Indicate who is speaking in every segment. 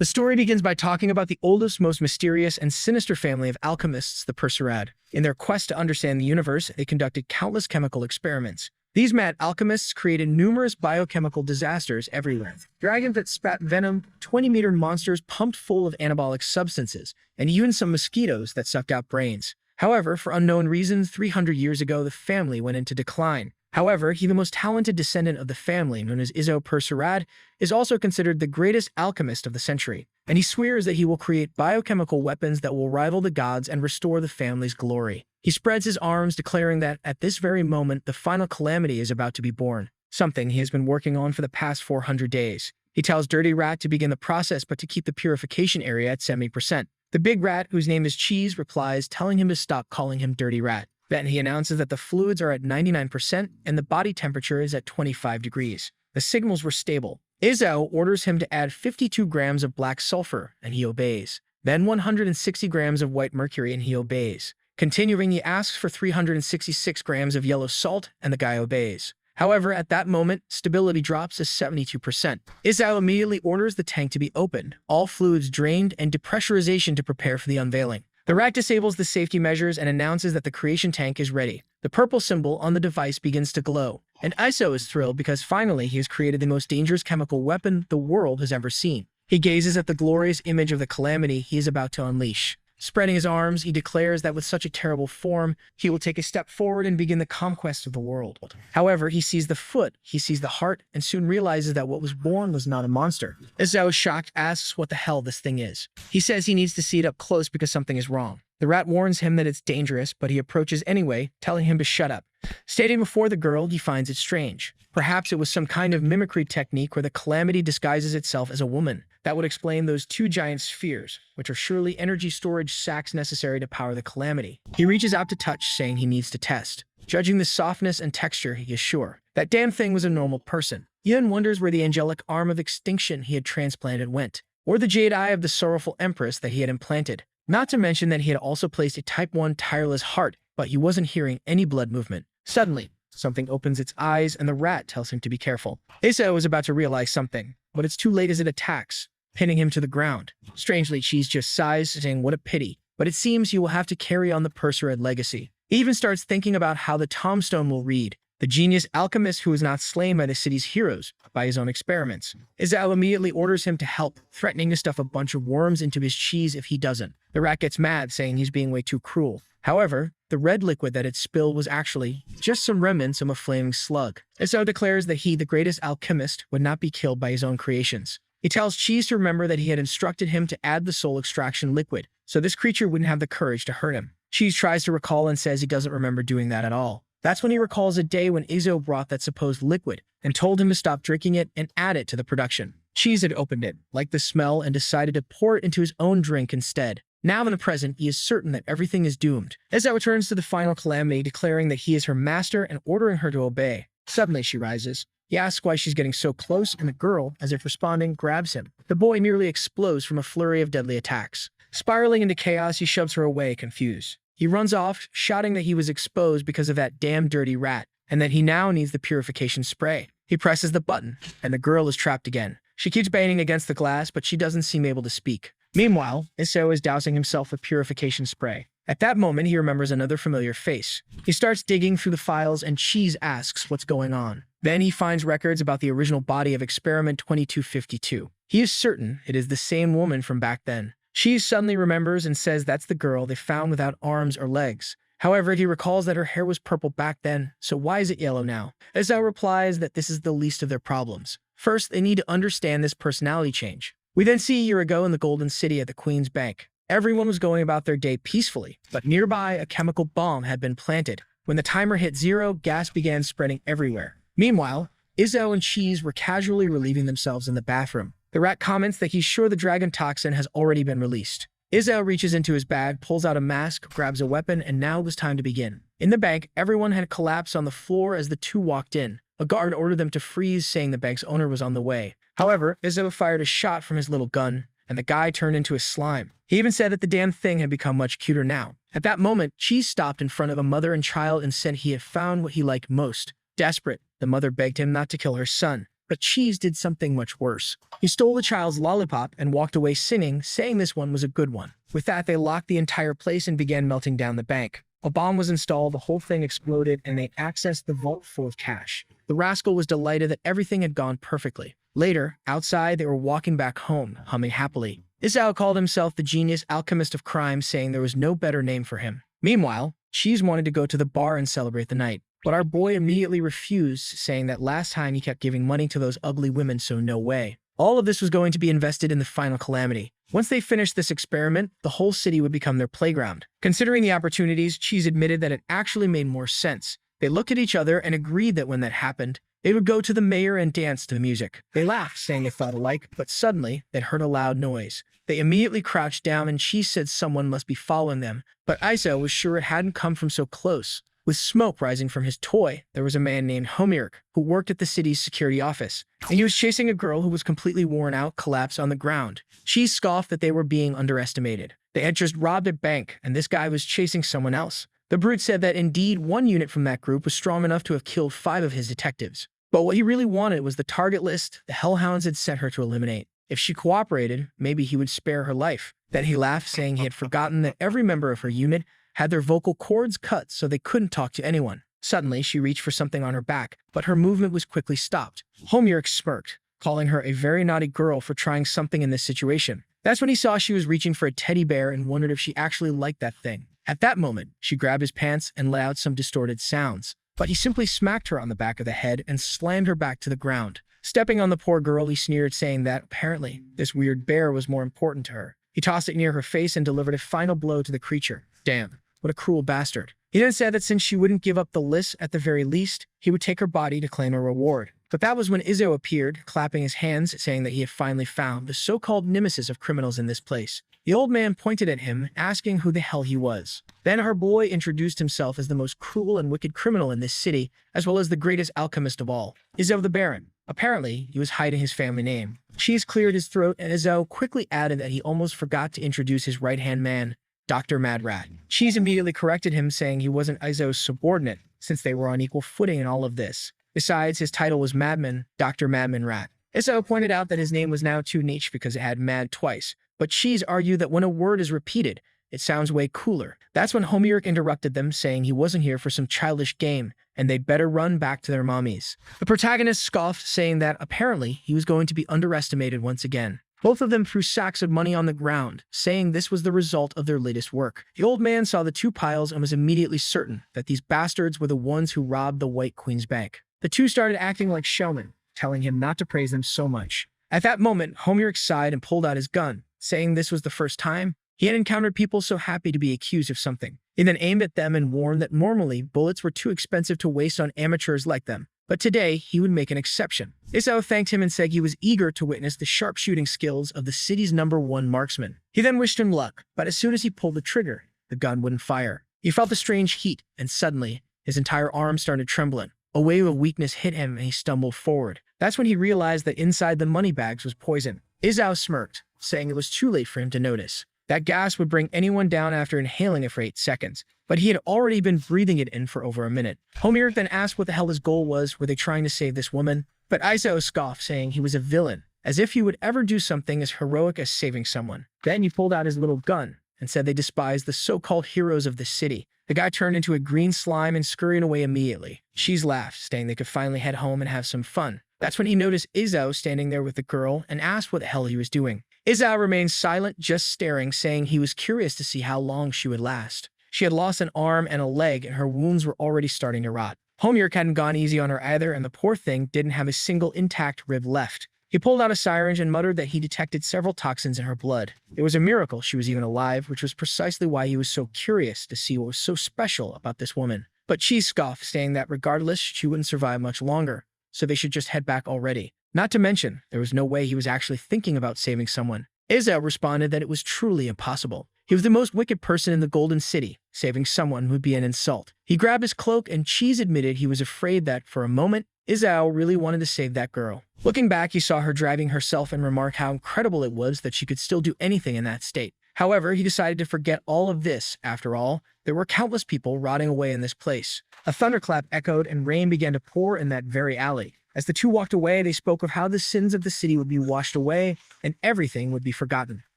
Speaker 1: The story begins by talking about the oldest, most mysterious, and sinister family of alchemists, the Perserad. In their quest to understand the universe, they conducted countless chemical experiments. These mad alchemists created numerous biochemical disasters everywhere. Dragons that spat venom, 20-meter monsters pumped full of anabolic substances, and even some mosquitoes that sucked out brains. However, for unknown reasons, 300 years ago, the family went into decline. However, he, the most talented descendant of the family, known as Izzo Perserad, is also considered the greatest alchemist of the century, and he swears that he will create biochemical weapons that will rival the gods and restore the family's glory. He spreads his arms, declaring that, at this very moment, the final calamity is about to be born, something he has been working on for the past 400 days. He tells Dirty Rat to begin the process, but to keep the purification area at 70%. The big rat, whose name is Cheese, replies, telling him to stop calling him Dirty Rat. Then he announces that the fluids are at 99% and the body temperature is at 25 degrees. The signals were stable. Izzo orders him to add 52 grams of black sulfur, and he obeys. Then 160 grams of white mercury, and he obeys. Continuing, he asks for 366 grams of yellow salt, and the guy obeys. However, at that moment, stability drops to 72%. Izzo immediately orders the tank to be opened, all fluids drained, and depressurization to prepare for the unveiling. The rat disables the safety measures and announces that the creation tank is ready. The purple symbol on the device begins to glow, and Izzo is thrilled because finally he has created the most dangerous chemical weapon the world has ever seen. He gazes at the glorious image of the calamity he is about to unleash. Spreading his arms, he declares that with such a terrible form, he will take a step forward and begin the conquest of the world. However, he sees the foot, he sees the heart, and soon realizes that what was born was not a monster. Izzo, shocked, asks what the hell this thing is. He says he needs to see it up close because something is wrong. The rat warns him that it's dangerous, but he approaches anyway, telling him to shut up. Stating before the girl, he finds it strange. Perhaps it was some kind of mimicry technique where the calamity disguises itself as a woman. That would explain those two giant spheres, which are surely energy storage sacs necessary to power the calamity. He reaches out to touch, saying he needs to test. Judging the softness and texture, he is sure that damn thing was a normal person. He then wonders where the angelic arm of extinction he had transplanted went, or the jade eye of the sorrowful empress that he had implanted. Not to mention that he had also placed a Type 1 tireless heart, but he wasn't hearing any blood movement. Suddenly, something opens its eyes and the rat tells him to be careful. Izzo is about to realize something, but it's too late as it attacks, pinning him to the ground. Strangely, Cheese just sighs, saying what a pity, but it seems he will have to carry on the Perserad legacy. He even starts thinking about how the tombstone will read, the genius alchemist who was not slain by the city's heroes, by his own experiments. Izzo immediately orders him to help, threatening to stuff a bunch of worms into his cheese if he doesn't. The rat gets mad, saying he's being way too cruel. However, the red liquid that it spilled was actually just some remnants of a flaming slug. Izzo declares that he, the greatest alchemist, would not be killed by his own creations. He tells Cheese to remember that he had instructed him to add the soul extraction liquid, so this creature wouldn't have the courage to hurt him. Cheese tries to recall and says he doesn't remember doing that at all. That's when he recalls a day when Izzo brought that supposed liquid and told him to stop drinking it and add it to the production. Cheese had opened it, liked the smell, and decided to pour it into his own drink instead. Now in the present, he is certain that everything is doomed. Izzo returns to the final calamity, declaring that he is her master and ordering her to obey. Suddenly, she rises. He asks why she's getting so close, and the girl, as if responding, grabs him. The boy nearly explodes from a flurry of deadly attacks. Spiraling into chaos, he shoves her away, confused. He runs off, shouting that he was exposed because of that damn dirty rat, and that he now needs the purification spray. He presses the button, and the girl is trapped again. She keeps banging against the glass, but she doesn't seem able to speak. Meanwhile, Izzo is dousing himself with purification spray. At that moment, he remembers another familiar face. He starts digging through the files, and Cheese asks what's going on. Then he finds records about the original body of Experiment 2252. He is certain it is the same woman from back then. Cheese suddenly remembers and says that's the girl they found without arms or legs. However, he recalls that her hair was purple back then, so why is it yellow now? Izzo replies that this is the least of their problems. First, they need to understand this personality change. We then see a year ago in the Golden City at the Queen's Bank. Everyone was going about their day peacefully, but nearby a chemical bomb had been planted. When the timer hit 0, gas began spreading everywhere. Meanwhile, Izzo and Cheese were casually relieving themselves in the bathroom. The rat comments that he's sure the dragon toxin has already been released. Izzo reaches into his bag, pulls out a mask, grabs a weapon, and now it was time to begin. In the bank, everyone had collapsed on the floor as the two walked in. A guard ordered them to freeze, saying the bank's owner was on the way. However, Izzo fired a shot from his little gun, and the guy turned into a slime. He even said that the damn thing had become much cuter now. At that moment, Cheese stopped in front of a mother and child and said he had found what he liked most. Desperate, the mother begged him not to kill her son, But Cheese did something much worse. He stole the child's lollipop and walked away singing, saying this one was a good one. With that, they locked the entire place and began melting down the bank. A bomb was installed, the whole thing exploded, and they accessed the vault full of cash. The rascal was delighted that everything had gone perfectly. Later, outside, they were walking back home, humming happily. Isao called himself the genius alchemist of crime, saying there was no better name for him. Meanwhile, Cheese wanted to go to the bar and celebrate the night. But our boy immediately refused, saying that last time he kept giving money to those ugly women, so no way. All of this was going to be invested in the final calamity. Once they finished this experiment, the whole city would become their playground. Considering the opportunities, Cheese admitted that it actually made more sense. They looked at each other and agreed that when that happened, they would go to the mayor and dance to the music. They laughed, saying they thought alike, but suddenly, they heard a loud noise. They immediately crouched down and Cheese said someone must be following them, but Isao was sure it hadn't come from so close. With smoke rising from his toy, there was a man named Homirk who worked at the city's security office, and he was chasing a girl who was completely worn out, collapsed on the ground. Cheese scoffed that they were being underestimated. They had just robbed a bank, and this guy was chasing someone else. The brute said that indeed one unit from that group was strong enough to have killed 5 of his detectives. But what he really wanted was the target list the hellhounds had sent her to eliminate. If she cooperated, maybe he would spare her life. Then he laughed, saying he had forgotten that every member of her unit had their vocal cords cut so they couldn't talk to anyone. Suddenly, she reached for something on her back, but her movement was quickly stopped. Homirk smirked, calling her a very naughty girl for trying something in this situation. That's when he saw she was reaching for a teddy bear and wondered if she actually liked that thing. At that moment, she grabbed his pants and let out some distorted sounds. But he simply smacked her on the back of the head and slammed her back to the ground. Stepping on the poor girl, he sneered, saying that, apparently, this weird bear was more important to her. He tossed it near her face and delivered a final blow to the creature. Damn, what a cruel bastard. He then said that since she wouldn't give up the list at the very least, he would take her body to claim a reward. But that was when Izzo appeared, clapping his hands, saying that he had finally found the so-called nemesis of criminals in this place. The old man pointed at him, asking who the hell he was. Then our boy introduced himself as the most cruel and wicked criminal in this city, as well as the greatest alchemist of all, Izzo the Baron. Apparently, he was hiding his family name. Cheese cleared his throat, and Izzo quickly added that he almost forgot to introduce his right-hand man, Dr. Madrat. Cheese immediately corrected him, saying he wasn't Izzo's subordinate, since they were on equal footing in all of this. Besides, his title was Madman, Dr. Madman Rat. Izzo pointed out that his name was now too niche because it had mad twice, but Cheese argued that when a word is repeated, it sounds way cooler. That's when Homirk interrupted them, saying he wasn't here for some childish game, and they'd better run back to their mommies. The protagonist scoffed, saying that apparently he was going to be underestimated once again. Both of them threw sacks of money on the ground, saying this was the result of their latest work. The old man saw the 2 piles and was immediately certain that these bastards were the ones who robbed the White Queen's bank. The 2 started acting like showmen, telling him not to praise them so much. At that moment, Homirk sighed and pulled out his gun, saying this was the first time he had encountered people so happy to be accused of something. He then aimed at them and warned that normally bullets were too expensive to waste on amateurs like them. But today, he would make an exception. Isao thanked him and said he was eager to witness the sharpshooting skills of the city's #1 marksman. He then wished him luck, but as soon as he pulled the trigger, the gun wouldn't fire. He felt a strange heat, and suddenly, his entire arm started trembling. A wave of weakness hit him and he stumbled forward. That's when he realized that inside the money bags was poison. Isao smirked, saying it was too late for him to notice. That gas would bring anyone down after inhaling it for 8 seconds, but he had already been breathing it in for over a minute. Homirk then asked what the hell his goal was. Were they trying to save this woman? But Isao scoffed, saying he was a villain, as if he would ever do something as heroic as saving someone. Then he pulled out his little gun and said they despised the so-called heroes of the city. The guy turned into a green slime and scurried away immediately. Cheese laughed, saying they could finally head home and have some fun. That's when he noticed Izzo standing there with the girl and asked what the hell he was doing. Izzo remained silent, just staring, saying he was curious to see how long she would last. She had lost an arm and a leg, and her wounds were already starting to rot. Homirk hadn't gone easy on her either, and the poor thing didn't have a single intact rib left. He pulled out a syringe and muttered that he detected several toxins in her blood. It was a miracle she was even alive, which was precisely why he was so curious to see what was so special about this woman. But Cheese scoffed, saying that regardless, she wouldn't survive much longer, so they should just head back already. Not to mention, there was no way he was actually thinking about saving someone. Izzo responded that it was truly impossible. He was the most wicked person in the Golden City. Saving someone would be an insult. He grabbed his cloak, and Cheese admitted he was afraid that, for a moment, Izzo really wanted to save that girl. Looking back, he saw her dragging herself and remarked how incredible it was that she could still do anything in that state. However, he decided to forget all of this. After all, there were countless people rotting away in this place. A thunderclap echoed and rain began to pour in that very alley. As the two walked away, they spoke of how the sins of the city would be washed away and everything would be forgotten.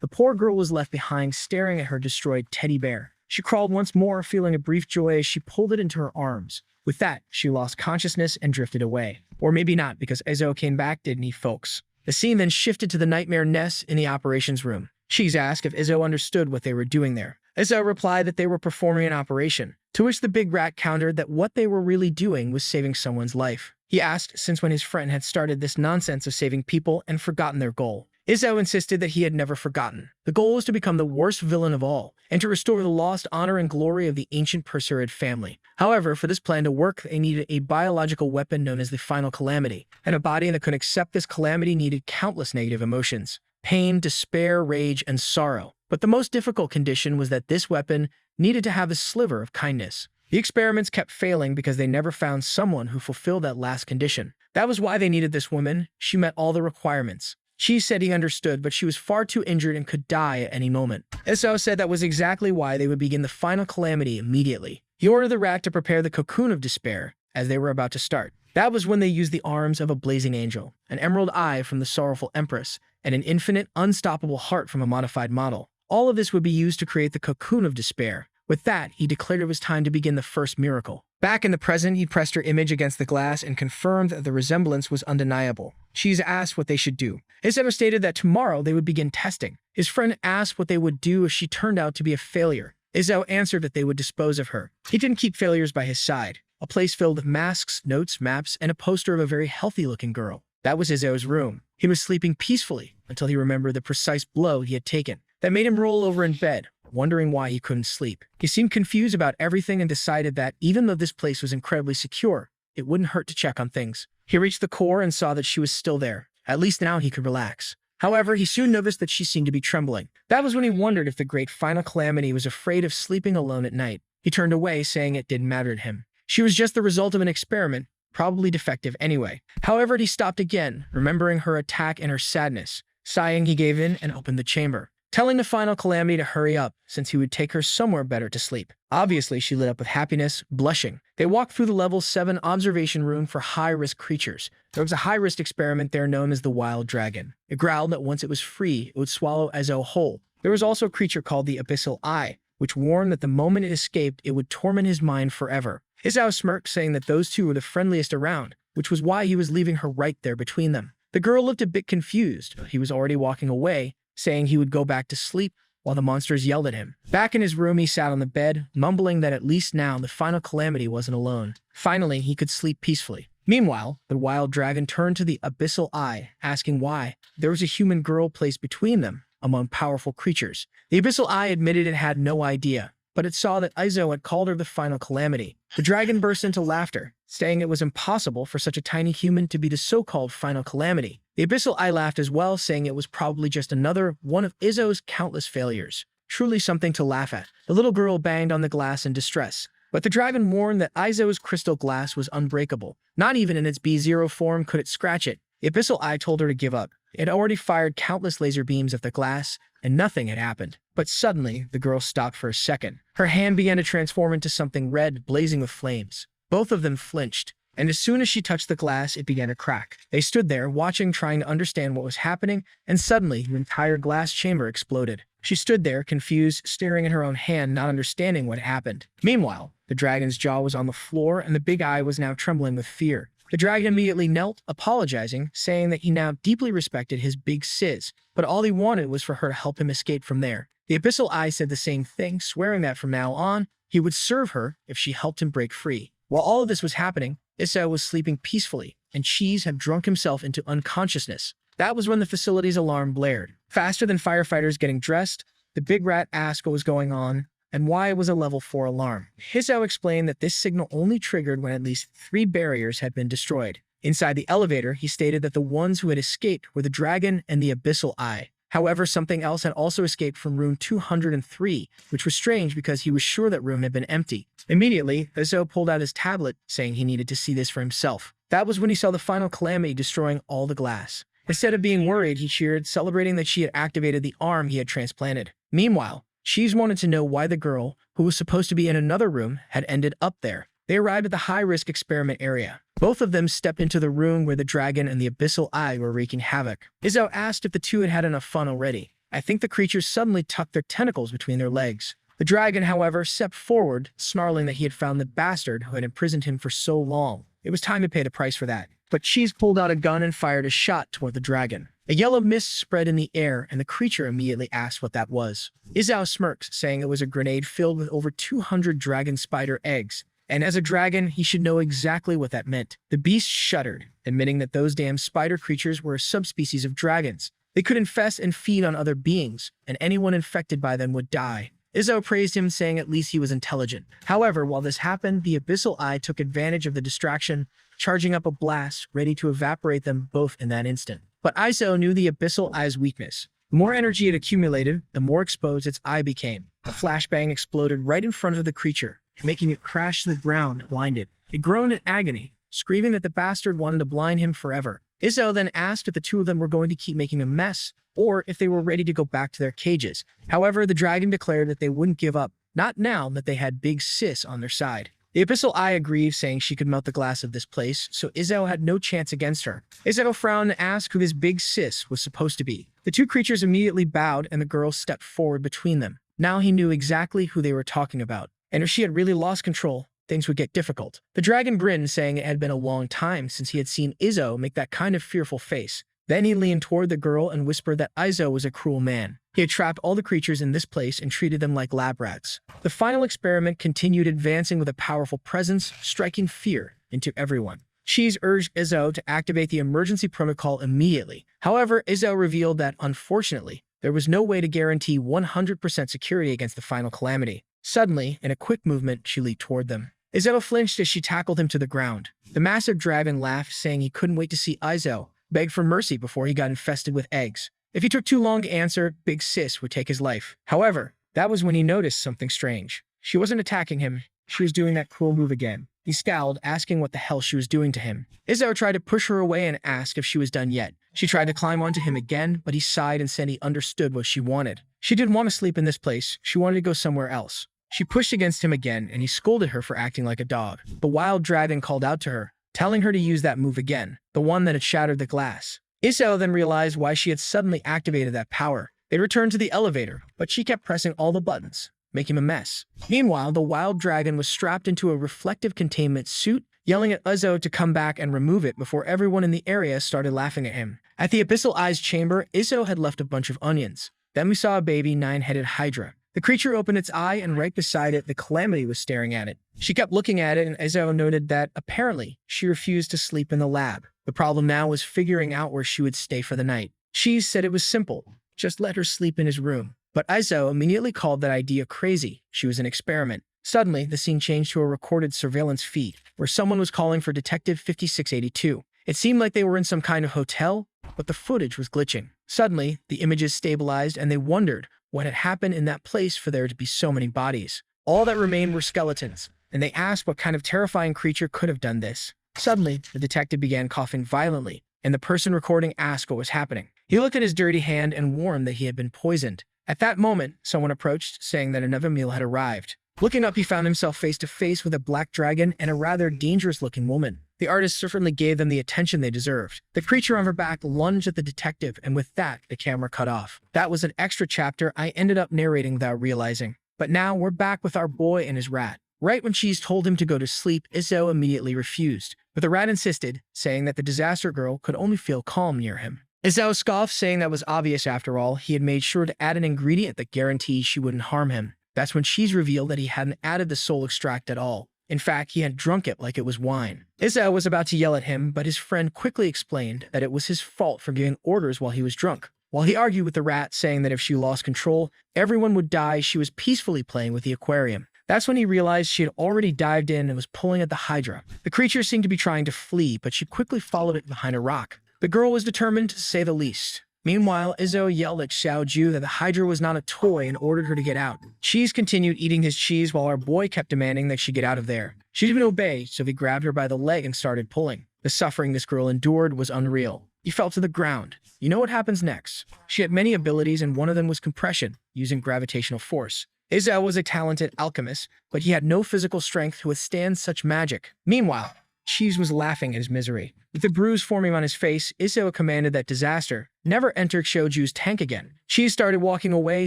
Speaker 1: The poor girl was left behind, staring at her destroyed teddy bear. She crawled once more, feeling a brief joy as she pulled it into her arms. With that, she lost consciousness and drifted away. Or maybe not, because Ezo came back, didn't he, folks? The scene then shifted to the nightmare nest in the operations room. Cheese asked if Ezo understood what they were doing there. Ezo replied that they were performing an operation, to which the big rat countered that what they were really doing was saving someone's life. He asked since when his friend had started this nonsense of saving people and forgotten their goal. Izzo insisted that he had never forgotten. The goal was to become the worst villain of all, and to restore the lost honor and glory of the ancient Perserid family. However, for this plan to work, they needed a biological weapon known as the Final Calamity, and a body that could accept this calamity needed countless negative emotions: pain, despair, rage, and sorrow. But the most difficult condition was that this weapon needed to have a sliver of kindness. The experiments kept failing because they never found someone who fulfilled that last condition. That was why they needed this woman. She met all the requirements. She said he understood, but she was far too injured and could die at any moment. Eso said that was exactly why they would begin the final calamity immediately. He ordered the rat to prepare the cocoon of despair as they were about to start. That was when they used the arms of a blazing angel, an emerald eye from the sorrowful empress, and an infinite, unstoppable heart from a modified model. All of this would be used to create the cocoon of despair. With that, he declared it was time to begin the first miracle. Back in the present, he pressed her image against the glass and confirmed that the resemblance was undeniable. Cheese asked what they should do. Izzo stated that tomorrow they would begin testing. His friend asked what they would do if she turned out to be a failure. Izzo answered that they would dispose of her. He didn't keep failures by his side. A place filled with masks, notes, maps, and a poster of a very healthy-looking girl. That was Izzo's room. He was sleeping peacefully until he remembered the precise blow he had taken. That made him roll over in bed, wondering why he couldn't sleep. He seemed confused about everything and decided that, even though this place was incredibly secure, it wouldn't hurt to check on things. He reached the core and saw that she was still there. At least now he could relax. However, he soon noticed that she seemed to be trembling. That was when he wondered if the great final calamity was afraid of sleeping alone at night. He turned away, saying it didn't matter to him. She was just the result of an experiment, probably defective anyway. However, he stopped again, remembering her attack and her sadness. Sighing, he gave in and opened the chamber, telling the final calamity to hurry up, since he would take her somewhere better to sleep. Obviously, she lit up with happiness, blushing. They walked through the level 7 observation room for high-risk creatures. There was a high-risk experiment there known as the wild dragon. It growled that once it was free, it would swallow Ezo whole. There was also a creature called the abyssal eye, which warned that the moment it escaped, it would torment his mind forever. Izzo smirked, saying that those two were the friendliest around, which was why he was leaving her right there between them. The girl looked a bit confused. He was already walking away, saying he would go back to sleep while the monsters yelled at him. Back in his room, he sat on the bed, mumbling that at least now the final calamity wasn't alone. Finally, he could sleep peacefully. Meanwhile, the wild dragon turned to the abyssal eye, asking why there was a human girl placed between them among powerful creatures. The abyssal eye admitted it had no idea, but it saw that Izo had called her the final calamity. The dragon burst into laughter, saying it was impossible for such a tiny human to be the so-called final calamity. The abyssal eye laughed as well, saying it was probably just another one of Izzo's countless failures. Truly something to laugh at. The little girl banged on the glass in distress, but the dragon warned that Izo's crystal glass was unbreakable. Not even in its B0 form could it scratch it. The abyssal eye told her to give up. It had already fired countless laser beams at the glass, and nothing had happened. But suddenly, the girl stopped for a second. Her hand began to transform into something red, blazing with flames. Both of them flinched, and as soon as she touched the glass, it began to crack. They stood there, watching, trying to understand what was happening, and suddenly, the entire glass chamber exploded. She stood there, confused, staring at her own hand, not understanding what happened. Meanwhile, the dragon's jaw was on the floor, and the big eye was now trembling with fear. The dragon immediately knelt, apologizing, saying that he now deeply respected his big sis, but all he wanted was for her to help him escape from there. The abyssal eye said the same thing, swearing that from now on, he would serve her if she helped him break free. While all of this was happening, Issa was sleeping peacefully, and Cheese had drunk himself into unconsciousness. That was when the facility's alarm blared. Faster than firefighters getting dressed, the big rat asked what was going on and why it was a level 4 alarm. Hizo explained that this signal only triggered when at least 3 barriers had been destroyed. Inside the elevator, he stated that the ones who had escaped were the dragon and the abyssal eye. However, something else had also escaped from room 203, which was strange because he was sure that room had been empty. Immediately, Hizo pulled out his tablet, saying he needed to see this for himself. That was when he saw the final calamity destroying all the glass. Instead of being worried, he cheered, celebrating that she had activated the arm he had transplanted. Meanwhile, Cheese wanted to know why the girl, who was supposed to be in another room, had ended up there. They arrived at the high-risk experiment area. Both of them stepped into the room where the dragon and the abyssal eye were wreaking havoc. Izzo asked if the two had had enough fun already. I think the creatures suddenly tucked their tentacles between their legs. The dragon, however, stepped forward, snarling that he had found the bastard who had imprisoned him for so long. It was time to pay the price for that. But Cheese pulled out a gun and fired a shot toward the dragon. A yellow mist spread in the air, and the creature immediately asked what that was. Izzo smirked, saying it was a grenade filled with over 200 dragon spider eggs. And as a dragon, he should know exactly what that meant. The beast shuddered, admitting that those damn spider creatures were a subspecies of dragons. They could infest and feed on other beings, and anyone infected by them would die. Izzo praised him, saying at least he was intelligent. However, while this happened, the abyssal eye took advantage of the distraction, charging up a blast, ready to evaporate them both in that instant. But Izzo knew the abyssal eye's weakness. The more energy it accumulated, the more exposed its eye became. A flashbang exploded right in front of the creature, making it crash to the ground, blinded. It groaned in agony, screaming that the bastard wanted to blind him forever. Izzo then asked if the two of them were going to keep making a mess, or if they were ready to go back to their cages. However, the dragon declared that they wouldn't give up, not now that they had Big Sis on their side. The abyssal eye agreed, saying she could melt the glass of this place, so Izzo had no chance against her. Izzo frowned and asked who this Big Sis was supposed to be. The two creatures immediately bowed, and the girl stepped forward between them. Now he knew exactly who they were talking about. And if she had really lost control, things would get difficult. The dragon grinned, saying it had been a long time since he had seen Izzo make that kind of fearful face. Then he leaned toward the girl and whispered that Izzo was a cruel man. He had trapped all the creatures in this place and treated them like lab rats. The final experiment continued, advancing with a powerful presence, striking fear into everyone. Cheese urged Izzo to activate the emergency protocol immediately. However, Izzo revealed that, unfortunately, there was no way to guarantee 100% security against the final calamity. Suddenly, in a quick movement, she leaped toward them. Izzo flinched as she tackled him to the ground. The massive dragon laughed, saying he couldn't wait to see Izzo beg for mercy before he got infested with eggs. If he took too long to answer, Big Sis would take his life. However, that was when he noticed something strange. She wasn't attacking him. She was doing that cruel move again. He scowled, asking what the hell she was doing to him. Izzo tried to push her away and asked if she was done yet. She tried to climb onto him again, but he sighed and said he understood what she wanted. She didn't want to sleep in this place. She wanted to go somewhere else. She pushed against him again, and he scolded her for acting like a dog. The wild dragon called out to her, telling her to use that move again, the one that had shattered the glass. Izzo then realized why she had suddenly activated that power. They returned to the elevator, but she kept pressing all the buttons, making a mess. Meanwhile, the wild dragon was strapped into a reflective containment suit, yelling at Izzo to come back and remove it before everyone in the area started laughing at him. At the abyssal eye's chamber, Izzo had left a bunch of onions. Then we saw a baby nine-headed hydra. The creature opened its eye, and right beside it, the calamity was staring at it. She kept looking at it, and Izzo noted that, apparently, she refused to sleep in the lab. The problem now was figuring out where she would stay for the night. Cheese said it was simple. Just let her sleep in his room. But Izzo immediately called that idea crazy. She was an experiment. Suddenly, the scene changed to a recorded surveillance feed, where someone was calling for Detective 5682. It seemed like they were in some kind of hotel, but the footage was glitching. Suddenly, the images stabilized, and they wondered what had happened in that place for there to be so many bodies. All that remained were skeletons, and they asked what kind of terrifying creature could have done this. Suddenly, the detective began coughing violently, and the person recording asked what was happening. He looked at his dirty hand and warned that he had been poisoned. At that moment, someone approached, saying that another meal had arrived. Looking up, he found himself face to face with a black dragon and a rather dangerous-looking woman. The artist certainly gave them the attention they deserved. The creature on her back lunged at the detective, and with that, the camera cut off. That was an extra chapter I ended up narrating without realizing. But now, we're back with our boy and his rat. Right when Cheese told him to go to sleep, Izzo immediately refused. But the rat insisted, saying that the disaster girl could only feel calm near him. Izzo scoffed, saying that was obvious after all. He had made sure to add an ingredient that guaranteed she wouldn't harm him. That's when Cheese revealed that he hadn't added the soul extract at all. In fact, he had drunk it like it was wine. Izzo was about to yell at him, but his friend quickly explained that it was his fault for giving orders while he was drunk. While he argued with the rat, saying that if she lost control, everyone would die, she was peacefully playing with the aquarium. That's when he realized she had already dived in and was pulling at the hydra. The creature seemed to be trying to flee, but she quickly followed it behind a rock. The girl was determined, to say the least. Meanwhile, Izzo yelled at Xiaoju that the hydra was not a toy and ordered her to get out. Cheese continued eating his cheese while our boy kept demanding that she get out of there. She didn't obey, so he grabbed her by the leg and started pulling. The suffering this girl endured was unreal. He fell to the ground. You know what happens next? She had many abilities, and one of them was compression, using gravitational force. Izzo was a talented alchemist, but he had no physical strength to withstand such magic. Meanwhile, Cheese was laughing at his misery. With the bruise forming on his face, Iso commanded that disaster never enter Shoju's tank again. Cheese started walking away,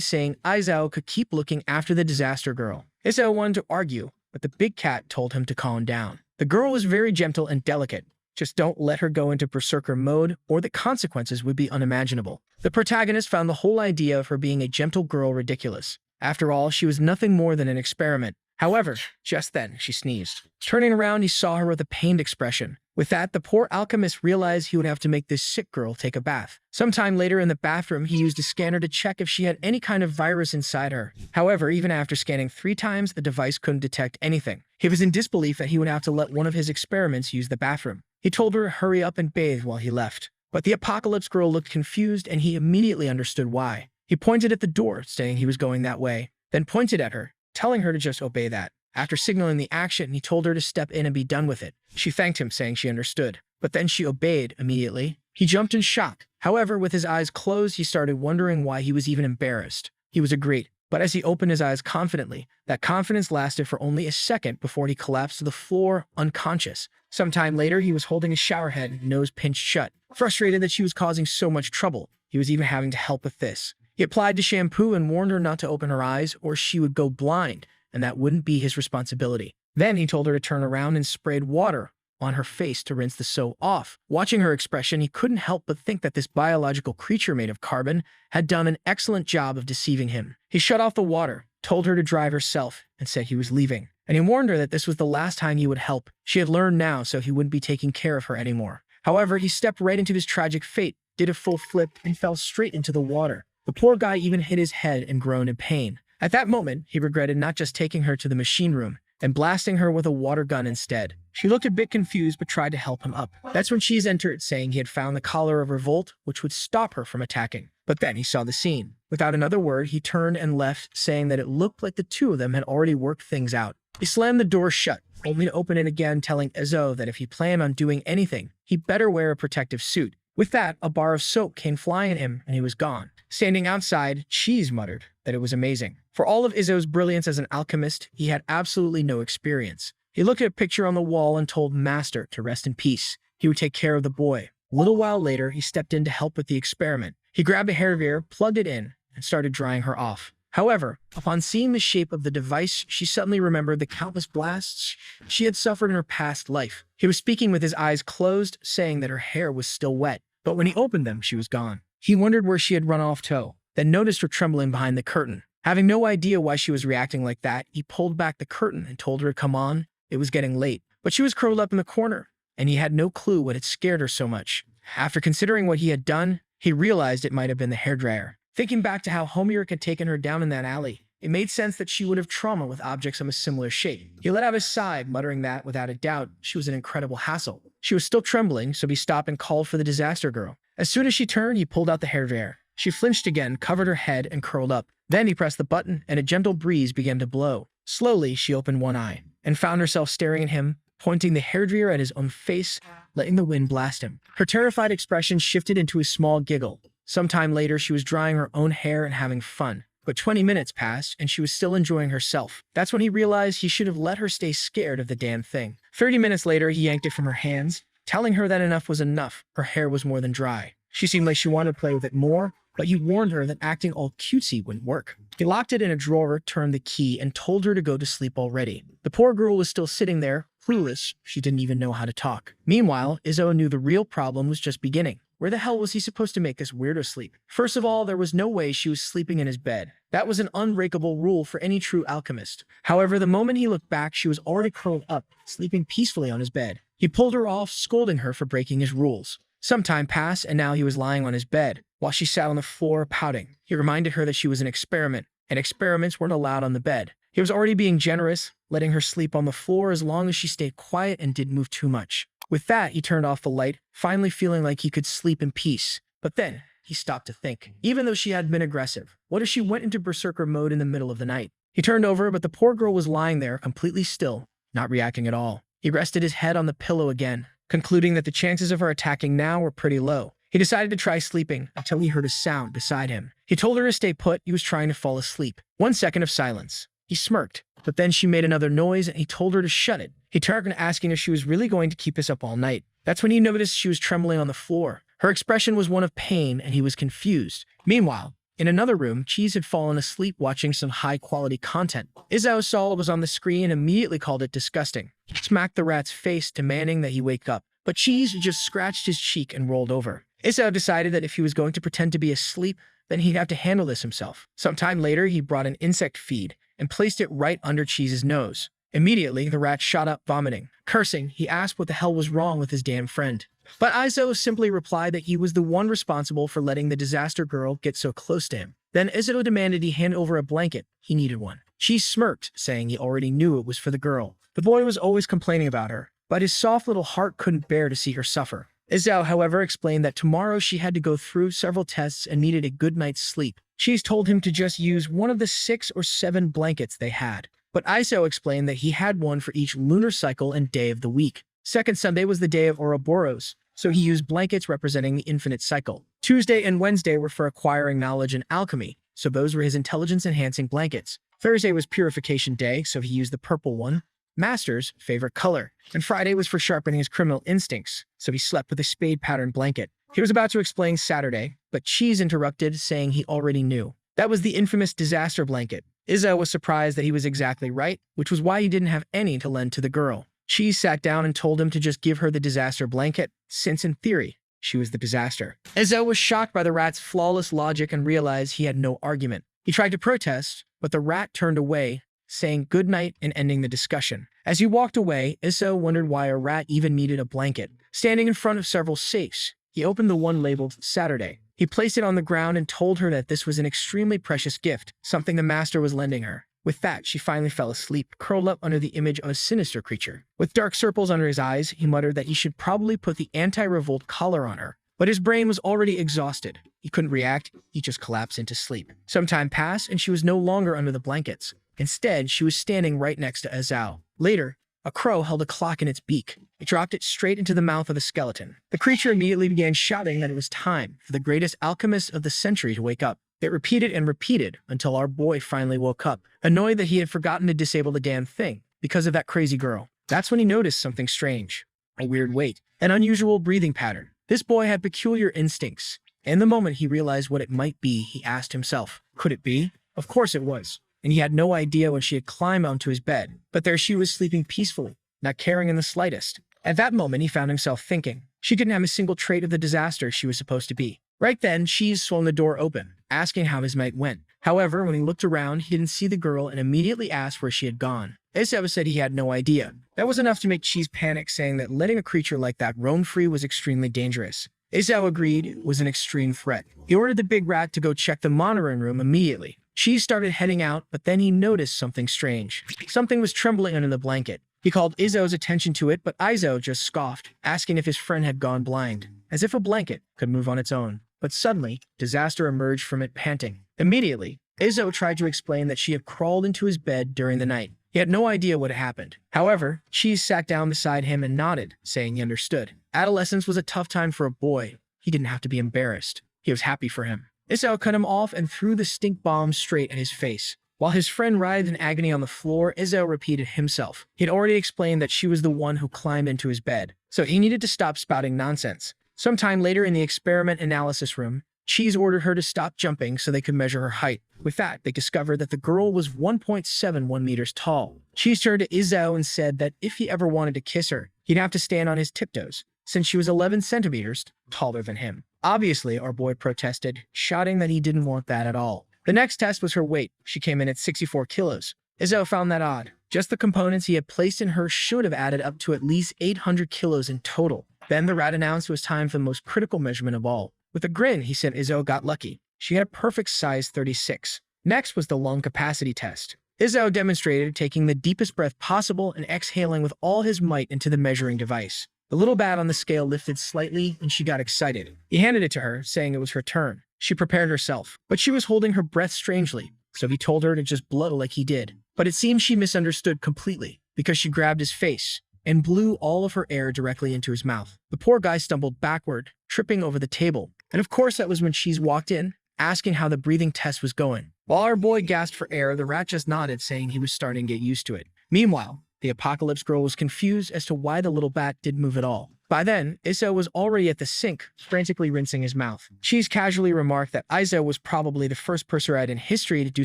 Speaker 1: saying Izao could keep looking after the disaster girl. Iso wanted to argue, but the big cat told him to calm down. The girl was very gentle and delicate. Just don't let her go into berserker mode, or the consequences would be unimaginable. The protagonist found the whole idea of her being a gentle girl ridiculous. After all, she was nothing more than an experiment. However, just then, she sneezed. Turning around, he saw her with a pained expression. With that, the poor alchemist realized he would have to make this sick girl take a bath. Sometime later in the bathroom, he used a scanner to check if she had any kind of virus inside her. However, even after scanning 3 times, the device couldn't detect anything. He was in disbelief that he would have to let one of his experiments use the bathroom. He told her to hurry up and bathe while he left. But the apocalypse girl looked confused, and he immediately understood why. He pointed at the door, saying he was going that way, then pointed at her, telling her to just obey that. After signaling the action, he told her to step in and be done with it. She thanked him, saying she understood. But then she obeyed immediately. He jumped in shock. However, with his eyes closed, he started wondering why he was even embarrassed. He was agreed. But as he opened his eyes confidently, that confidence lasted for only a second before he collapsed to the floor, unconscious. Sometime later, he was holding his shower head, nose pinched shut. Frustrated that she was causing so much trouble, he was even having to help with this. He applied the shampoo and warned her not to open her eyes or she would go blind, and that wouldn't be his responsibility. Then he told her to turn around and sprayed water on her face to rinse the soap off. Watching her expression, he couldn't help but think that this biological creature made of carbon had done an excellent job of deceiving him. He shut off the water, told her to drive herself, and said he was leaving. And he warned her that this was the last time he would help. She had learned now, so he wouldn't be taking care of her anymore. However, he stepped right into his tragic fate, did a full flip, and fell straight into the water. The poor guy even hit his head and groaned in pain. At that moment, he regretted not just taking her to the machine room and blasting her with a water gun instead. She looked a bit confused but tried to help him up. That's when Cheese entered, saying he had found the collar of revolt, which would stop her from attacking. But then he saw the scene. Without another word, he turned and left, saying that it looked like the two of them had already worked things out. He slammed the door shut, only to open it again, telling Ezo that if he planned on doing anything, he better wear a protective suit. With that, a bar of soap came flying at him, and he was gone. Standing outside, Cheese muttered that it was amazing. For all of Izzo's brilliance as an alchemist, he had absolutely no experience. He looked at a picture on the wall and told Master to rest in peace. He would take care of the boy. A little while later, he stepped in to help with the experiment. He grabbed a hair dryer, plugged it in, and started drying her off. However, upon seeing the shape of the device, she suddenly remembered the countless blasts she had suffered in her past life. He was speaking with his eyes closed, saying that her hair was still wet. But when he opened them, she was gone. He wondered where she had run off to, then noticed her trembling behind the curtain. Having no idea why she was reacting like that, he pulled back the curtain and told her to come on. It was getting late, but she was curled up in the corner, and he had no clue what had scared her so much. After considering what he had done, he realized it might have been the hairdryer. Thinking back to how Homeric had taken her down in that alley, it made sense that she would have trauma with objects of a similar shape. He let out a sigh, muttering that, without a doubt, she was an incredible hassle. She was still trembling, so he stopped and called for the disaster girl. As soon as she turned, he pulled out the hairdryer. She flinched again, covered her head, and curled up. Then he pressed the button, and a gentle breeze began to blow. Slowly, she opened one eye, and found herself staring at him, pointing the hairdryer at his own face, letting the wind blast him. Her terrified expression shifted into a small giggle. Sometime later, she was drying her own hair and having fun. But 20 minutes passed, and she was still enjoying herself. That's when he realized he should have let her stay scared of the damn thing. 30 minutes later, he yanked it from her hands, telling her that enough was enough. Her hair was more than dry. She seemed like she wanted to play with it more, but he warned her that acting all cutesy wouldn't work. He locked it in a drawer, turned the key, and told her to go to sleep already. The poor girl was still sitting there, clueless. She didn't even know how to talk. Meanwhile, Izzo knew the real problem was just beginning. Where the hell was he supposed to make this weirdo sleep? First of all, there was no way she was sleeping in his bed. That was an unbreakable rule for any true alchemist. However, the moment he looked back, she was already curled up, sleeping peacefully on his bed. He pulled her off, scolding her for breaking his rules. Some time passed, and now he was lying on his bed, while she sat on the floor, pouting. He reminded her that she was an experiment, and experiments weren't allowed on the bed. He was already being generous, letting her sleep on the floor as long as she stayed quiet and didn't move too much. With that, he turned off the light, finally feeling like he could sleep in peace. But then, he stopped to think. Even though she had been aggressive, what if she went into berserker mode in the middle of the night? He turned over, but the poor girl was lying there, completely still, not reacting at all. He rested his head on the pillow again, concluding that the chances of her attacking now were pretty low. He decided to try sleeping until he heard a sound beside him. He told her to stay put. He was trying to fall asleep. 1 second of silence. He smirked, but then she made another noise and he told her to shut it. He turned asking if she was really going to keep this up all night. That's when he noticed she was trembling on the floor. Her expression was one of pain and he was confused. Meanwhile, in another room, Cheese had fallen asleep watching some high-quality content. Izao saw what was on the screen and immediately called it disgusting. He smacked the rat's face, demanding that he wake up. But Cheese just scratched his cheek and rolled over. Izao decided that if he was going to pretend to be asleep, then he'd have to handle this himself. Sometime later, he brought an insect feed and placed it right under Cheese's nose. Immediately, the rat shot up, vomiting. Cursing, he asked what the hell was wrong with his damn friend. But Izao simply replied that he was the one responsible for letting the disaster girl get so close to him. Then Izao demanded he hand over a blanket. He needed one. Cheese smirked, saying he already knew it was for the girl. The boy was always complaining about her, but his soft little heart couldn't bear to see her suffer. Izao, however, explained that tomorrow she had to go through several tests and needed a good night's sleep. Cheese told him to just use one of the 6 or 7 blankets they had. But Izao explained that he had one for each lunar cycle and day of the week. Second Sunday was the day of Ouroboros, so he used blankets representing the infinite cycle. Tuesday and Wednesday were for acquiring knowledge and alchemy, so those were his intelligence-enhancing blankets. Thursday was purification day, so he used the purple one, Master's favorite color. And Friday was for sharpening his criminal instincts, so he slept with a spade-patterned blanket. He was about to explain Saturday, but Cheese interrupted, saying he already knew. That was the infamous disaster blanket. Izao was surprised that he was exactly right, which was why he didn't have any to lend to the girl. Cheese sat down and told him to just give her the disaster blanket, since in theory, she was the disaster. Izao was shocked by the rat's flawless logic and realized he had no argument. He tried to protest, but the rat turned away, saying good night and ending the discussion. As he walked away, Izao wondered why a rat even needed a blanket. Standing in front of several safes, he opened the one labeled Saturday. He placed it on the ground and told her that this was an extremely precious gift, something the master was lending her. With that, she finally fell asleep, curled up under the image of a sinister creature. With dark circles under his eyes, he muttered that he should probably put the anti-revolt collar on her. But his brain was already exhausted. He couldn't react, he just collapsed into sleep. Some time passed, and she was no longer under the blankets. Instead, she was standing right next to Izao. Later, a crow held a clock in its beak. It dropped it straight into the mouth of the skeleton. The creature immediately began shouting that it was time for the greatest alchemist of the century to wake up. It repeated and repeated until our boy finally woke up, annoyed that he had forgotten to disable the damn thing because of that crazy girl. That's when he noticed something strange. A weird weight, an unusual breathing pattern. This boy had peculiar instincts. And the moment he realized what it might be, he asked himself, could it be? Of course it was. And he had no idea when she had climbed onto his bed. But there she was sleeping peacefully, not caring in the slightest. At that moment, he found himself thinking, she didn't have a single trait of the disaster she was supposed to be. Right then, Cheese swung the door open, asking how his night went. However, when he looked around, he didn't see the girl and immediately asked where she had gone. Izao said he had no idea. That was enough to make Cheese panic, saying that letting a creature like that roam free was extremely dangerous. Izao agreed it was an extreme threat. He ordered the big rat to go check the monitoring room immediately. Cheese started heading out, but then he noticed something strange. Something was trembling under the blanket. He called Izao's attention to it, but Izao just scoffed, asking if his friend had gone blind, as if a blanket could move on its own. But suddenly, disaster emerged from it, panting. Immediately, Izao tried to explain that she had crawled into his bed during the night. He had no idea what had happened. However, Cheese sat down beside him and nodded, saying he understood. Adolescence was a tough time for a boy. He didn't have to be embarrassed. He was happy for him. Izao cut him off and threw the stink bomb straight at his face. While his friend writhed in agony on the floor, Izao repeated himself. He had already explained that she was the one who climbed into his bed, so he needed to stop spouting nonsense. Sometime later in the experiment analysis room, Cheese ordered her to stop jumping so they could measure her height. With that, they discovered that the girl was 1.71 meters tall. Cheese turned to Izao and said that if he ever wanted to kiss her, he'd have to stand on his tiptoes, since she was 11 centimeters taller than him. Obviously, our boy protested, shouting that he didn't want that at all. The next test was her weight. She came in at 64 kilos. Izao found that odd. Just the components he had placed in her should have added up to at least 800 kilos in total. Then the rat announced it was time for the most critical measurement of all. With a grin, he said Izao got lucky. She had a perfect size 36. Next was the lung capacity test. Izao demonstrated taking the deepest breath possible and exhaling with all his might into the measuring device. The little bat on the scale lifted slightly, and she got excited. He handed it to her, saying it was her turn. She prepared herself, but she was holding her breath strangely, so he told her to just blow like he did. But it seemed she misunderstood completely, because she grabbed his face and blew all of her air directly into his mouth. The poor guy stumbled backward, tripping over the table. And of course that was when Cheese walked in, asking how the breathing test was going. While our boy gasped for air, the rat just nodded, saying he was starting to get used to it. Meanwhile, the apocalypse girl was confused as to why the little bat didn't move at all. By then, Izzo was already at the sink, frantically rinsing his mouth. Cheese casually remarked that Izzo was probably the first Perserat in history to do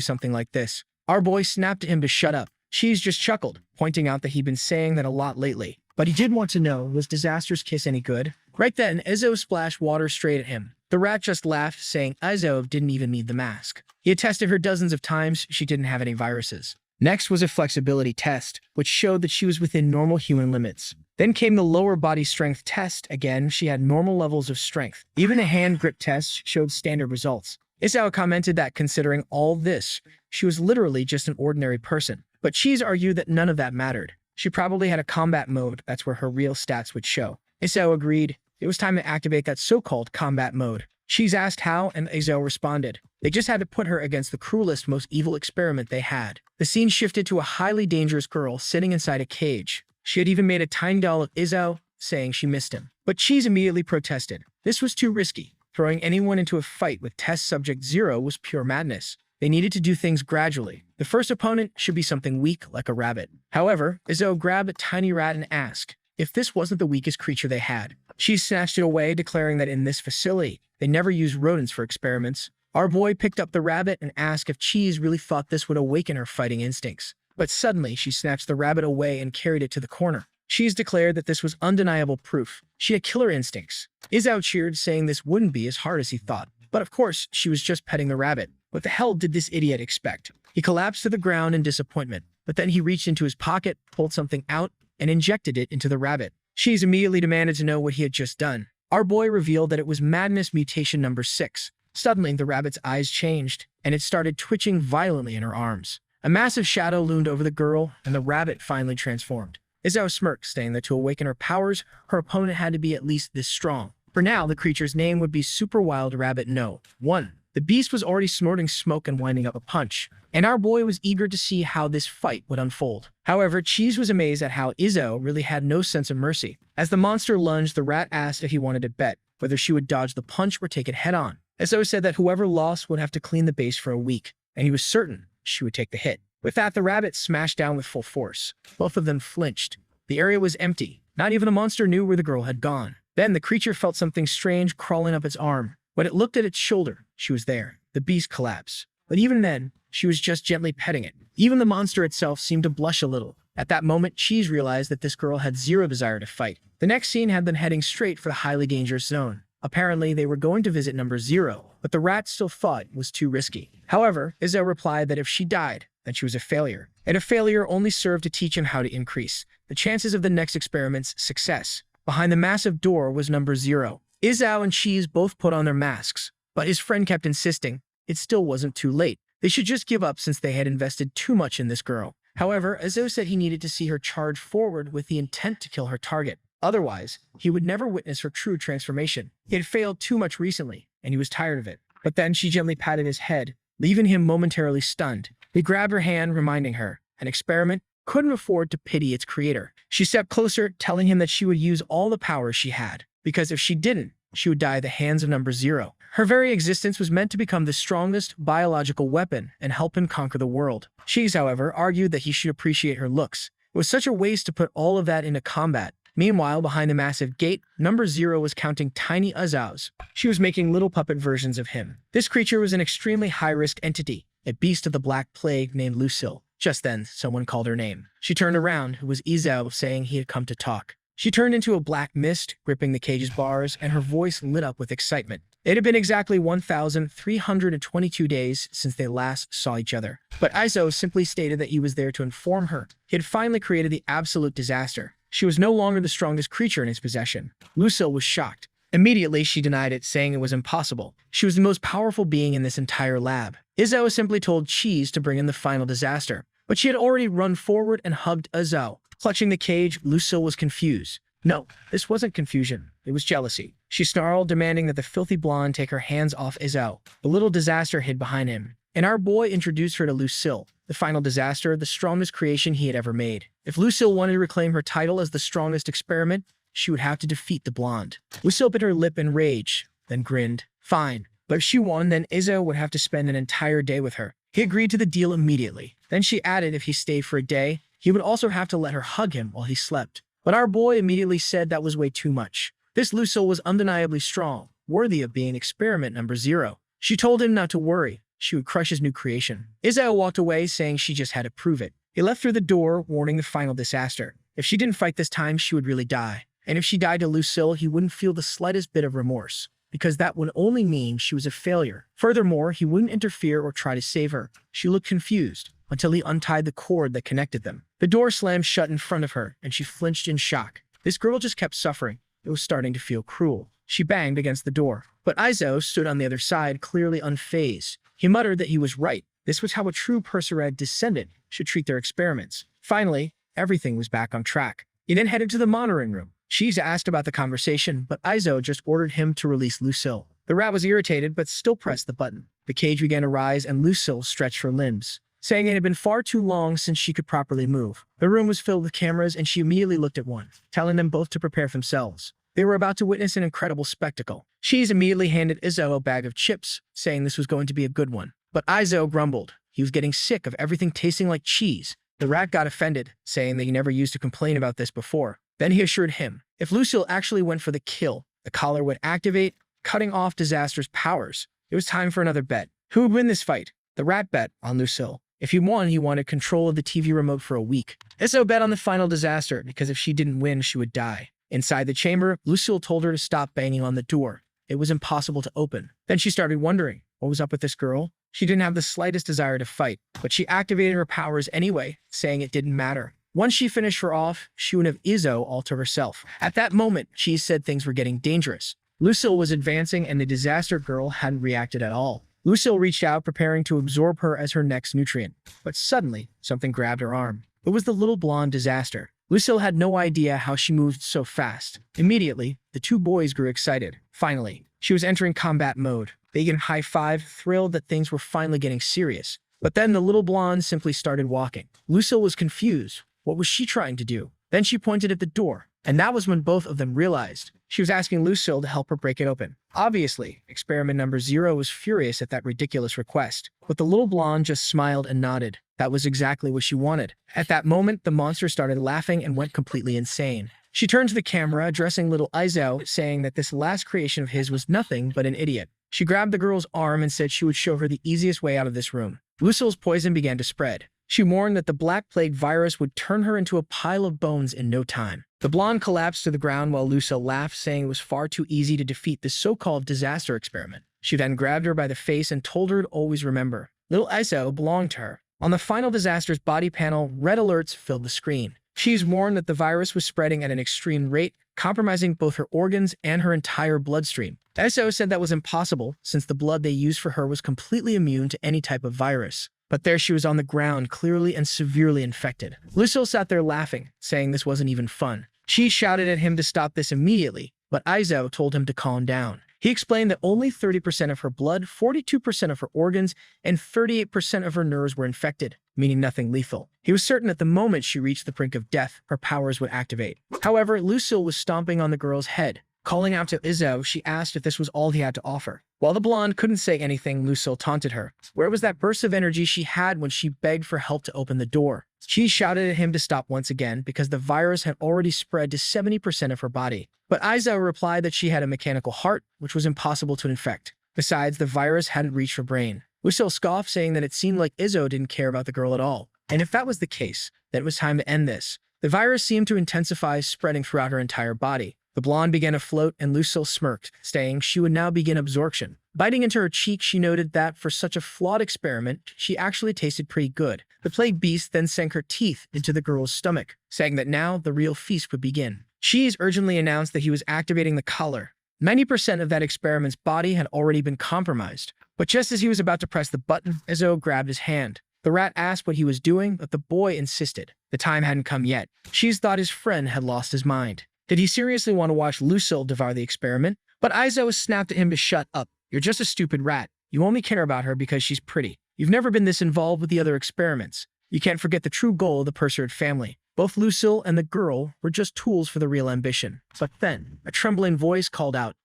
Speaker 1: something like this. Our boy snapped at him to shut up. Cheese just chuckled, pointing out that he'd been saying that a lot lately. But he did want to know, was Disaster's kiss any good? Right then, Izzo splashed water straight at him. The rat just laughed, saying Izzo didn't even need the mask. He had tested her dozens of times, she didn't have any viruses. Next was a flexibility test, which showed that she was within normal human limits. Then came the lower body strength test. Again, she had normal levels of strength. Even a hand grip test showed standard results. Izzo commented that considering all this, she was literally just an ordinary person. But Cheese argued that none of that mattered. She probably had a combat mode, that's where her real stats would show. Izzo agreed. It was time to activate that so-called combat mode. Cheese asked how, and Izzo responded. They just had to put her against the cruelest, most evil experiment they had. The scene shifted to a highly dangerous girl sitting inside a cage. She had even made a tiny doll of Izzo, saying she missed him. But Cheese immediately protested. This was too risky. Throwing anyone into a fight with test subject 0 was pure madness. They needed to do things gradually. The first opponent should be something weak, like a rabbit. However, Izzo grabbed a tiny rat and asked if this wasn't the weakest creature they had. She snatched it away, declaring that in this facility, they never use rodents for experiments. Our boy picked up the rabbit and asked if Cheese really thought this would awaken her fighting instincts. But suddenly, she snatched the rabbit away and carried it to the corner. Cheese declared that this was undeniable proof. She had killer instincts. Izzo cheered, saying this wouldn't be as hard as he thought. But of course, she was just petting the rabbit. What the hell did this idiot expect? He collapsed to the ground in disappointment, but then he reached into his pocket, pulled something out, and injected it into the rabbit. Cheese immediately demanded to know what he had just done. Our boy revealed that it was madness mutation number 6. Suddenly, the rabbit's eyes changed, and it started twitching violently in her arms. A massive shadow loomed over the girl, and the rabbit finally transformed. Izzo smirked, saying that to awaken her powers, her opponent had to be at least this strong. For now, the creature's name would be Super Wild Rabbit No. 1. The beast was already snorting smoke and winding up a punch, and our boy was eager to see how this fight would unfold. However, Cheese was amazed at how Izzo really had no sense of mercy. As the monster lunged, the rat asked if he wanted to bet whether she would dodge the punch or take it head-on. Izzo said that whoever lost would have to clean the base for a week, and he was certain she would take the hit. With that, the rabbit smashed down with full force. Both of them flinched. The area was empty. Not even the monster knew where the girl had gone. Then the creature felt something strange crawling up its arm. When it looked at its shoulder, she was there. The beast collapsed. But even then, she was just gently petting it. Even the monster itself seemed to blush a little. At that moment, Cheese realized that this girl had zero desire to fight. The next scene had them heading straight for the highly dangerous zone. Apparently, they were going to visit number 0, but the rat still thought it was too risky. However, Izzo replied that if she died, then she was a failure. And a failure only served to teach him how to increase the chances of the next experiment's success. Behind the massive door was number 0. Izzo and Cheese both put on their masks, but his friend kept insisting it still wasn't too late. They should just give up since they had invested too much in this girl. However, Izzo said he needed to see her charge forward with the intent to kill her target. Otherwise, he would never witness her true transformation. He had failed too much recently, and he was tired of it. But then she gently patted his head, leaving him momentarily stunned. He grabbed her hand, reminding her, an experiment couldn't afford to pity its creator. She stepped closer, telling him that she would use all the power she had, because if she didn't, she would die at the hands of number 0. Her very existence was meant to become the strongest biological weapon and help him conquer the world. Cheese, however, argued that he should appreciate her looks. It was such a waste to put all of that into combat. Meanwhile, behind the massive gate, number 0 was counting tiny Uzaos. She was making little puppet versions of him. This creature was an extremely high-risk entity, a beast of the Black Plague named Lucille. Just then, someone called her name. She turned around. It was Izzo, saying he had come to talk. She turned into a black mist, gripping the cage's bars, and her voice lit up with excitement. It had been exactly 1,322 days since they last saw each other. But Izzo simply stated that he was there to inform her. He had finally created the absolute disaster. She was no longer the strongest creature in his possession. Lucille was shocked. Immediately, she denied it, saying it was impossible. She was the most powerful being in this entire lab. Izzo simply told Cheese to bring in the final disaster. But she had already run forward and hugged Izzo. Clutching the cage, Lucille was confused. No, this wasn't confusion. It was jealousy. She snarled, demanding that the filthy blonde take her hands off Izzo. The little disaster hid behind him, and our boy introduced her to Lucille, the final disaster, the strongest creation he had ever made. If Lucille wanted to reclaim her title as the strongest experiment, she would have to defeat the blonde. Lucille bit her lip in rage, then grinned. Fine, But if she won, then Izzo would have to spend an entire day with her. He agreed to the deal immediately. Then she added if he stayed for a day, he would also have to let her hug him while he slept. But our boy immediately said that was way too much. This Lucille was undeniably strong, worthy of being experiment number 0. She told him not to worry. She would crush his new creation. Izzo walked away, saying she just had to prove it. He left through the door, warning the final disaster. If she didn't fight this time, she would really die. And if she died to Lucille, he wouldn't feel the slightest bit of remorse, because that would only mean she was a failure. Furthermore, he wouldn't interfere or try to save her. She looked confused until he untied the cord that connected them. The door slammed shut in front of her, and she flinched in shock. This girl just kept suffering. It was starting to feel cruel. She banged against the door. But Izzo stood on the other side, clearly unfazed. He muttered that he was right. This was how a true Persered descendant should treat their experiments. Finally, everything was back on track. He then headed to the monitoring room. She's asked about the conversation, but Izzo just ordered him to release Lucille. The rat was irritated, but still pressed the button. The cage began to rise, and Lucille stretched her limbs, saying it had been far too long since she could properly move. The room was filled with cameras, and she immediately looked at one, telling them both to prepare themselves. They were about to witness an incredible spectacle. She's immediately handed Izzo a bag of chips, saying this was going to be a good one. But Izzo grumbled. He was getting sick of everything tasting like cheese. The rat got offended, saying that he never used to complain about this before. Then he assured him, if Lucille actually went for the kill, the collar would activate, cutting off Disaster's powers. It was time for another bet. Who would win this fight? The rat bet on Lucille. If he won, he wanted control of the TV remote for a week. Izzo bet on the final Disaster, because if she didn't win, she would die. Inside the chamber, Lucille told her to stop banging on the door. It was impossible to open. Then she started wondering, what was up with this girl? She didn't have the slightest desire to fight, but she activated her powers anyway, saying it didn't matter. Once she finished her off, she would have Izzo all to herself. At that moment, she said things were getting dangerous. Lucille was advancing, and the Disaster girl hadn't reacted at all. Lucille reached out, preparing to absorb her as her next nutrient. But suddenly, something grabbed her arm. It was the little blonde Disaster. Lucille had no idea how she moved so fast. Immediately, the two boys grew excited. Finally, she was entering combat mode. They gave a high five, thrilled that things were finally getting serious. But then the little blonde simply started walking. Lucille was confused. What was she trying to do? Then she pointed at the door, and that was when both of them realized. She was asking Lucille to help her break it open. Obviously, experiment number 0 was furious at that ridiculous request, but the little blonde just smiled and nodded. That was exactly what she wanted. At that moment, the monster started laughing and went completely insane. She turned to the camera, addressing little Izzo, saying that this last creation of his was nothing but an idiot. She grabbed the girl's arm and said she would show her the easiest way out of this room. Lucille's poison began to spread. She warned that the Black Plague virus would turn her into a pile of bones in no time. The blonde collapsed to the ground while Lucille laughed, saying it was far too easy to defeat this so-called Disaster experiment. She then grabbed her by the face and told her to always remember. Little Izzo belonged to her. On the final Disaster's body panel, red alerts filled the screen. She's warned that the virus was spreading at an extreme rate, compromising both her organs and her entire bloodstream. Izzo said that was impossible, since the blood they used for her was completely immune to any type of virus. But there she was on the ground, clearly and severely infected. Lucille sat there laughing, saying this wasn't even fun. She shouted at him to stop this immediately, but Izzo told him to calm down. He explained that only 30% of her blood, 42% of her organs, and 38% of her nerves were infected, meaning nothing lethal. He was certain that the moment she reached the brink of death, her powers would activate. However, Lucille was stomping on the girl's head. Calling out to Izzo, she asked if this was all he had to offer. While the blonde couldn't say anything, Lucille taunted her. Where was that burst of energy she had when she begged for help to open the door? She shouted at him to stop once again because the virus had already spread to 70% of her body. But Izzo replied that she had a mechanical heart, which was impossible to infect. Besides, the virus hadn't reached her brain. Lucille scoffed, saying that it seemed like Izzo didn't care about the girl at all. And if that was the case, then it was time to end this. The virus seemed to intensify, spreading throughout her entire body. The blonde began to float, and Lucille smirked, saying she would now begin absorption. Biting into her cheek, she noted that for such a flawed experiment, she actually tasted pretty good. The plague beast then sank her teeth into the girl's stomach, saying that now the real feast would begin. She's urgently announced that he was activating the collar. 90% of that experiment's body had already been compromised. But just as he was about to press the button, Izzo grabbed his hand. The rat asked what he was doing, but the boy insisted. The time hadn't come yet. She's thought his friend had lost his mind. Did he seriously want to watch Lucille devour the experiment? But Izzo snapped at him to shut up. You're just a stupid rat. You only care about her because she's pretty. You've never been this involved with the other experiments. You can't forget the true goal of the Perseid family. Both Lucille and the girl were just tools for the real ambition. But then, a trembling voice called out,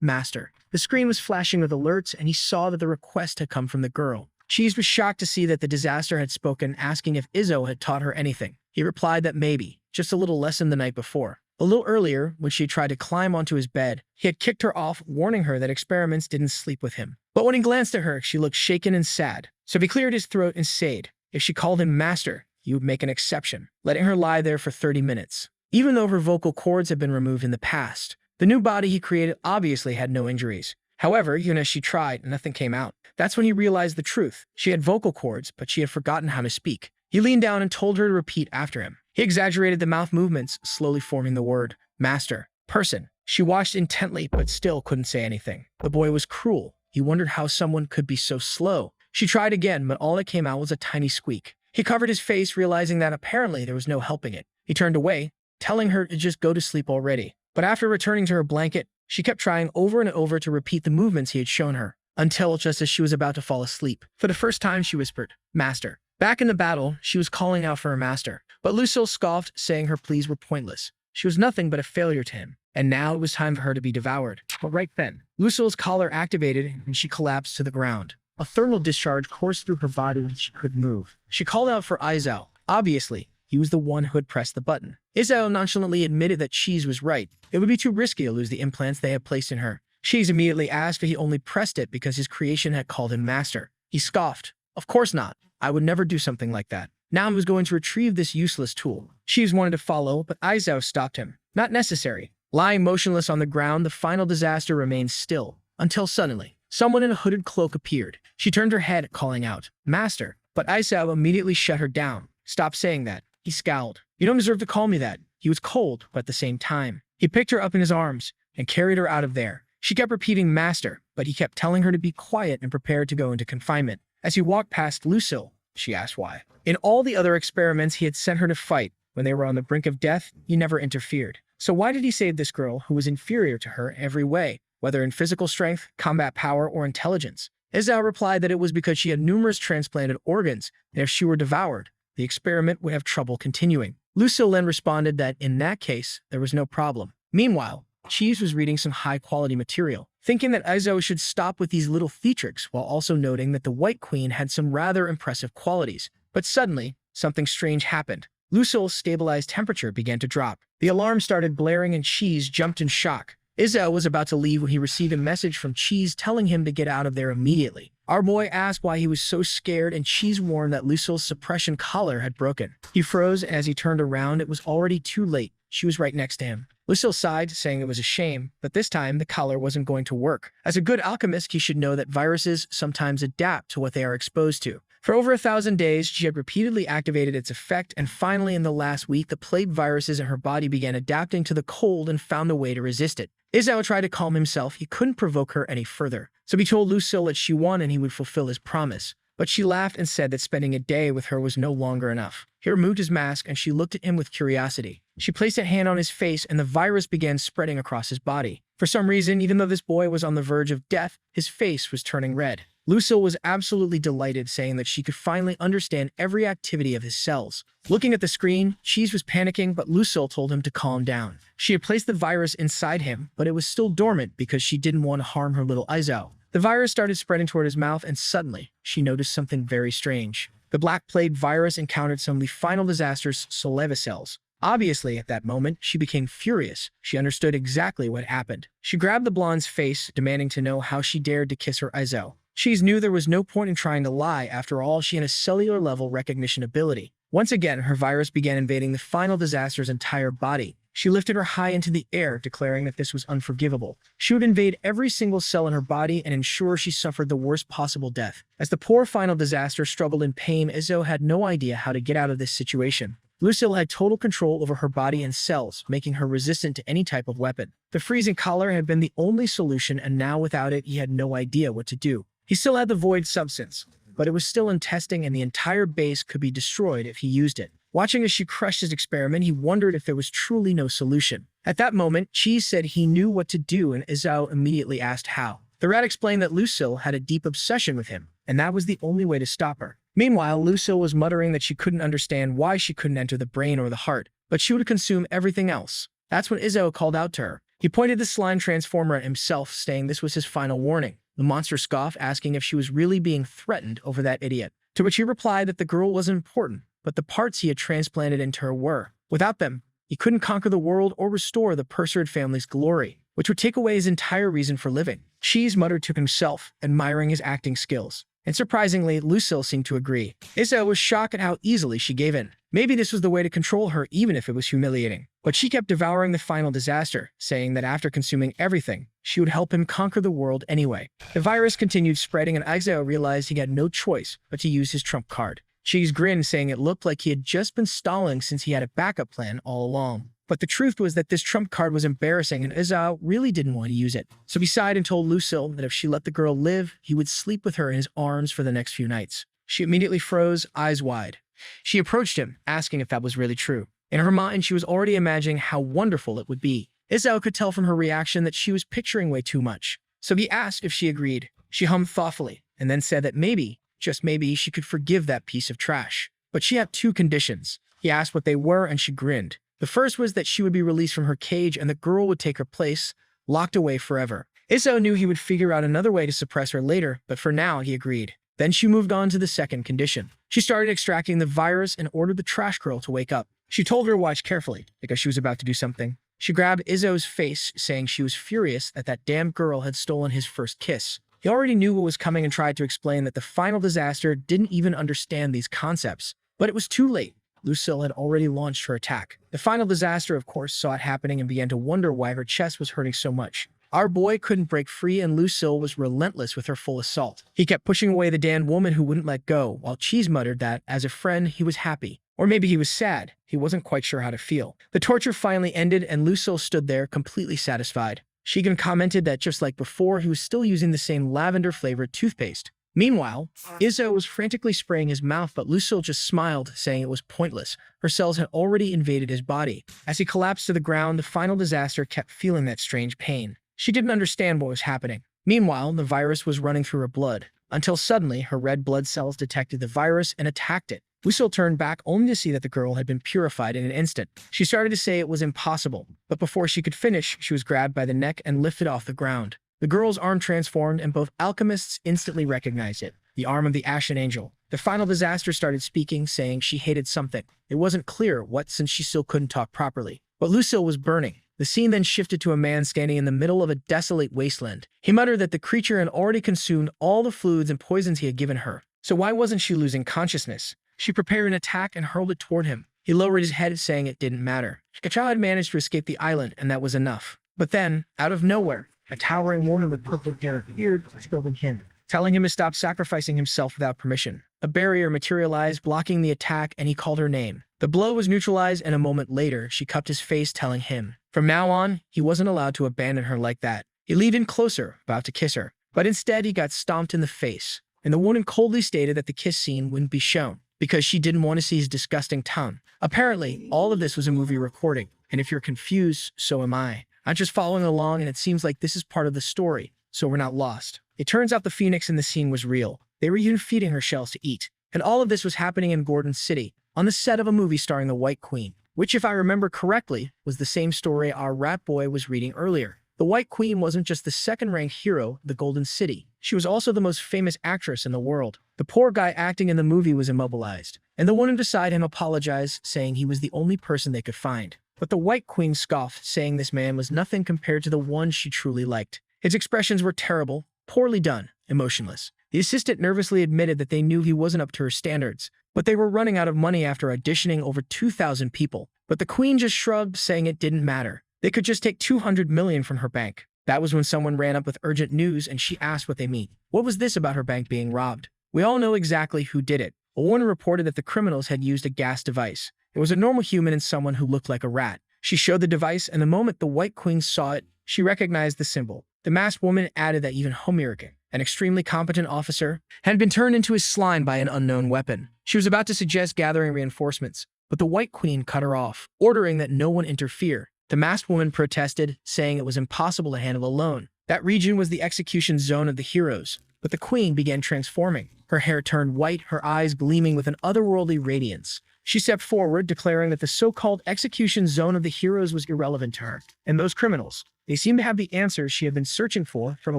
Speaker 1: Master. The screen was flashing with alerts, and he saw that the request had come from the girl. Cheese was shocked to see that the disaster had spoken, asking if Izzo had taught her anything. He replied that maybe, just a little lesson the night before. A little earlier, when she tried to climb onto his bed, he had kicked her off, warning her that experiments didn't sleep with him. But when he glanced at her, she looked shaken and sad. So he cleared his throat and said, if she called him master, he would make an exception, letting her lie there for 30 minutes. Even though her vocal cords had been removed in the past, the new body he created obviously had no injuries. However, even as she tried, nothing came out. That's when he realized the truth. She had vocal cords, but she had forgotten how to speak. He leaned down and told her to repeat after him. He exaggerated the mouth movements, slowly forming the word, master, person. She watched intently, but still couldn't say anything. The boy was cruel. He wondered how someone could be so slow. She tried again, but all that came out was a tiny squeak. He covered his face, realizing that apparently there was no helping it. He turned away, telling her to just go to sleep already. But after returning to her blanket, she kept trying over and over to repeat the movements he had shown her, until just as she was about to fall asleep. For the first time, she whispered, master. Back in the battle, she was calling out for her master. But Lucille scoffed, saying her pleas were pointless. She was nothing but a failure to him, and now it was time for her to be devoured. But right then, Lucille's collar activated, and she collapsed to the ground. A thermal discharge coursed through her body and she couldn't move. She called out for Izzo. Obviously, he was the one who had pressed the button. Izzo nonchalantly admitted that Cheese was right. It would be too risky to lose the implants they had placed in her. Cheese immediately asked if he only pressed it because his creation had called him master. He scoffed. Of course not. I would never do something like that. Now he was going to retrieve this useless tool. Cheese wanted to follow, but Izzo stopped him. Not necessary. Lying motionless on the ground, the final disaster remained still, until suddenly, someone in a hooded cloak appeared. She turned her head, calling out, master. But Izzo immediately shut her down. Stop saying that. He scowled. You don't deserve to call me that. He was cold, but at the same time. He picked her up in his arms and carried her out of there. She kept repeating master, but he kept telling her to be quiet and prepared to go into confinement. As he walked past Lucille, she asked why. In all the other experiments he had sent her to fight, when they were on the brink of death, he never interfered. So why did he save this girl who was inferior to her every way, whether in physical strength, combat power, or intelligence? Izzo replied that it was because she had numerous transplanted organs, and if she were devoured, the experiment would have trouble continuing. Lucille then responded that in that case, there was no problem. Meanwhile, Cheese was reading some high-quality material, thinking that Izzo should stop with these little theatrics while also noting that the White Queen had some rather impressive qualities. But suddenly, something strange happened. Lucille's stabilized temperature began to drop. The alarm started blaring and Cheese jumped in shock. Izzo was about to leave when he received a message from Cheese telling him to get out of there immediately. Our boy asked why he was so scared, and Cheese warned that Lucille's suppression collar had broken. He froze, and as he turned around, it was already too late. She was right next to him. Lucille sighed, saying it was a shame, but this time the collar wasn't going to work. As a good alchemist, he should know that viruses sometimes adapt to what they are exposed to. For over 1,000 days, she had repeatedly activated its effect, and finally in the last week, the plague viruses in her body began adapting to the cold and found a way to resist it. Izzo tried to calm himself. He couldn't provoke her any further, so he told Lucille that she won and he would fulfill his promise. But she laughed and said that spending a day with her was no longer enough. He removed his mask and she looked at him with curiosity. She placed a hand on his face and the virus began spreading across his body. For some reason, even though this boy was on the verge of death, his face was turning red. Lucille was absolutely delighted, saying that she could finally understand every activity of his cells. Looking at the screen, Cheese was panicking, but Lucille told him to calm down. She had placed the virus inside him, but it was still dormant because she didn't want to harm her little Izzo. The virus started spreading toward his mouth, and suddenly, she noticed something very strange. The Black Plague virus encountered some of the final disaster's saliva cells. Obviously, at that moment, she became furious. She understood exactly what happened. She grabbed the blonde's face, demanding to know how she dared to kiss her Izzo. Cheese knew there was no point in trying to lie. After all, she had a cellular level recognition ability. Once again, her virus began invading the final disaster's entire body. She lifted her high into the air, declaring that this was unforgivable. She would invade every single cell in her body and ensure she suffered the worst possible death. As the poor final disaster struggled in pain, Izzo had no idea how to get out of this situation. Lucille had total control over her body and cells, making her resistant to any type of weapon. The freezing collar had been the only solution, and now without it, he had no idea what to do. He still had the void substance, but it was still in testing and the entire base could be destroyed if he used it. Watching as she crushed his experiment, he wondered if there was truly no solution. At that moment, Cheese said he knew what to do and Izzo immediately asked how. The rat explained that Lucille had a deep obsession with him, and that was the only way to stop her. Meanwhile, Lucille was muttering that she couldn't understand why she couldn't enter the brain or the heart, but she would consume everything else. That's when Izzo called out to her. He pointed the slime transformer at himself, saying this was his final warning. The monster scoffed, asking if she was really being threatened over that idiot, to which he replied that the girl wasn't important, but the parts he had transplanted into her were. Without them, he couldn't conquer the world or restore the Perseid family's glory, which would take away his entire reason for living. Cheese muttered to himself, admiring his acting skills. And surprisingly, Lucille seemed to agree. Issa was shocked at how easily she gave in. Maybe this was the way to control her, even if it was humiliating. But she kept devouring the final disaster, saying that after consuming everything, she would help him conquer the world anyway. The virus continued spreading, and Isao realized he had no choice but to use his trump card. Cheese grinned, saying it looked like he had just been stalling since he had a backup plan all along. But the truth was that this trump card was embarrassing, and Isao really didn't want to use it. So he sighed and told Lucille that if she let the girl live, he would sleep with her in his arms for the next few nights. She immediately froze, eyes wide. She approached him, asking if that was really true. In her mind, she was already imagining how wonderful it would be. Isao could tell from her reaction that she was picturing way too much. So he asked if she agreed. She hummed thoughtfully, and then said that maybe, just maybe, she could forgive that piece of trash. But she had two conditions. He asked what they were, and she grinned. The first was that she would be released from her cage and the girl would take her place, locked away forever. Isao knew he would figure out another way to suppress her later, but for now he agreed. Then she moved on to the second condition. She started extracting the virus and ordered the trash girl to wake up. She told her to watch carefully, because she was about to do something. She grabbed Izao's face, saying she was furious that that damn girl had stolen his first kiss. He already knew what was coming and tried to explain that the final disaster didn't even understand these concepts. But it was too late. Lucille had already launched her attack. The final disaster, of course, saw it happening and began to wonder why her chest was hurting so much. Our boy couldn't break free, and Lucille was relentless with her full assault. He kept pushing away the damned woman who wouldn't let go, while Cheese muttered that, as a friend, he was happy. Or maybe he was sad. He wasn't quite sure how to feel. The torture finally ended, and Lucille stood there completely satisfied. She even commented that just like before, he was still using the same lavender-flavored toothpaste. Meanwhile, Izzo was frantically spraying his mouth, but Lucille just smiled, saying it was pointless. Her cells had already invaded his body. As he collapsed to the ground, the final disaster kept feeling that strange pain. She didn't understand what was happening. Meanwhile, the virus was running through her blood, until suddenly her red blood cells detected the virus and attacked it. Lucille turned back only to see that the girl had been purified in an instant. She started to say it was impossible, but before she could finish, she was grabbed by the neck and lifted off the ground. The girl's arm transformed, and both alchemists instantly recognized it, the arm of the Ashen Angel. The final disaster started speaking, saying she hated something. It wasn't clear what, since she still couldn't talk properly. But Lucille was burning. The scene then shifted to a man standing in the middle of a desolate wasteland. He muttered that the creature had already consumed all the fluids and poisons he had given her. So why wasn't she losing consciousness? She prepared an attack and hurled it toward him. He lowered his head, saying it didn't matter. Kachao had managed to escape the island, and that was enough. But then, out of nowhere, a towering woman with purple hair appeared, stroking him, telling him to stop sacrificing himself without permission. A barrier materialized, blocking the attack, and he called her name. The blow was neutralized, and a moment later, she cupped his face, telling him, from now on, he wasn't allowed to abandon her like that. He leaned in closer, about to kiss her. But instead, he got stomped in the face, and the woman coldly stated that the kiss scene wouldn't be shown, because she didn't want to see his disgusting tongue. Apparently, all of this was a movie recording, and if you're confused, so am I. I'm just following along, and it seems like this is part of the story, so we're not lost. It turns out the phoenix in the scene was real. They were even feeding her shells to eat. And all of this was happening in Gordon City, on the set of a movie starring the White Queen, which, if I remember correctly, was the same story our rat boy was reading earlier. The White Queen wasn't just the second-ranked hero of the Golden City. She was also the most famous actress in the world. The poor guy acting in the movie was immobilized, and the woman beside him apologized, saying he was the only person they could find. But the White Queen scoffed, saying this man was nothing compared to the one she truly liked. His expressions were terrible, poorly done, emotionless. The assistant nervously admitted that they knew he wasn't up to her standards, but they were running out of money after auditioning over 2,000 people. But the Queen just shrugged, saying it didn't matter. They could just take $200 million from her bank. That was when someone ran up with urgent news, and she asked what they mean. What was this about her bank being robbed? We all know exactly who did it. A woman reported that the criminals had used a gas device. It was a normal human and someone who looked like a rat. She showed the device, and the moment the White Queen saw it, she recognized the symbol. The masked woman added that even Homirike, an extremely competent officer, had been turned into his slime by an unknown weapon. She was about to suggest gathering reinforcements, but the White Queen cut her off, ordering that no one interfere. The masked woman protested, saying it was impossible to handle alone. That region was the execution zone of the heroes. But the Queen began transforming. Her hair turned white, her eyes gleaming with an otherworldly radiance. She stepped forward, declaring that the so-called execution zone of the heroes was irrelevant to her. And those criminals, they seemed to have the answers she had been searching for a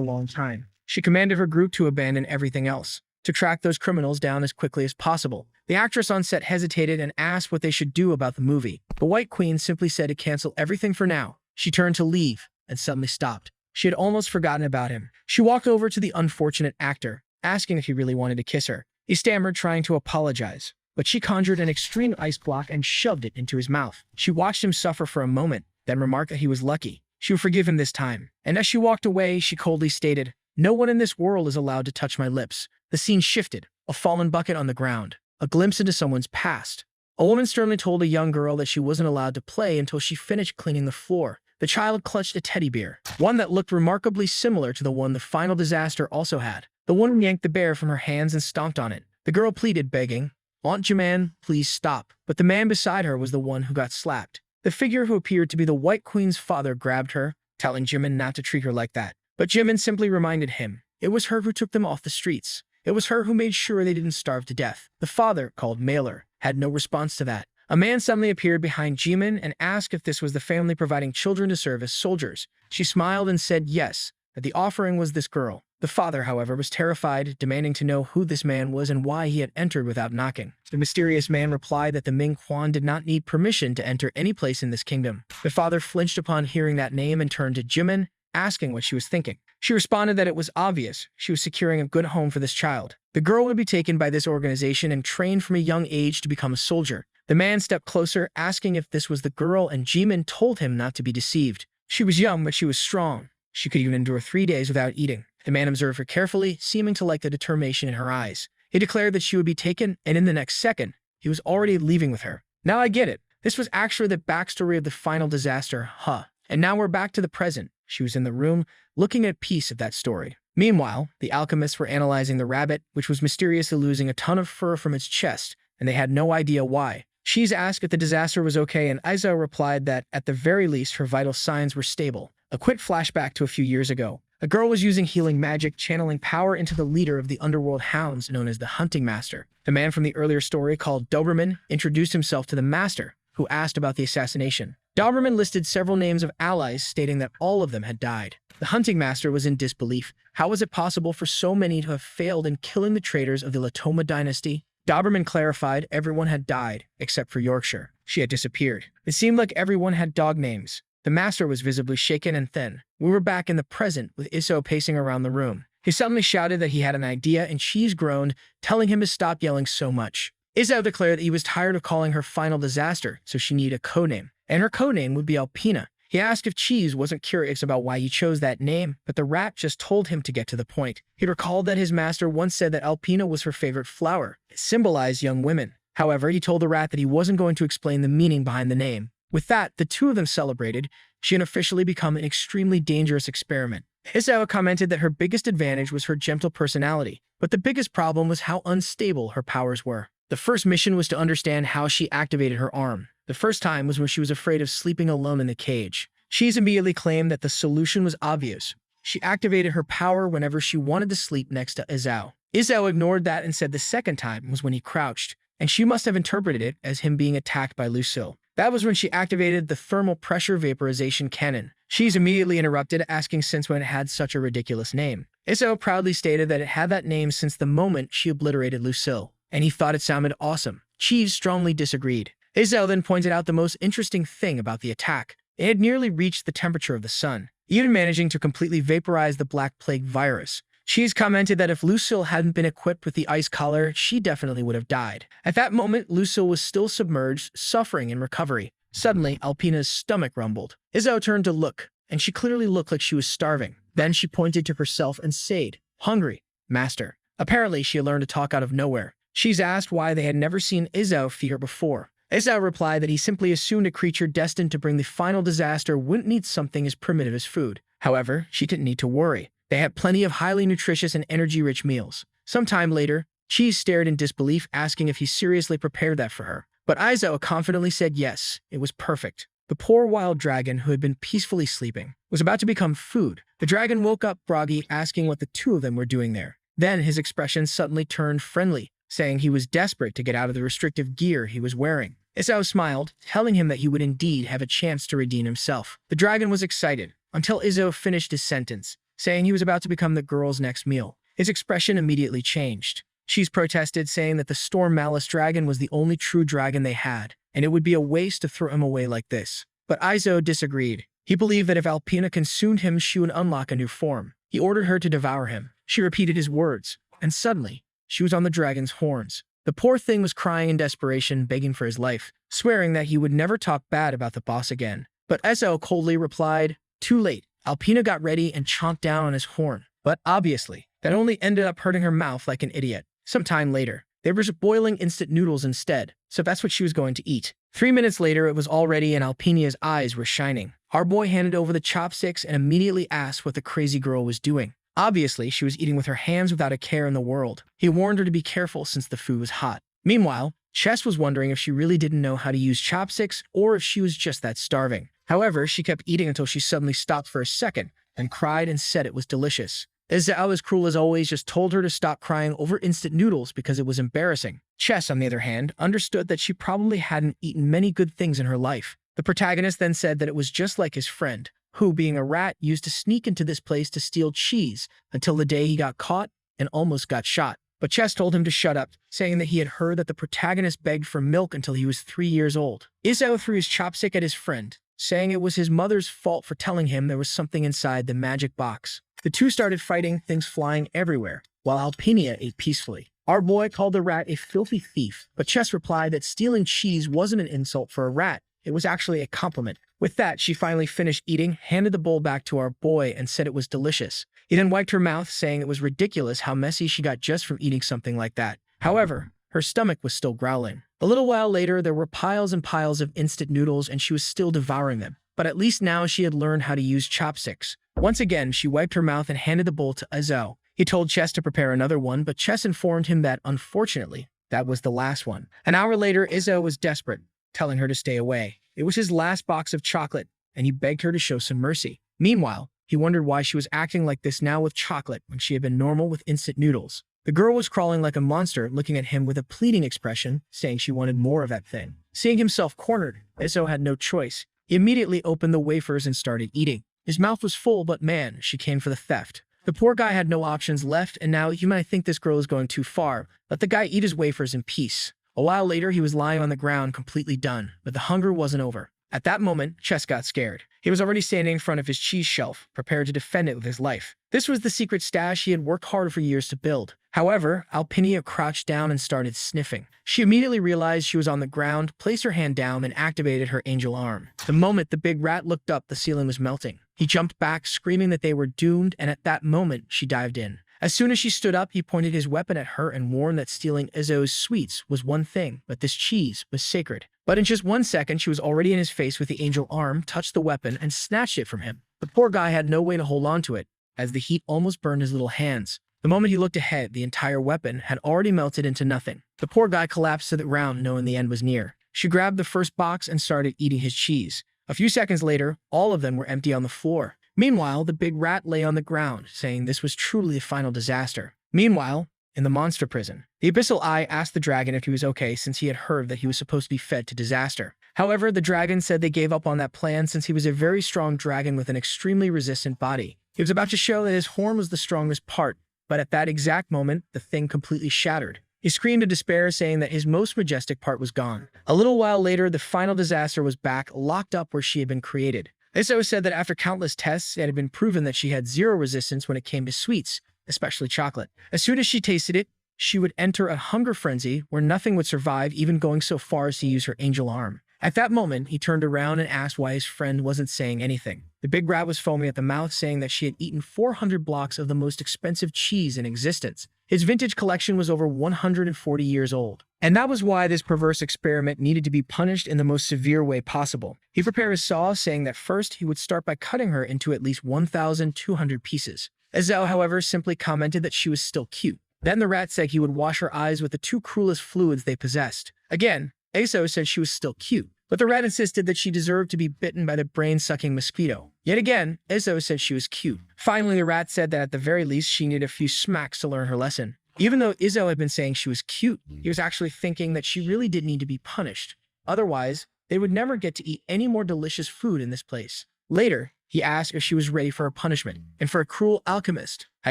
Speaker 1: long time. She commanded her group to abandon everything else, to track those criminals down as quickly as possible. The actress on set hesitated and asked what they should do about the movie. The White Queen simply said to cancel everything for now. She turned to leave and suddenly stopped. She had almost forgotten about him. She walked over to the unfortunate actor, asking if he really wanted to kiss her. He stammered, trying to apologize, but she conjured an extreme ice block and shoved it into his mouth. She watched him suffer for a moment, then remarked that he was lucky. She would forgive him this time. And as she walked away, she coldly stated, "No one in this world is allowed to touch my lips." The scene shifted, a fallen bucket on the ground, a glimpse into someone's past. A woman sternly told a young girl that she wasn't allowed to play until she finished cleaning the floor. The child clutched a teddy bear, one that looked remarkably similar to the one the final disaster also had. The woman yanked the bear from her hands and stomped on it. The girl pleaded, begging, "Aunt Jimin, please stop." But the man beside her was the one who got slapped. The figure who appeared to be the White Queen's father grabbed her, telling Jimin not to treat her like that. But Jimin simply reminded him, it was her who took them off the streets. It was her who made sure they didn't starve to death. The father, called Mailer, had no response to that. A man suddenly appeared behind Jimin and asked if this was the family providing children to serve as soldiers. She smiled and said yes, that the offering was this girl. The father, however, was terrified, demanding to know who this man was and why he had entered without knocking. The mysterious man replied that the Ming Quan did not need permission to enter any place in this kingdom. The father flinched upon hearing that name and turned to Jimin, asking what she was thinking. She responded that it was obvious she was securing a good home for this child. The girl would be taken by this organization and trained from a young age to become a soldier. The man stepped closer, asking if this was the girl, and Jimin told him not to be deceived. She was young, but she was strong. She could even endure 3 days without eating. The man observed her carefully, seeming to like the determination in her eyes. He declared that she would be taken, and in the next second, he was already leaving with her. Now I get it. This was actually the backstory of the final disaster, huh? And now we're back to the present. She was in the room, looking at a piece of that story. Meanwhile, the alchemists were analyzing the rabbit, which was mysteriously losing a ton of fur from its chest, and they had no idea why. She's asked if the disaster was okay, and Aizo replied that, at the very least, her vital signs were stable. A quick flashback to a few years ago. A girl was using healing magic, channeling power into the leader of the underworld hounds known as the Hunting Master. The man from the earlier story, called Doberman, introduced himself to the master, who asked about the assassination. Doberman listed several names of allies, stating that all of them had died. The Hunting Master was in disbelief. How was it possible for so many to have failed in killing the traitors of the Latoma dynasty? Doberman clarified everyone had died, except for Yorkshire. She had disappeared. It seemed like everyone had dog names. The master was visibly shaken and thin. We were back in the present, with Iso pacing around the room. He suddenly shouted that he had an idea, and Cheese groaned, telling him to stop yelling so much. Iso declared that he was tired of calling her final disaster, so she needed a codename, and her codename would be Alpina. He asked if Cheese wasn't curious about why he chose that name, but the rat just told him to get to the point. He recalled that his master once said that Alpina was her favorite flower. It symbolized young women. However, he told the rat that he wasn't going to explain the meaning behind the name. With that, the two of them celebrated. She had officially become an extremely dangerous experiment. Isawa commented that her biggest advantage was her gentle personality, but the biggest problem was how unstable her powers were. The first mission was to understand how she activated her arm. The first time was when she was afraid of sleeping alone in the cage. She's immediately claimed that the solution was obvious. She activated her power whenever she wanted to sleep next to Izao. Izao ignored that and said the second time was when he crouched, and she must have interpreted it as him being attacked by Lucille. That was when she activated the thermal pressure vaporization cannon. She's immediately interrupted, asking since when it had such a ridiculous name. Izao proudly stated that it had that name since the moment she obliterated Lucille, and he thought it sounded awesome. Cheese strongly disagreed. Izao then pointed out the most interesting thing about the attack. It had nearly reached the temperature of the sun, even managing to completely vaporize the Black Plague virus. Cheese commented that if Lucille hadn't been equipped with the ice collar, she definitely would have died. At that moment, Lucille was still submerged, suffering in recovery. Suddenly, Alpina's stomach rumbled. Izao turned to look, and she clearly looked like she was starving. Then she pointed to herself and said, "Hungry, master." Apparently, she had learned to talk out of nowhere. She's asked why they had never seen Izao feed her before. Izao replied that he simply assumed a creature destined to bring the final disaster wouldn't need something as primitive as food. However, she didn't need to worry. They had plenty of highly nutritious and energy-rich meals. Sometime later, Cheese stared in disbelief, asking if he seriously prepared that for her. But Izao confidently said yes, it was perfect. The poor wild dragon, who had been peacefully sleeping, was about to become food. The dragon woke up groggy, asking what the two of them were doing there. Then his expression suddenly turned friendly. saying he was desperate to get out of the restrictive gear he was wearing. Isao smiled, telling him that he would indeed have a chance to redeem himself. The dragon was excited, until Izzo finished his sentence, saying he was about to become the girl's next meal. His expression immediately changed. She's protested, saying that the Storm Malice dragon was the only true dragon they had, and it would be a waste to throw him away like this. But Izzo disagreed. He believed that if Alpina consumed him, she would unlock a new form. He ordered her to devour him. She repeated his words, and suddenly, she was on the dragon's horns. The poor thing was crying in desperation, begging for his life, swearing that he would never talk bad about the boss again. But Izzo coldly replied, "Too late." Alpina got ready and chomped down on his horn. But obviously, that only ended up hurting her mouth like an idiot. Some time later, they were just boiling instant noodles instead, so that's what she was going to eat. 3 minutes later, it was all ready and Alpina's eyes were shining. Our boy handed over the chopsticks and immediately asked what the crazy girl was doing. Obviously, she was eating with her hands without a care in the world. He warned her to be careful since the food was hot. Meanwhile, Chess was wondering if she really didn't know how to use chopsticks or if she was just that starving. However, she kept eating until she suddenly stopped for a second and cried and said it was delicious. Izao, as cruel as always, just told her to stop crying over instant noodles because it was embarrassing. Chess, on the other hand, understood that she probably hadn't eaten many good things in her life. The protagonist then said that it was just like his friend, who, being a rat, used to sneak into this place to steal cheese until the day he got caught and almost got shot. But Chess told him to shut up, saying that he had heard that the protagonist begged for milk until he was 3 years old. Izao threw his chopstick at his friend, saying it was his mother's fault for telling him there was something inside the magic box. The two started fighting, things flying everywhere, while Alpina ate peacefully. Our boy called the rat a filthy thief, but Chess replied that stealing cheese wasn't an insult for a rat. It was actually a compliment. With that, she finally finished eating, handed the bowl back to our boy, and said it was delicious. He then wiped her mouth, saying it was ridiculous how messy she got just from eating something like that. However, her stomach was still growling. A little while later, there were piles and piles of instant noodles, and she was still devouring them. But at least now she had learned how to use chopsticks. Once again, she wiped her mouth and handed the bowl to Izzo. He told Chess to prepare another one, but Chess informed him that, unfortunately, that was the last one. An hour later, Izzo was desperate, telling her to stay away. It was his last box of chocolate, and he begged her to show some mercy. Meanwhile, he wondered why she was acting like this now with chocolate when she had been normal with instant noodles. The girl was crawling like a monster, looking at him with a pleading expression, saying she wanted more of that thing. Seeing himself cornered, Izzo had no choice. He immediately opened the wafers and started eating. His mouth was full, but man, she came for the theft. The poor guy had no options left, and now you might think this girl is going too far. Let the guy eat his wafers in peace. A while later, he was lying on the ground, completely done, but the hunger wasn't over. At that moment, Chess got scared. He was already standing in front of his cheese shelf, prepared to defend it with his life. This was the secret stash he had worked hard for years to build. However, Alpina crouched down and started sniffing. She immediately realized she was on the ground, placed her hand down, and activated her angel arm. The moment the big rat looked up, the ceiling was melting. He jumped back, screaming that they were doomed, and at that moment, she dived in. As soon as she stood up, he pointed his weapon at her and warned that stealing Izzo's sweets was one thing, but this cheese was sacred. But in just 1 second, she was already in his face with the angel arm, touched the weapon, and snatched it from him. The poor guy had no way to hold on to it, as the heat almost burned his little hands. The moment he looked ahead, the entire weapon had already melted into nothing. The poor guy collapsed to the ground, knowing the end was near. She grabbed the first box and started eating his cheese. A few seconds later, all of them were empty on the floor. Meanwhile, the big rat lay on the ground, saying this was truly the final disaster. Meanwhile, in the monster prison, the Abyssal Eye asked the dragon if he was okay since he had heard that he was supposed to be fed to disaster. However, the dragon said they gave up on that plan since he was a very strong dragon with an extremely resistant body. He was about to show that his horn was the strongest part, but at that exact moment, the thing completely shattered. He screamed in despair, saying that his most majestic part was gone. A little while later, the final disaster was back, locked up where she had been created. Izzo said that after countless tests, it had been proven that she had zero resistance when it came to sweets, especially chocolate. As soon as she tasted it, she would enter a hunger frenzy where nothing would survive, even going so far as to use her angel arm. At that moment, he turned around and asked why his friend wasn't saying anything. The big rat was foaming at the mouth, saying that she had eaten 400 blocks of the most expensive cheese in existence. His vintage collection was over 140 years old. And that was why this perverse experiment needed to be punished in the most severe way possible. He prepared his saw, saying that first he would start by cutting her into at least 1,200 pieces. Izzo, however, simply commented that she was still cute. Then the rat said he would wash her eyes with the two cruelest fluids they possessed. Again, Izzo said she was still cute, but the rat insisted that she deserved to be bitten by the brain-sucking mosquito. Yet again, Izzo said she was cute. Finally, the rat said that at the very least she needed a few smacks to learn her lesson. Even though Izzo had been saying she was cute, he was actually thinking that she really did need to be punished. Otherwise, they would never get to eat any more delicious food in this place. Later, he asked if she was ready for her punishment, and for a cruel alchemist, I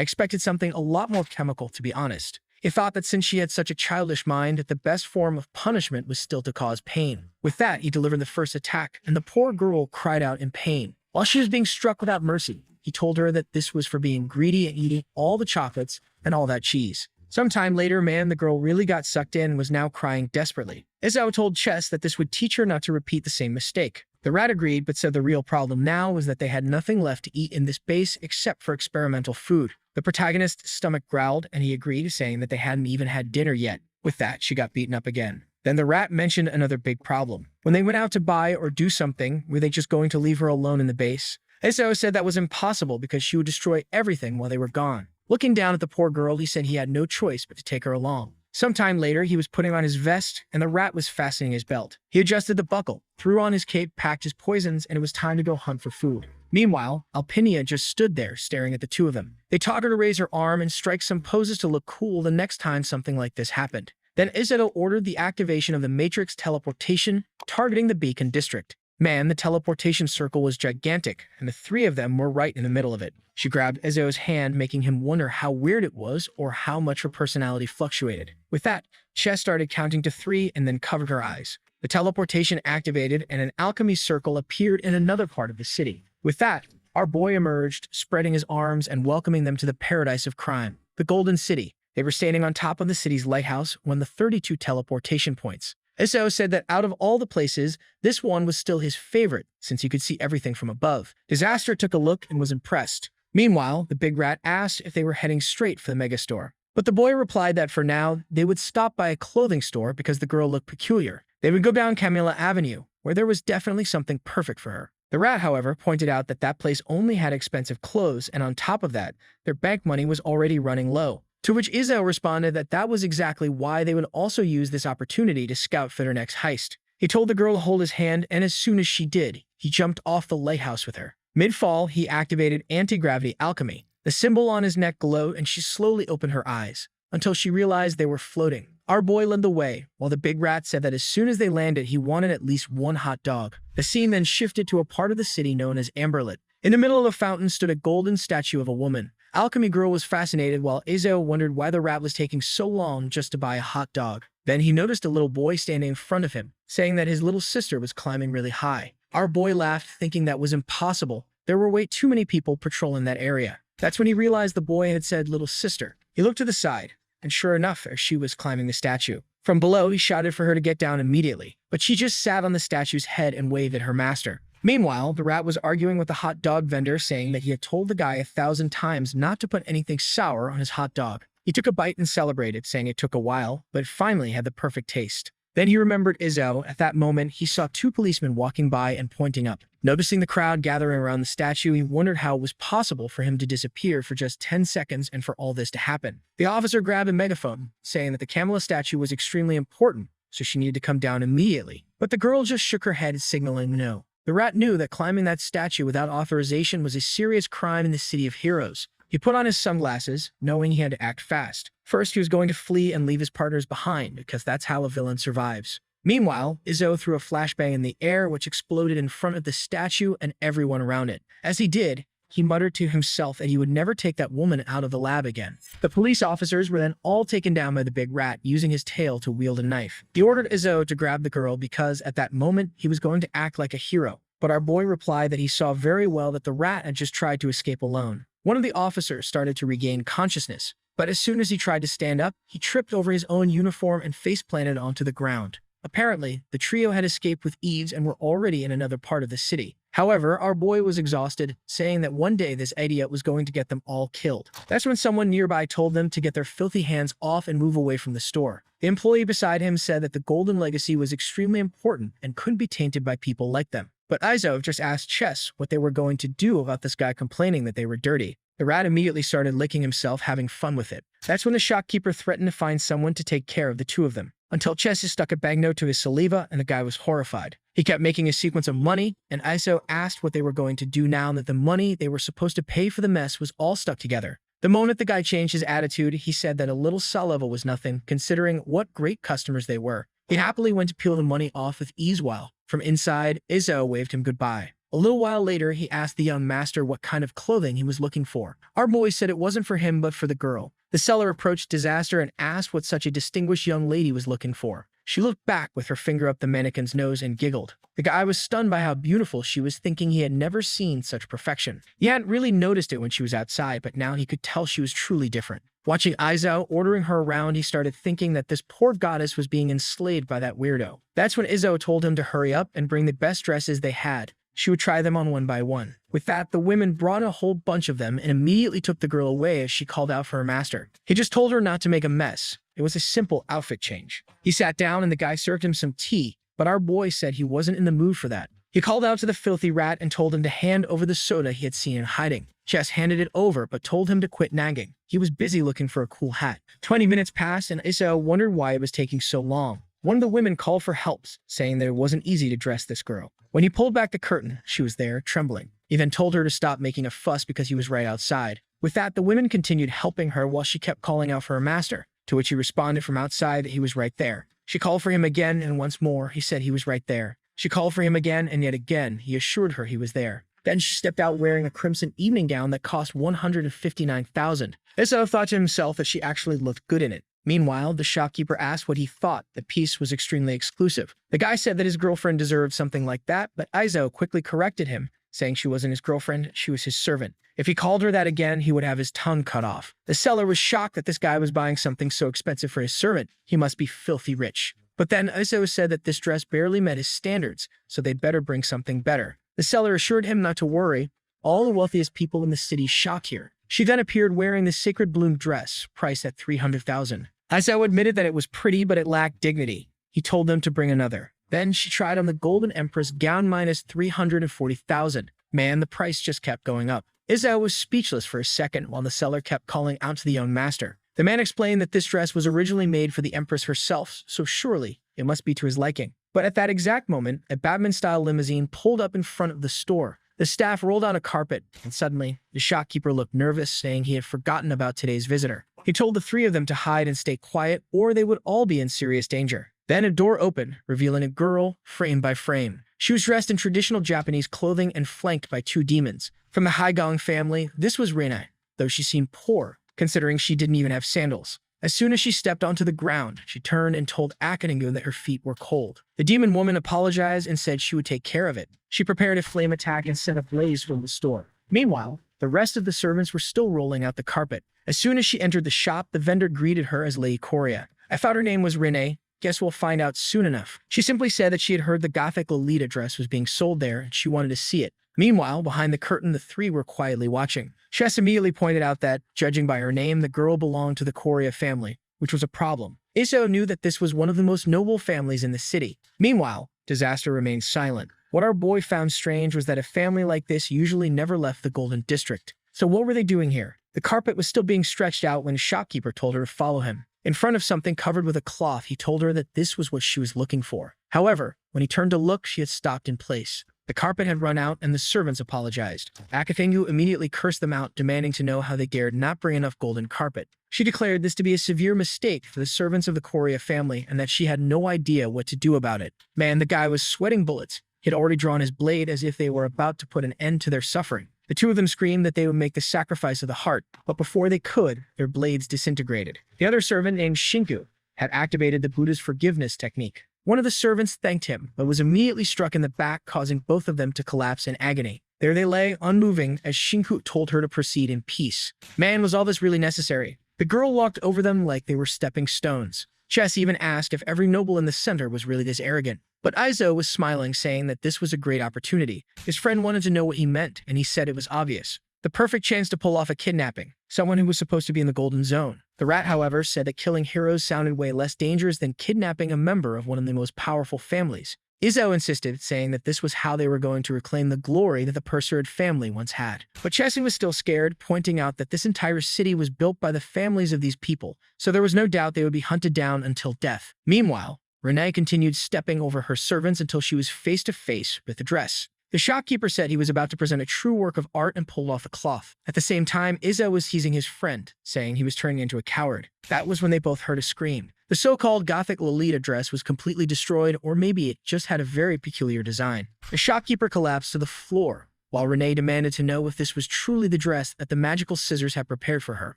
Speaker 1: expected something a lot more chemical, to be honest. He thought that since she had such a childish mind, that the best form of punishment was still to cause pain. With that, he delivered the first attack, and the poor girl cried out in pain. While she was being struck without mercy, he told her that this was for being greedy and eating all the chocolates and all that cheese. Sometime later, the girl really got sucked in and was now crying desperately. Izzo told Chess that this would teach her not to repeat the same mistake. The rat agreed, but said the real problem now was that they had nothing left to eat in this base except for experimental food. The protagonist's stomach growled, and he agreed, saying that they hadn't even had dinner yet. With that, she got beaten up again. Then the rat mentioned another big problem. When they went out to buy or do something, were they just going to leave her alone in the base? Izzo said that was impossible because she would destroy everything while they were gone. Looking down at the poor girl, he said he had no choice but to take her along. Sometime later, he was putting on his vest, and the rat was fastening his belt. He adjusted the buckle, threw on his cape, packed his poisons, and it was time to go hunt for food. Meanwhile, Alpinia just stood there, staring at the two of them. They taught her to raise her arm and strike some poses to look cool the next time something like this happened. Then Izzo ordered the activation of the Matrix teleportation, targeting the Beacon District. The teleportation circle was gigantic, and the three of them were right in the middle of it. She grabbed Izzo's hand, making him wonder how weird it was or how much her personality fluctuated. With that, Chess started counting to 3 and then covered her eyes. The teleportation activated, and an alchemy circle appeared in another part of the city. With that, our boy emerged, spreading his arms and welcoming them to the paradise of crime, the Golden City. They were standing on top of the city's lighthouse when the 32 teleportation points. Izzo said that out of all the places, this one was still his favorite, since he could see everything from above. Disaster took a look and was impressed. Meanwhile, the big rat asked if they were heading straight for the megastore. But the boy replied that for now, they would stop by a clothing store because the girl looked peculiar. They would go down Camilla Avenue, where there was definitely something perfect for her. The rat, however, pointed out that that place only had expensive clothes, and on top of that, their bank money was already running low. To which Izzo responded that that was exactly why they would also use this opportunity to scout for their next heist. He told the girl to hold his hand, and as soon as she did, he jumped off the lighthouse with her. Mid-fall, he activated anti-gravity alchemy. The symbol on his neck glowed, and she slowly opened her eyes, until she realized they were floating. Our boy led the way, while the big rat said that as soon as they landed, he wanted at least one hot dog. The scene then shifted to a part of the city known as Amberlit. In the middle of the fountain stood a golden statue of a woman. Alchemy Girl was fascinated, while Izzo wondered why the rat was taking so long just to buy a hot dog. Then he noticed a little boy standing in front of him, saying that his little sister was climbing really high. Our boy laughed, thinking that was impossible. There were way too many people patrolling that area. That's when he realized the boy had said little sister. He looked to the side, and sure enough, there she was climbing the statue. From below, he shouted for her to get down immediately, but she just sat on the statue's head and waved at her master. Meanwhile, the rat was arguing with the hot dog vendor, saying that he had told the guy 1,000 times not to put anything sour on his hot dog. He took a bite and celebrated, saying it took a while, but finally had the perfect taste. Then he remembered Izzo. At that moment, he saw 2 policemen walking by and pointing up. Noticing the crowd gathering around the statue, he wondered how it was possible for him to disappear for just 10 seconds and for all this to happen. The officer grabbed a megaphone, saying that the Camilla statue was extremely important, so she needed to come down immediately. But the girl just shook her head, signaling no. The rat knew that climbing that statue without authorization was a serious crime in the City of Heroes. He put on his sunglasses, knowing he had to act fast. First, he was going to flee and leave his partners behind, because that's how a villain survives. Meanwhile, Izzo threw a flashbang in the air, which exploded in front of the statue and everyone around it. As he did, he muttered to himself that he would never take that woman out of the lab again. The police officers were then all taken down by the big rat, using his tail to wield a knife. He ordered Izzo to grab the girl because, at that moment, he was going to act like a hero. But our boy replied that he saw very well that the rat had just tried to escape alone. One of the officers started to regain consciousness, but as soon as he tried to stand up, he tripped over his own uniform and face-planted onto the ground. Apparently, the trio had escaped with ease and were already in another part of the city. However, our boy was exhausted, saying that one day this idiot was going to get them all killed. That's when someone nearby told them to get their filthy hands off and move away from the store. The employee beside him said that the golden legacy was extremely important and couldn't be tainted by people like them. But Izzo just asked Chess what they were going to do about this guy complaining that they were dirty. The rat immediately started licking himself, having fun with it. That's when the shopkeeper threatened to find someone to take care of the two of them, until Chess stuck a banknote to his saliva and the guy was horrified. He kept making a sequence of money, and Izzo asked what they were going to do now that the money they were supposed to pay for the mess was all stuck together. The moment the guy changed his attitude, he said that a little cell level was nothing, considering what great customers they were. He happily went to peel the money off with ease while, from inside, Izzo waved him goodbye. A little while later, he asked the young master what kind of clothing he was looking for. Our boy said it wasn't for him but for the girl. The seller approached Disaster and asked what such a distinguished young lady was looking for. She looked back with her finger up the mannequin's nose and giggled. The guy was stunned by how beautiful she was, thinking he had never seen such perfection. He hadn't really noticed it when she was outside, but now he could tell she was truly different. Watching Izzo ordering her around, he started thinking that this poor goddess was being enslaved by that weirdo. That's when Izzo told him to hurry up and bring the best dresses they had. She would try them on one by one. With that, the women brought a whole bunch of them and immediately took the girl away as she called out for her master. He just told her not to make a mess. It was a simple outfit change. He sat down and the guy served him some tea, but our boy said he wasn't in the mood for that. He called out to the filthy rat and told him to hand over the soda he had seen in hiding. Chess handed it over, but told him to quit nagging. He was busy looking for a cool hat. 20 minutes passed and Izzo wondered why it was taking so long. One of the women called for help, saying that it wasn't easy to dress this girl. When he pulled back the curtain, she was there, trembling. He then told her to stop making a fuss because he was right outside. With that, the women continued helping her while she kept calling out for her master, to which he responded from outside that he was right there. She called for him again, and once more, he said he was right there. She called for him again, and yet again, he assured her he was there. Then she stepped out wearing a crimson evening gown that cost 159,000. Izzo thought to himself that she actually looked good in it. Meanwhile, the shopkeeper asked what he thought. The piece was extremely exclusive. The guy said that his girlfriend deserved something like that, but Izzo quickly corrected him, saying she wasn't his girlfriend, she was his servant. If he called her that again, he would have his tongue cut off. The seller was shocked that this guy was buying something so expensive for his servant. He must be filthy rich. But then Izzo said that this dress barely met his standards, so they'd better bring something better. The seller assured him not to worry. All the wealthiest people in the city shop here. She then appeared wearing the sacred bloom dress, priced at 300,000. Izzo admitted that it was pretty, but it lacked dignity. He told them to bring another. Then she tried on the Golden Empress gown minus 340,000. Man, the price just kept going up. Izzo was speechless for a second while the seller kept calling out to the young master. The man explained that this dress was originally made for the Empress herself, so surely it must be to his liking. But at that exact moment, a Batman-style limousine pulled up in front of the store. The staff rolled out a carpet, and suddenly, the shopkeeper looked nervous, saying he had forgotten about today's visitor. He told the three of them to hide and stay quiet, or they would all be in serious danger. Then a door opened, revealing a girl, frame by frame. She was dressed in traditional Japanese clothing and flanked by two demons. From the Haigong family, this was Rina, though she seemed poor, considering she didn't even have sandals. As soon as she stepped onto the ground, she turned and told Anicap that her feet were cold. The demon woman apologized and said she would take care of it. She prepared a flame attack and set a blaze from the store. Meanwhile, the rest of the servants were still rolling out the carpet. As soon as she entered the shop, the vendor greeted her as Lady Koya. I thought her name was Renee. Guess we'll find out soon enough. She simply said that she had heard the Gothic Lolita dress was being sold there and she wanted to see it. Meanwhile, behind the curtain, the three were quietly watching. Chess immediately pointed out that, judging by her name, the girl belonged to the Koya family, which was a problem. Izzo knew that this was one of the most noble families in the city. Meanwhile, Disaster remained silent. What our boy found strange was that a family like this usually never left the Golden District. So what were they doing here? The carpet was still being stretched out when a shopkeeper told her to follow him. In front of something covered with a cloth, he told her that this was what she was looking for. However, when he turned to look, she had stopped in place. The carpet had run out, and the servants apologized. Anicap immediately cursed them out, demanding to know how they dared not bring enough golden carpet. She declared this to be a severe mistake for the servants of the Koya family, and that she had no idea what to do about it. Man, the guy was sweating bullets. He had already drawn his blade as if they were about to put an end to their suffering. The two of them screamed that they would make the sacrifice of the heart, but before they could, their blades disintegrated. The other servant, named Shinku, had activated the Buddha's forgiveness technique. One of the servants thanked him, but was immediately struck in the back, causing both of them to collapse in agony. There they lay, unmoving, as Shinku told her to proceed in peace. Man, was all this really necessary? The girl walked over them like they were stepping stones. Chess even asked if every noble in the center was really this arrogant. But Izzo was smiling, saying that this was a great opportunity. His friend wanted to know what he meant, and he said it was obvious. The perfect chance to pull off a kidnapping. Someone who was supposed to be in the Golden Zone. The rat, however, said that killing heroes sounded way less dangerous than kidnapping a member of one of the most powerful families. Izzo insisted, saying that this was how they were going to reclaim the glory that the Perserid family once had. But Chessie was still scared, pointing out that this entire city was built by the families of these people, so there was no doubt they would be hunted down until death. Meanwhile, Renee continued stepping over her servants until she was face to face with the dress. The shopkeeper said he was about to present a true work of art and pulled off the cloth. At the same time, Izzo was teasing his friend, saying he was turning into a coward. That was when they both heard a scream. The so-called Gothic Lolita dress was completely destroyed, or maybe it just had a very peculiar design. The shopkeeper collapsed to the floor, while Renee demanded to know if this was truly the dress that the magical scissors had prepared for her.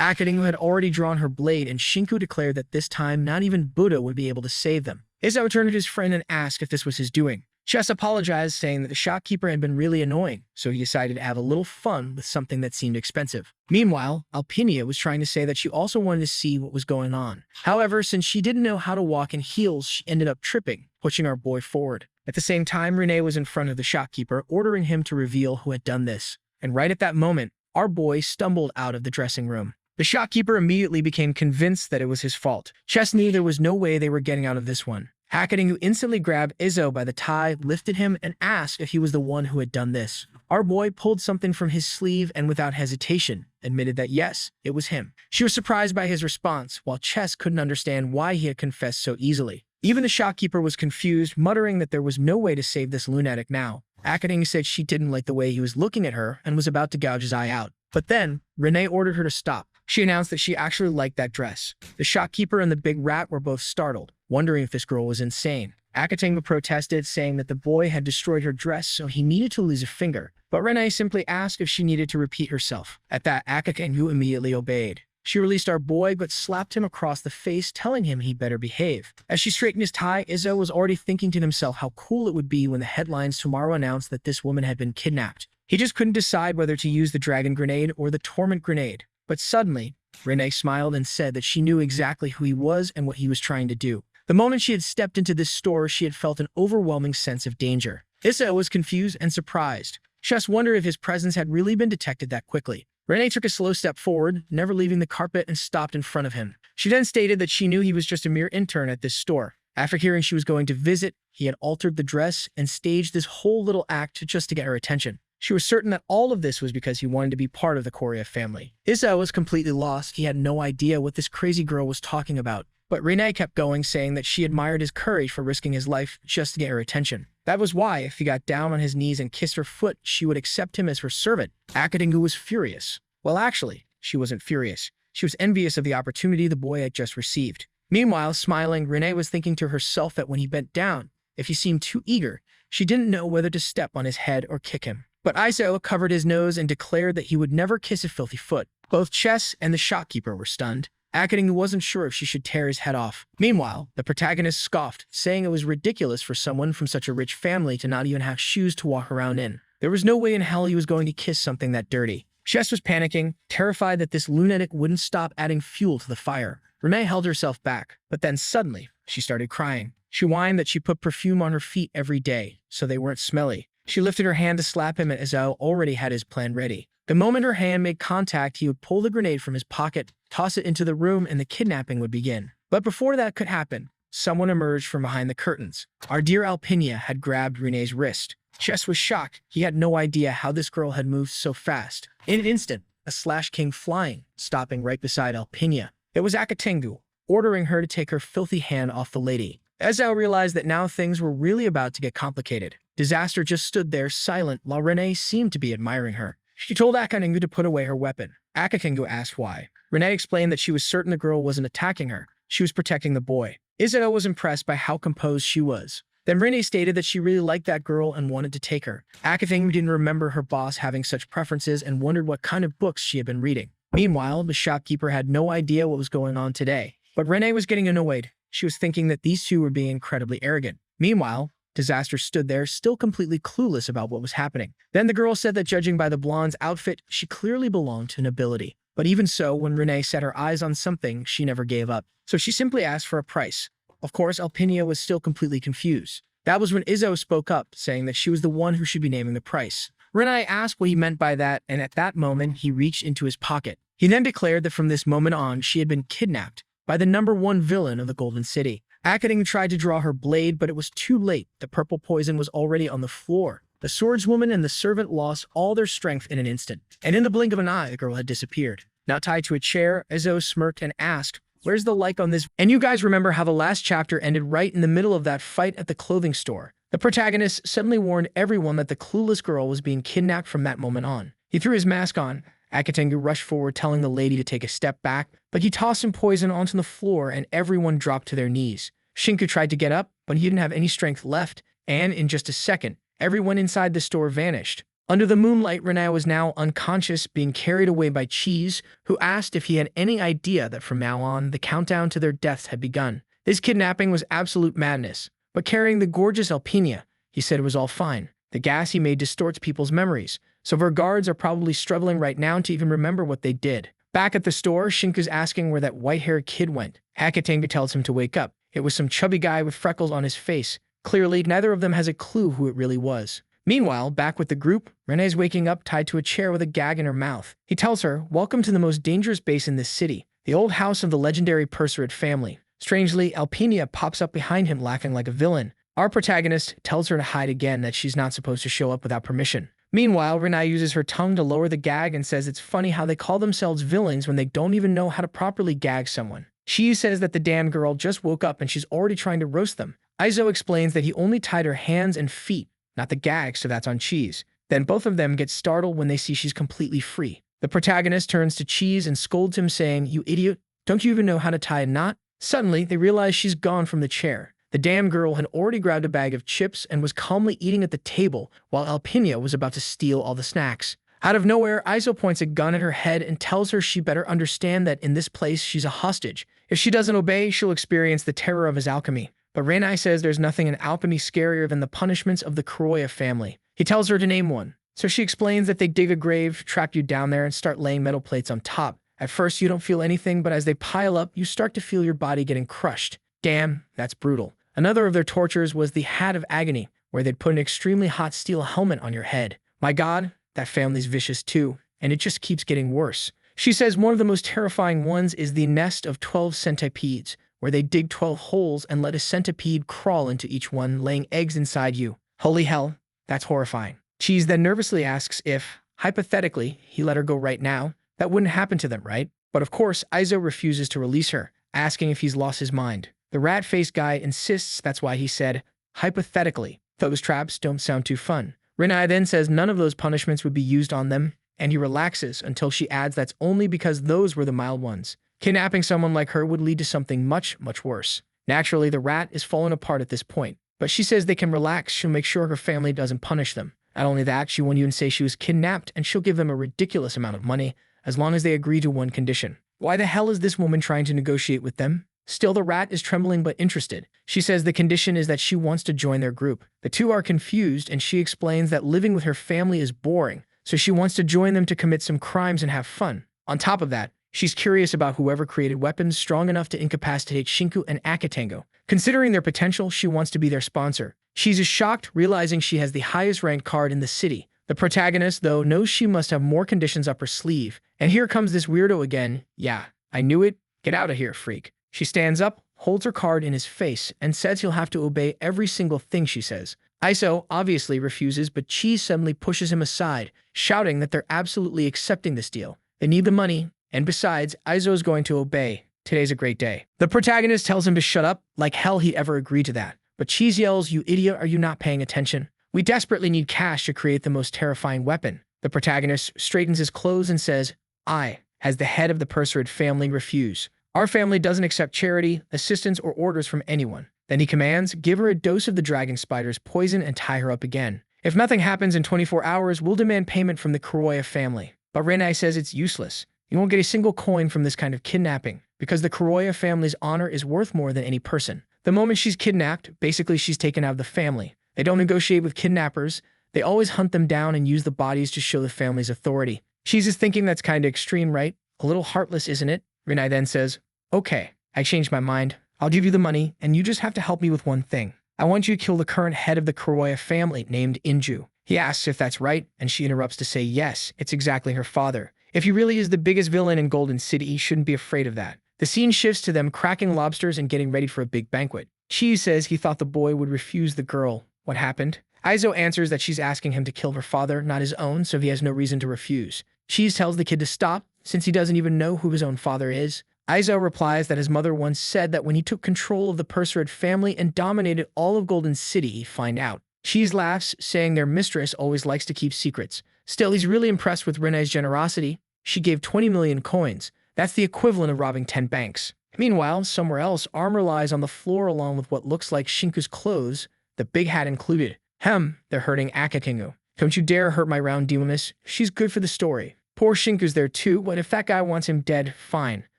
Speaker 1: Akatingu had already drawn her blade, and Shinku declared that this time not even Buddha would be able to save them. Izzo turned to his friend and asked if this was his doing. Chess apologized, saying that the shopkeeper had been really annoying, so he decided to have a little fun with something that seemed expensive. Meanwhile, Alpinia was trying to say that she also wanted to see what was going on. However, since she didn't know how to walk in heels, she ended up tripping, pushing our boy forward. At the same time, Renee was in front of the shopkeeper, ordering him to reveal who had done this. And right at that moment, our boy stumbled out of the dressing room. The shopkeeper immediately became convinced that it was his fault. Chess knew there was no way they were getting out of this one. Akatingu instantly grabbed Izzo by the tie, lifted him, and asked if he was the one who had done this. Our boy pulled something from his sleeve and without hesitation admitted that yes, it was him. She was surprised by his response, while Chess couldn't understand why he had confessed so easily. Even the shopkeeper was confused, muttering that there was no way to save this lunatic now. Akatingu said she didn't like the way he was looking at her and was about to gouge his eye out. But then, Renee ordered her to stop. She announced that she actually liked that dress. The shopkeeper and the big rat were both startled, wondering if this girl was insane. Akatingu protested, saying that the boy had destroyed her dress, so he needed to lose a finger. But Renee simply asked if she needed to repeat herself. At that, Akatingu immediately obeyed. She released our boy, but slapped him across the face, telling him he better behave. As she straightened his tie, Izzo was already thinking to himself how cool it would be when the headlines tomorrow announced that this woman had been kidnapped. He just couldn't decide whether to use the dragon grenade or the torment grenade. But suddenly, Renee smiled and said that she knew exactly who he was and what he was trying to do. The moment she had stepped into this store, she had felt an overwhelming sense of danger. Izzo was confused and surprised. Chess wondered if his presence had really been detected that quickly. Renee took a slow step forward, never leaving the carpet, and stopped in front of him. She then stated that she knew he was just a mere intern at this store. After hearing she was going to visit, he had altered the dress and staged this whole little act just to get her attention. She was certain that all of this was because he wanted to be part of the Koya family. Izzo was completely lost. He had no idea what this crazy girl was talking about. But Renee kept going, saying that she admired his courage for risking his life just to get her attention. That was why, if he got down on his knees and kissed her foot, she would accept him as her servant. Akatingu was furious. Well, actually, she wasn't furious. She was envious of the opportunity the boy had just received. Meanwhile, smiling, Renee was thinking to herself that when he bent down, if he seemed too eager, she didn't know whether to step on his head or kick him. But Izzo covered his nose and declared that he would never kiss a filthy foot. Both Chess and the shopkeeper were stunned. Akatingu wasn't sure if she should tear his head off. Meanwhile, the protagonist scoffed, saying it was ridiculous for someone from such a rich family to not even have shoes to walk around in. There was no way in hell he was going to kiss something that dirty. Chess was panicking, terrified that this lunatic wouldn't stop adding fuel to the fire. Renee held herself back, but then suddenly, she started crying. She whined that she put perfume on her feet every day, so they weren't smelly. She lifted her hand to slap him, and Izzo already had his plan ready. The moment her hand made contact, he would pull the grenade from his pocket, toss it into the room, and the kidnapping would begin. But before that could happen, someone emerged from behind the curtains. Our dear Alpinia had grabbed Renee's wrist. Chess was shocked. He had no idea how this girl had moved so fast. In an instant, a slash came flying, stopping right beside Alpinia. It was Akatingu, ordering her to take her filthy hand off the lady. Izzo realized that now things were really about to get complicated. Disaster just stood there silent while Renee seemed to be admiring her. She told Akatingu to put away her weapon. Akatingu asked why. Renee explained that she was certain the girl wasn't attacking her. She was protecting the boy. Izzo was impressed by how composed she was. Then Renee stated that she really liked that girl and wanted to take her. Akatingu didn't remember her boss having such preferences and wondered what kind of books she had been reading. Meanwhile, the shopkeeper had no idea what was going on today. But Renee was getting annoyed. She was thinking that these two were being incredibly arrogant. Meanwhile, Disaster stood there, still completely clueless about what was happening. Then the girl said that judging by the blonde's outfit, she clearly belonged to nobility. But even so, when Renee set her eyes on something, she never gave up. So she simply asked for a price. Of course, Alpinia was still completely confused. That was when Izzo spoke up, saying that she was the one who should be naming the price. Renee asked what he meant by that, and at that moment, he reached into his pocket. He then declared that from this moment on, she had been kidnapped by the #1 villain of the Golden City. Akatingu tried to draw her blade, but it was too late. The purple poison was already on the floor. The swordswoman and the servant lost all their strength in an instant. And in the blink of an eye, the girl had disappeared. Now tied to a chair, Izzo smirked and asked, "Where's the like on this?" And you guys remember how the last chapter ended right in the middle of that fight at the clothing store. The protagonist suddenly warned everyone that the clueless girl was being kidnapped from that moment on. He threw his mask on. Akatengu rushed forward, telling the lady to take a step back, but he tossed some poison onto the floor and everyone dropped to their knees. Shinku tried to get up, but he didn't have any strength left, and in just a second, everyone inside the store vanished. Under the moonlight, Renai was now unconscious, being carried away by Cheese, who asked if he had any idea that from now on, the countdown to their deaths had begun. This kidnapping was absolute madness, but carrying the gorgeous Alpinia, he said it was all fine. The gas he made distorts people's memories, so her guards are probably struggling right now to even remember what they did. Back at the store, Shinku's asking where that white-haired kid went. Akatengu tells him to wake up. It was some chubby guy with freckles on his face. Clearly, neither of them has a clue who it really was. Meanwhile, back with the group, Renee's waking up tied to a chair with a gag in her mouth. He tells her, "Welcome to the most dangerous base in this city, the old house of the legendary Perserid family." Strangely, Alpinia pops up behind him laughing like a villain. Our protagonist tells her to hide again, that she's not supposed to show up without permission. Meanwhile, Renai uses her tongue to lower the gag and says it's funny how they call themselves villains when they don't even know how to properly gag someone. She says that the damn girl just woke up and she's already trying to roast them. Aizo explains that he only tied her hands and feet, not the gag, so that's on Cheese. Then both of them get startled when they see she's completely free. The protagonist turns to Cheese and scolds him, saying, "You idiot, don't you even know how to tie a knot?" Suddenly, they realize she's gone from the chair. The damn girl had already grabbed a bag of chips and was calmly eating at the table, while Alpinia was about to steal all the snacks. Out of nowhere, Aizo points a gun at her head and tells her she better understand that in this place she's a hostage. If she doesn't obey, she'll experience the terror of his alchemy. But Renai says there's nothing in alchemy scarier than the punishments of the Koya family. He tells her to name one. So she explains that they dig a grave, trap you down there, and start laying metal plates on top. At first, you don't feel anything, but as they pile up, you start to feel your body getting crushed. Damn, that's brutal. Another of their tortures was the Hat of Agony, where they'd put an extremely hot steel helmet on your head. My God, that family's vicious too, and it just keeps getting worse. She says one of the most terrifying ones is the nest of 12 centipedes, where they dig 12 holes and let a centipede crawl into each one, laying eggs inside you. Holy hell, that's horrifying. Cheese then nervously asks if, hypothetically, he let her go right now, that wouldn't happen to them, right? But of course, Aizo refuses to release her, asking if he's lost his mind. The rat-faced guy insists that's why he said, hypothetically. Those traps don't sound too fun. Renai then says none of those punishments would be used on them, and he relaxes until she adds that's only because those were the mild ones. Kidnapping someone like her would lead to something much, much worse. Naturally, the rat is falling apart at this point, but she says they can relax. She'll make sure her family doesn't punish them. Not only that, she won't even say she was kidnapped, and she'll give them a ridiculous amount of money, as long as they agree to one condition. Why the hell is this woman trying to negotiate with them? Still, the rat is trembling but interested. She says the condition is that she wants to join their group. The two are confused, and she explains that living with her family is boring, so she wants to join them to commit some crimes and have fun. On top of that, she's curious about whoever created weapons strong enough to incapacitate Shinku and Akatengo. Considering their potential, she wants to be their sponsor. She's shocked, realizing she has the highest ranked card in the city. The protagonist, though, knows she must have more conditions up her sleeve. And here comes this weirdo again. Yeah, I knew it. Get out of here, freak. She stands up, holds her card in his face, and says he'll have to obey every single thing she says. Aizo obviously refuses, but Cheese suddenly pushes him aside, shouting that they're absolutely accepting this deal. They need the money, and besides, Aizo is going to obey. Today's a great day. The protagonist tells him to shut up, like hell he ever agreed to that. But Cheese yells, "You idiot, are you not paying attention? We desperately need cash to create the most terrifying weapon." The protagonist straightens his clothes and says, "I, as the head of the Perserid family, refuse. Our family doesn't accept charity, assistance, or orders from anyone." Then he commands, "Give her a dose of the dragon spider's poison and tie her up again. If nothing happens in 24 hours, we'll demand payment from the Koya family." But Renai says it's useless. You won't get a single coin from this kind of kidnapping, because the Koya family's honor is worth more than any person. The moment she's kidnapped, basically she's taken out of the family. They don't negotiate with kidnappers. They always hunt them down and use the bodies to show the family's authority. She's just thinking that's kind of extreme, right? A little heartless, isn't it? Renai then says, "Okay, I changed my mind. I'll give you the money, and you just have to help me with one thing. I want you to kill the current head of the Koya family named Inju." He asks if that's right, and she interrupts to say yes, it's exactly her father. If he really is the biggest villain in Golden City, he shouldn't be afraid of that. The scene shifts to them cracking lobsters and getting ready for a big banquet. Cheese says he thought the boy would refuse the girl. What happened? Aizo answers that she's asking him to kill her father, not his own, so he has no reason to refuse. Cheese tells the kid to stop, since he doesn't even know who his own father is. Aizo replies that his mother once said that when he took control of the Perserid family and dominated all of Golden City, he'd find out. Cheese laughs, saying their mistress always likes to keep secrets. Still, he's really impressed with Renee's generosity. She gave 20 million coins. That's the equivalent of robbing 10 banks. Meanwhile, somewhere else, armor lies on the floor along with what looks like Shinku's clothes, the big hat included. They're hurting Akakingu. Don't you dare hurt my round demoness. She's good for the story. Poor Shinku's there too, but if that guy wants him dead, fine.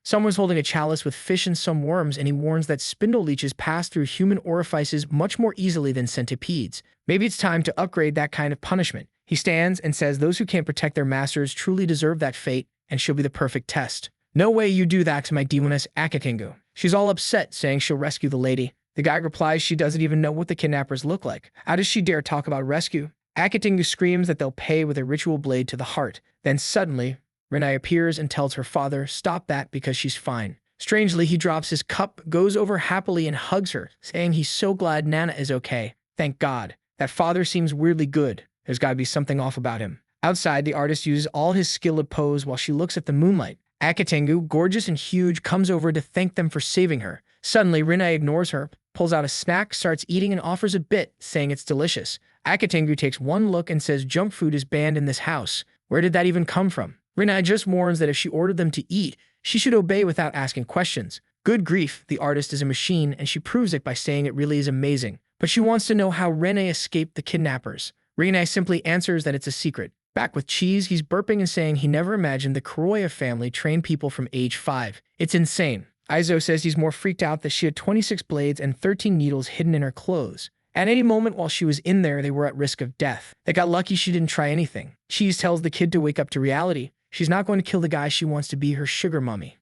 Speaker 1: Someone's holding a chalice with fish and some worms, and he warns that spindle leeches pass through human orifices much more easily than centipedes. Maybe it's time to upgrade that kind of punishment. He stands and says those who can't protect their masters truly deserve that fate, and she'll be the perfect test. No way you do that to my demoness Akakingu. She's all upset, saying she'll rescue the lady. The guy replies she doesn't even know what the kidnappers look like. How does she dare talk about rescue? Akakingu screams that they'll pay with a ritual blade to the heart. Then suddenly, Renai appears and tells her father, stop that because she's fine. Strangely, he drops his cup, goes over happily and hugs her, saying he's so glad Nana is okay. Thank God. That father seems weirdly good. There's gotta be something off about him. Outside, the artist uses all his skill to pose while she looks at the moonlight. Akatengu, gorgeous and huge, comes over to thank them for saving her. Suddenly, Renai ignores her, pulls out a snack, starts eating and offers a bit, saying it's delicious. Akatengu takes one look and says junk food is banned in this house. Where did that even come from? Renai just warns that if she ordered them to eat, she should obey without asking questions. Good grief, the artist is a machine, and she proves it by saying it really is amazing. But she wants to know how Renai escaped the kidnappers. Renai simply answers that it's a secret. Back with Cheese, he's burping and saying he never imagined the Koya family trained people from age 5. It's insane. Aizo says he's more freaked out that she had 26 blades and 13 needles hidden in her clothes. At any moment while she was in there, they were at risk of death. They got lucky she didn't try anything. Cheese tells the kid to wake up to reality. She's not going to kill the guy she wants to be her sugar mummy.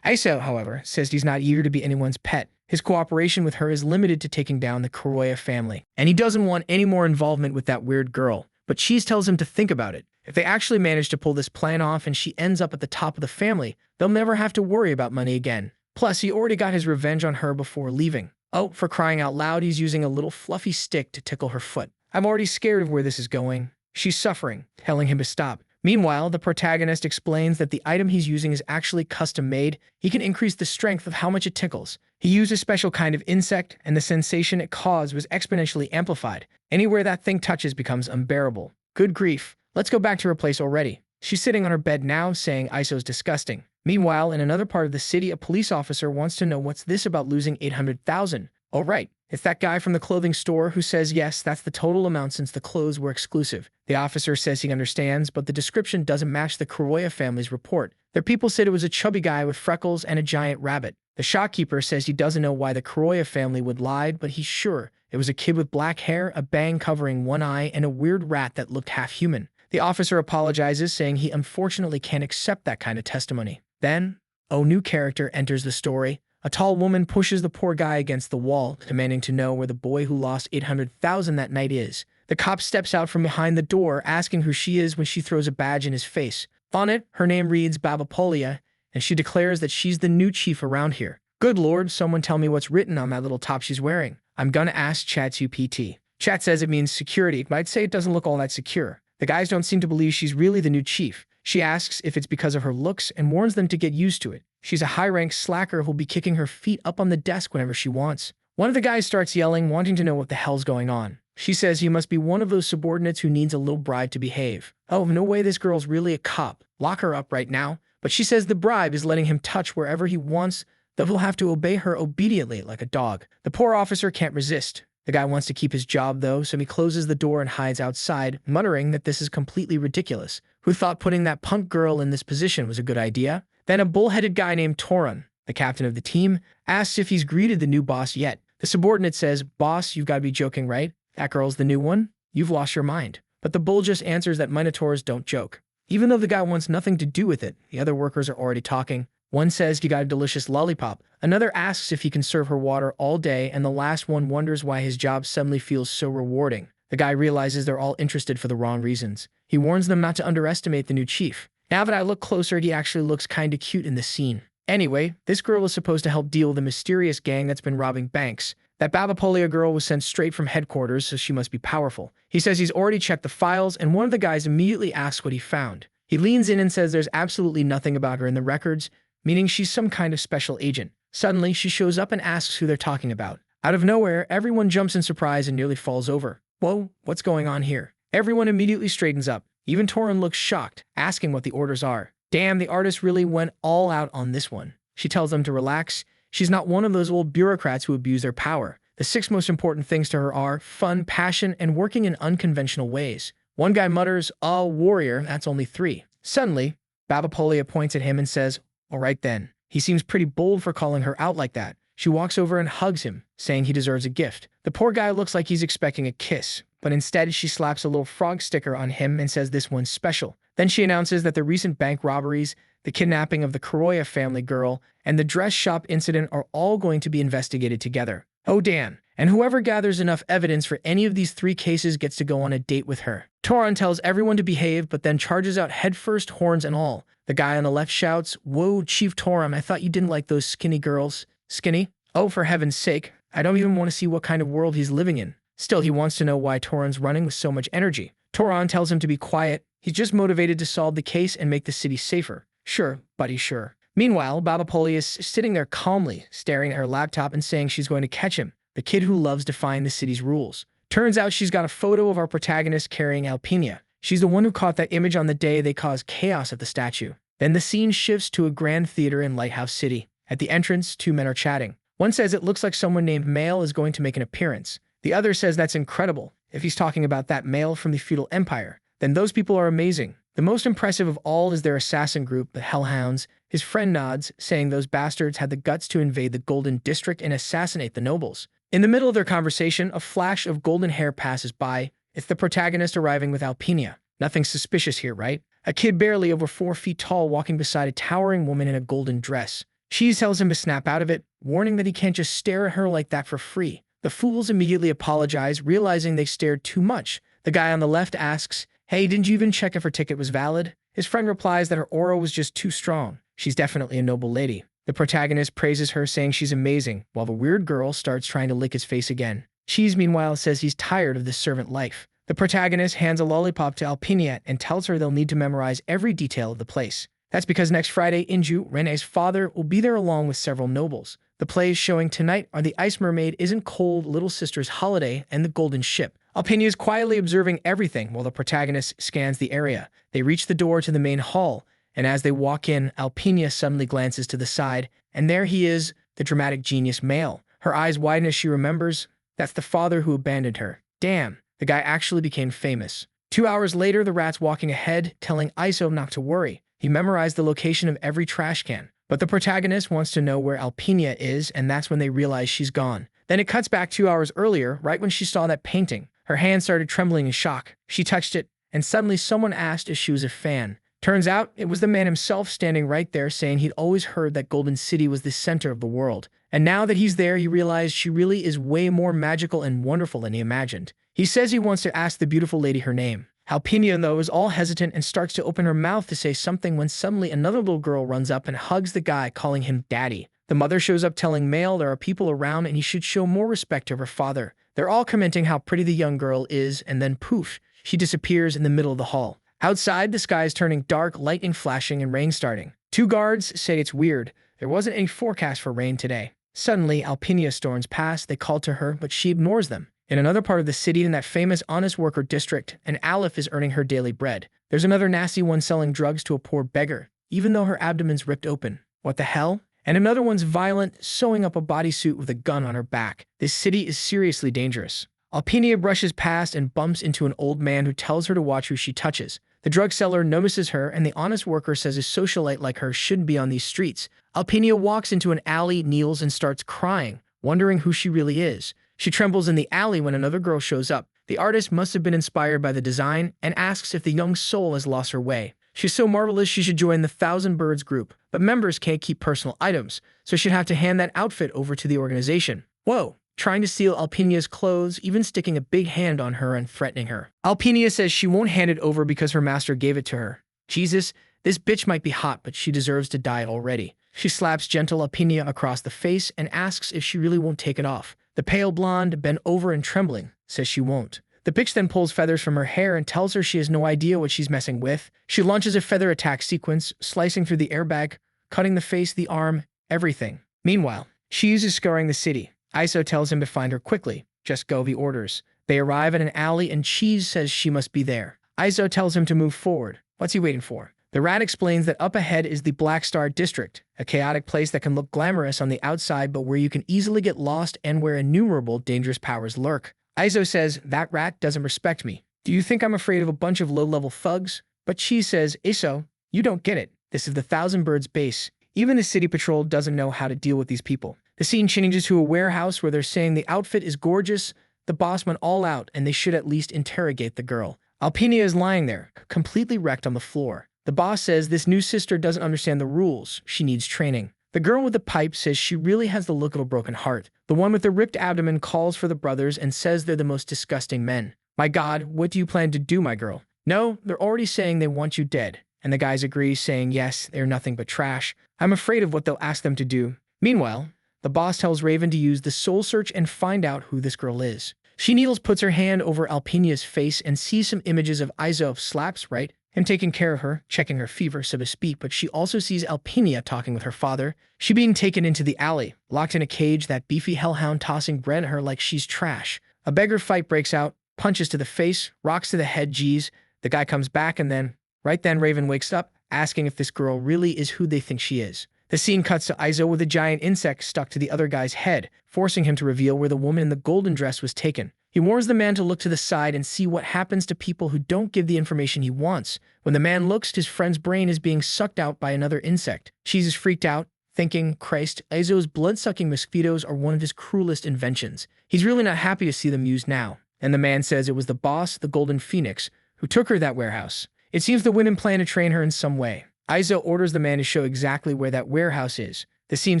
Speaker 1: Aizo, however, says he's not eager to be anyone's pet. His cooperation with her is limited to taking down the Koya family, and he doesn't want any more involvement with that weird girl. But Cheese tells him to think about it. If they actually manage to pull this plan off and she ends up at the top of the family, they'll never have to worry about money again. Plus, he already got his revenge on her before leaving. Oh, for crying out loud, he's using a little fluffy stick to tickle her foot. I'm already scared of where this is going. She's suffering, telling him to stop. Meanwhile, the protagonist explains that the item he's using is actually custom made. He can increase the strength of how much it tickles. He used a special kind of insect, and the sensation it caused was exponentially amplified. Anywhere that thing touches becomes unbearable. Good grief. Let's go back to her place already. She's sitting on her bed now, saying Iso's disgusting. Meanwhile, in another part of the city, a police officer wants to know what's this about losing 800,000. Oh, right. It's that guy from the clothing store who says yes, that's the total amount since the clothes were exclusive. The officer says he understands, but the description doesn't match the Koya family's report. Their people said it was a chubby guy with freckles and a giant rabbit. The shopkeeper says he doesn't know why the Koya family would lie, but he's sure. It was a kid with black hair, a bang covering one eye, and a weird rat that looked half human. The officer apologizes, saying he unfortunately can't accept that kind of testimony. Then, a new character enters the story. A tall woman pushes the poor guy against the wall, demanding to know where the boy who lost 800,000 that night is. The cop steps out from behind the door, asking who she is when she throws a badge in his face. On it, her name reads Babapolia, and she declares that she's the new chief around here. Good lord, someone tell me what's written on that little top she's wearing. I'm gonna ask ChatGPT. Chat says it means security, but I'd say it doesn't look all that secure. The guys don't seem to believe she's really the new chief. She asks if it's because of her looks and warns them to get used to it. She's a high-ranked slacker who'll be kicking her feet up on the desk whenever she wants. One of the guys starts yelling, wanting to know what the hell's going on. She says he must be one of those subordinates who needs a little bribe to behave. Oh, no way this girl's really a cop. Lock her up right now. But she says the bribe is letting him touch wherever he wants, that he'll have to obey her obediently like a dog. The poor officer can't resist. The guy wants to keep his job, though, so he closes the door and hides outside, muttering that this is completely ridiculous. Who thought putting that punk girl in this position was a good idea? Then a bull-headed guy named Torun, the captain of the team, asks if he's greeted the new boss yet. The subordinate says, "Boss, you've got to be joking, right? That girl's the new one? You've lost your mind." But the bull just answers that minotaurs don't joke. Even though the guy wants nothing to do with it, the other workers are already talking. One says you got a delicious lollipop. Another asks if he can serve her water all day, and the last one wonders why his job suddenly feels so rewarding. The guy realizes they're all interested for the wrong reasons. He warns them not to underestimate the new chief. Now that I look closer, he actually looks kinda cute in the scene. Anyway, this girl is supposed to help deal with the mysterious gang that's been robbing banks. That Babapolia girl was sent straight from headquarters, so she must be powerful. He says he's already checked the files, and one of the guys immediately asks what he found. He leans in and says there's absolutely nothing about her in the records, meaning she's some kind of special agent. Suddenly, she shows up and asks who they're talking about. Out of nowhere, everyone jumps in surprise and nearly falls over. Whoa, what's going on here? Everyone immediately straightens up. Even Torin looks shocked, asking what the orders are. Damn, the artist really went all out on this one. She tells them to relax. She's not one of those old bureaucrats who abuse their power. The 6 most important things to her are fun, passion, and working in unconventional ways. One guy mutters, "Oh, warrior, that's only 3. Suddenly, Babapolia points at him and says, "All right then." He seems pretty bold for calling her out like that. She walks over and hugs him, saying he deserves a gift. The poor guy looks like he's expecting a kiss, but instead she slaps a little frog sticker on him and says this one's special. Then she announces that the recent bank robberies, the kidnapping of the Koya family girl, and the dress shop incident are all going to be investigated together. Oh damn. And whoever gathers enough evidence for any of these 3 cases gets to go on a date with her. Torin tells everyone to behave, but then charges out headfirst, horns and all. The guy on the left shouts, "Whoa, Chief Torin, I thought you didn't like those skinny girls." Skinny? Oh, for heaven's sake. I don't even want to see what kind of world he's living in. Still, he wants to know why Torin's running with so much energy. Torin tells him to be quiet. He's just motivated to solve the case and make the city safer. Sure, buddy, sure. Meanwhile, Babapoli is sitting there calmly, staring at her laptop and saying she's going to catch him, the kid who loves defying the city's rules. Turns out she's got a photo of our protagonist carrying Alpinia. She's the one who caught that image on the day they caused chaos at the statue. Then the scene shifts to a grand theater in Lighthouse City. At the entrance, 2 men are chatting. One says it looks like someone named Male is going to make an appearance. The other says that's incredible. If he's talking about that Male from the feudal empire, then those people are amazing. The most impressive of all is their assassin group, the Hellhounds. His friend nods, saying those bastards had the guts to invade the Golden District and assassinate the nobles. In the middle of their conversation, a flash of golden hair passes by. It's the protagonist arriving with Alpinia. Nothing suspicious here, right? A kid barely over 4 feet tall walking beside a towering woman in a golden dress. She tells him to snap out of it, warning that he can't just stare at her like that for free. The fools immediately apologize, realizing they stared too much. The guy on the left asks, "Hey, didn't you even check if her ticket was valid?" His friend replies that her aura was just too strong. She's definitely a noble lady. The protagonist praises her, saying she's amazing, while the weird girl starts trying to lick his face again. Cheese, meanwhile, says he's tired of this servant life. The protagonist hands a lollipop to Alpinia and tells her they'll need to memorize every detail of the place. That's because next Friday, Inju, Rene's father, will be there along with several nobles. The plays showing tonight are The Ice Mermaid Isn't Cold, Little Sister's Holiday, and The Golden Ship. Alpinia is quietly observing everything while the protagonist scans the area. They reach the door to the main hall, and as they walk in, Alpinia suddenly glances to the side, and there he is, the dramatic genius Male. Her eyes widen as she remembers, that's the father who abandoned her. Damn, the guy actually became famous. 2 hours later, the rat's walking ahead, telling Iso not to worry. He memorized the location of every trash can. But the protagonist wants to know where Alpinia is, and that's when they realize she's gone. Then it cuts back 2 hours earlier, right when she saw that painting. Her hand started trembling in shock. She touched it, and suddenly someone asked if she was a fan. Turns out, it was the man himself standing right there saying he'd always heard that Golden City was the center of the world. And now that he's there, he realized she really is way more magical and wonderful than he imagined. He says he wants to ask the beautiful lady her name. Alpinia, though, is all hesitant and starts to open her mouth to say something when suddenly another little girl runs up and hugs the guy, calling him daddy. The mother shows up telling Male there are people around and he should show more respect to her father. They're all commenting how pretty the young girl is, and then poof, she disappears in the middle of the hall. Outside, the sky is turning dark, lightning flashing and rain starting. 2 guards say it's weird. There wasn't any forecast for rain today. Suddenly, Alpinia storms past. They call to her, but she ignores them. In another part of the city, in that famous honest worker district, an Aleph is earning her daily bread. There's another nasty one selling drugs to a poor beggar, even though her abdomen's ripped open. What the hell? And another one's violent, sewing up a bodysuit with a gun on her back. This city is seriously dangerous. Alpinia brushes past and bumps into an old man who tells her to watch who she touches. The drug seller notices her, and the honest worker says a socialite like her shouldn't be on these streets. Alpinia walks into an alley, kneels, and starts crying, wondering who she really is. She trembles in the alley when another girl shows up. The artist must have been inspired by the design and asks if the young soul has lost her way. She's so marvelous she should join the Thousand Birds group, but members can't keep personal items, so she'd have to hand that outfit over to the organization. Whoa! Trying to steal Alpinia's clothes, even sticking a big hand on her and threatening her. Alpinia says she won't hand it over because her master gave it to her. Jesus, this bitch might be hot, but she deserves to die already. She slaps gentle Alpinia across the face and asks if she really won't take it off. The pale blonde, bent over and trembling, says she won't. The bitch then pulls feathers from her hair and tells her she has no idea what she's messing with. She launches a feather attack sequence, slicing through the airbag, cutting the face, the arm, everything. Meanwhile, Cheese is scouring the city. Iso tells him to find her quickly. Just go, he orders. They arrive at an alley and Cheese says she must be there. Iso tells him to move forward. What's he waiting for? The rat explains that up ahead is the Black Star District, a chaotic place that can look glamorous on the outside but where you can easily get lost and where innumerable dangerous powers lurk. Iso says, that rat doesn't respect me. Do you think I'm afraid of a bunch of low-level thugs? But Cheese says, Iso, you don't get it. This is the Thousand Birds base. Even the city patrol doesn't know how to deal with these people. The scene changes to a warehouse where they're saying the outfit is gorgeous, the boss went all out, and they should at least interrogate the girl. Alpinia is lying there, completely wrecked on the floor. The boss says this new sister doesn't understand the rules. She needs training. The girl with the pipe says she really has the look of a broken heart. The one with the ripped abdomen calls for the brothers and says they're the most disgusting men. My God, what do you plan to do, my girl? No, they're already saying they want you dead. And the guys agree, saying yes, they're nothing but trash. I'm afraid of what they'll ask them to do. Meanwhile, the boss tells Raven to use the soul search and find out who this girl is. She Needles puts her hand over Alpinia's face and sees some images of Iso slaps, right? Him taking care of her, checking her fever, so to speak, but she also sees Alpinia talking with her father. She being taken into the alley, locked in a cage, that beefy hellhound tossing bread at her like she's trash. A beggar fight breaks out, punches to the face, rocks to the head, geez. The guy comes back and then, right then Raven wakes up, asking if this girl really is who they think she is. The scene cuts to Iso with a giant insect stuck to the other guy's head, forcing him to reveal where the woman in the golden dress was taken. He warns the man to look to the side and see what happens to people who don't give the information he wants. When the man looks, his friend's brain is being sucked out by another insect. Cheese is freaked out, thinking, Christ, Iso's blood-sucking mosquitoes are one of his cruelest inventions. He's really not happy to see them used now. And the man says it was the boss, the Golden Phoenix, who took her to that warehouse. It seems the women plan to train her in some way. Iso orders the man to show exactly where that warehouse is. The scene